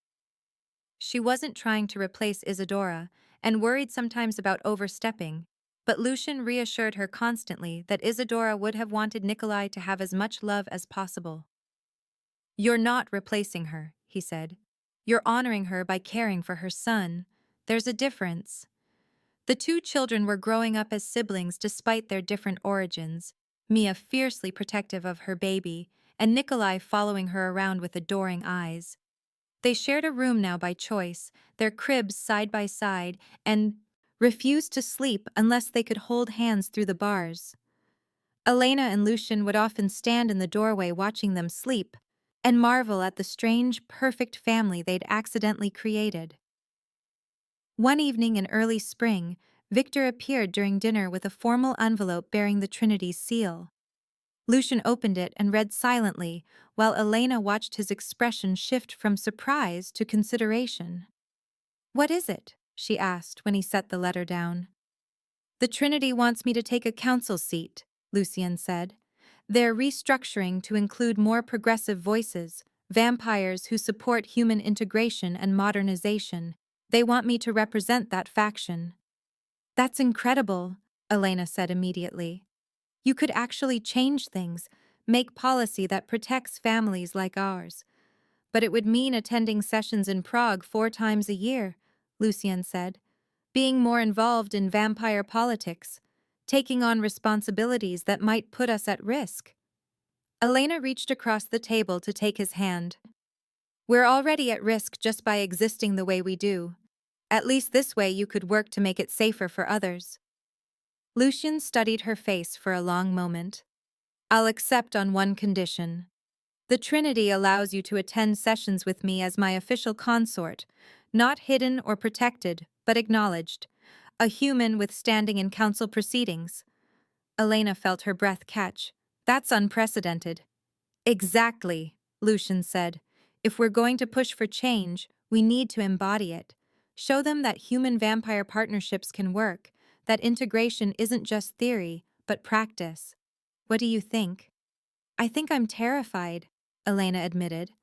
She wasn't trying to replace Isadora and worried sometimes about overstepping, but Lucien reassured her constantly that Isadora would have wanted Nikolai to have as much love as possible. "You're not replacing her," he said. "You're honoring her by caring for her son. There's a difference." The two children were growing up as siblings despite their different origins, Mia fiercely protective of her baby, and Nikolai following her around with adoring eyes. They shared a room now by choice, their cribs side by side, and refused to sleep unless they could hold hands through the bars. Elena and Lucien would often stand in the doorway watching them sleep and marvel at the strange, perfect family they'd accidentally created. One evening in early spring, Victor appeared during dinner with a formal envelope bearing the Trinity's seal. Lucien opened it and read silently, while Elena watched his expression shift from surprise to consideration. "What is it?" she asked when he set the letter down. "The Trinity wants me to take a council seat," Lucien said. "They're restructuring to include more progressive voices, vampires who support human integration and modernization. They want me to represent that faction." "That's incredible," Elena said immediately. "You could actually change things, make policy that protects families like ours. But it would mean attending sessions in Prague 4 times a year," Lucien said. "Being more involved in vampire politics, taking on responsibilities that might put us at risk." Elena reached across the table to take his hand. "We're already at risk just by existing the way we do. At least this way you could work to make it safer for others." Lucien studied her face for a long moment. "I'll accept on one condition. The Trinity allows you to attend sessions with me as my official consort, not hidden or protected, but acknowledged. A human with standing in council proceedings." Elena felt her breath catch. "That's unprecedented." "Exactly," Lucien said. "If we're going to push for change, we need to embody it. Show them that human-vampire partnerships can work, that integration isn't just theory, but practice. What do you think?" "I think I'm terrified," Elena admitted,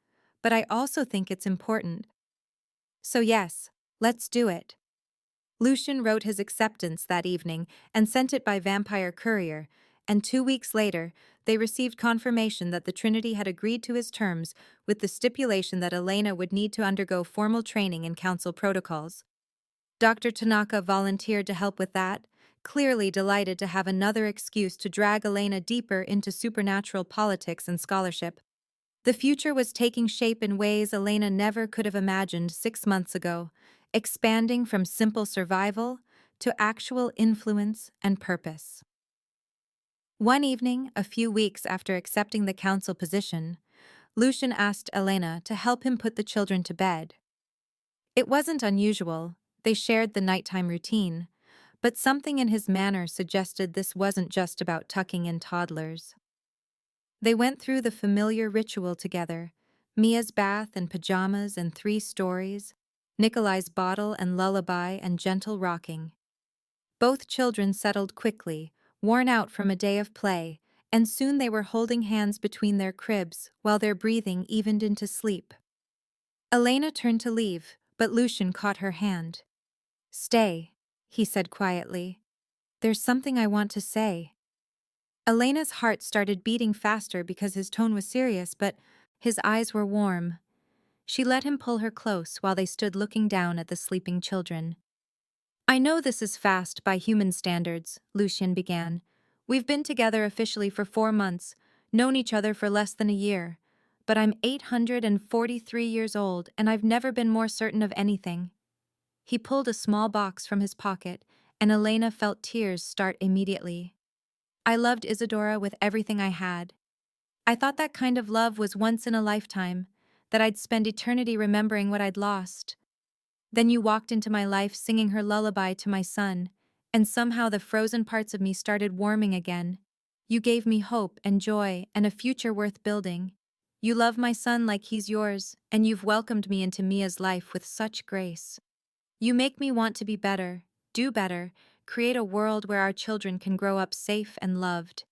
"but I also think it's important. So yes, let's do it." Lucien wrote his acceptance that evening and sent it by vampire courier, and 2 weeks later, they received confirmation that the Trinity had agreed to his terms with the stipulation that Elena would need to undergo formal training in council protocols. Dr. Tanaka volunteered to help with that, clearly delighted to have another excuse to drag Elena deeper into supernatural politics and scholarship. The future was taking shape in ways Elena never could have imagined 6 months ago, expanding from simple survival to actual influence and purpose. One evening, a few weeks after accepting the council position, Lucien asked Elena to help him put the children to bed. It wasn't unusual, they shared the nighttime routine, but something in his manner suggested this wasn't just about tucking in toddlers. They went through the familiar ritual together: Mia's bath and pajamas and 3 stories, Nikolai's bottle and lullaby and gentle rocking. Both children settled quickly, worn out from a day of play, and soon they were holding hands between their cribs while their breathing evened into sleep. Elena turned to leave, but Lucien caught her hand. "Stay," he said quietly. "There's something I want to say." Elena's heart started beating faster because his tone was serious, but his eyes were warm. She let him pull her close while they stood looking down at the sleeping children. "I know this is fast by human standards," Lucien began. "We've been together officially for 4 months, known each other for less than a year. But I'm 843 years old, and I've never been more certain of anything." He pulled a small box from his pocket, and Elena felt tears start immediately. "I loved Isadora with everything I had. I thought that kind of love was once in a lifetime, that I'd spend eternity remembering what I'd lost. Then you walked into my life singing her lullaby to my son, and somehow the frozen parts of me started warming again. You gave me hope and joy and a future worth building. You love my son like he's yours, and you've welcomed me into Mia's life with such grace. You make me want to be better, do better, create a world where our children can grow up safe and loved."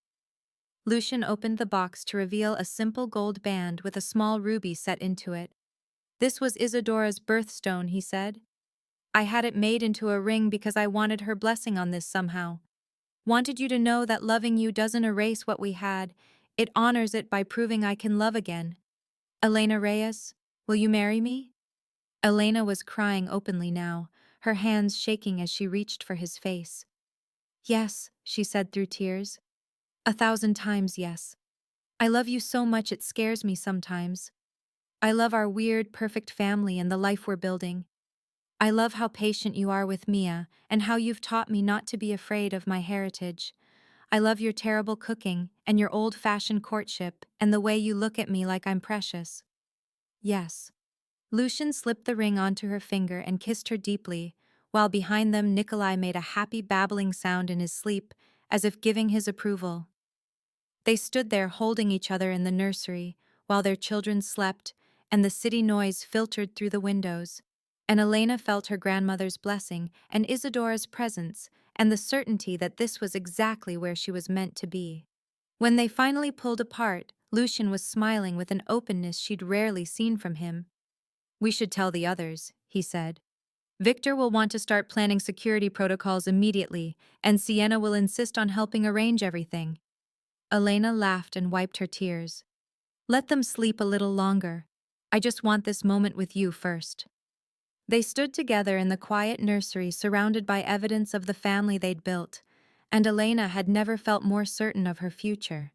Lucien opened the box to reveal a simple gold band with a small ruby set into it. "This was Isadora's birthstone," he said. "I had it made into a ring because I wanted her blessing on this somehow. Wanted you to know that loving you doesn't erase what we had, it honors it by proving I can love again. Elena Reyes, will you marry me?" Elena was crying openly now, her hands shaking as she reached for his face. "Yes," she said through tears. "1,000 times yes. I love you so much it scares me sometimes. I love our weird, perfect family and the life we're building. I love how patient you are with Mia, and how you've taught me not to be afraid of my heritage. I love your terrible cooking, and your old-fashioned courtship, and the way you look at me like I'm precious. Yes. Lucien slipped the ring onto her finger and kissed her deeply, while behind them Nikolai made a happy babbling sound in his sleep, as if giving his approval. They stood there holding each other in the nursery, while their children slept, and the city noise filtered through the windows. And Elena felt her grandmother's blessing, and Isadora's presence, and the certainty that this was exactly where she was meant to be. When they finally pulled apart, Lucien was smiling with an openness she'd rarely seen from him. "We should tell the others," he said. "Victor will want to start planning security protocols immediately, and Sienna will insist on helping arrange everything." Elena laughed and wiped her tears. "Let them sleep a little longer. I just want this moment with you first." They stood together in the quiet nursery surrounded by evidence of the family they'd built, and Elena had never felt more certain of her future.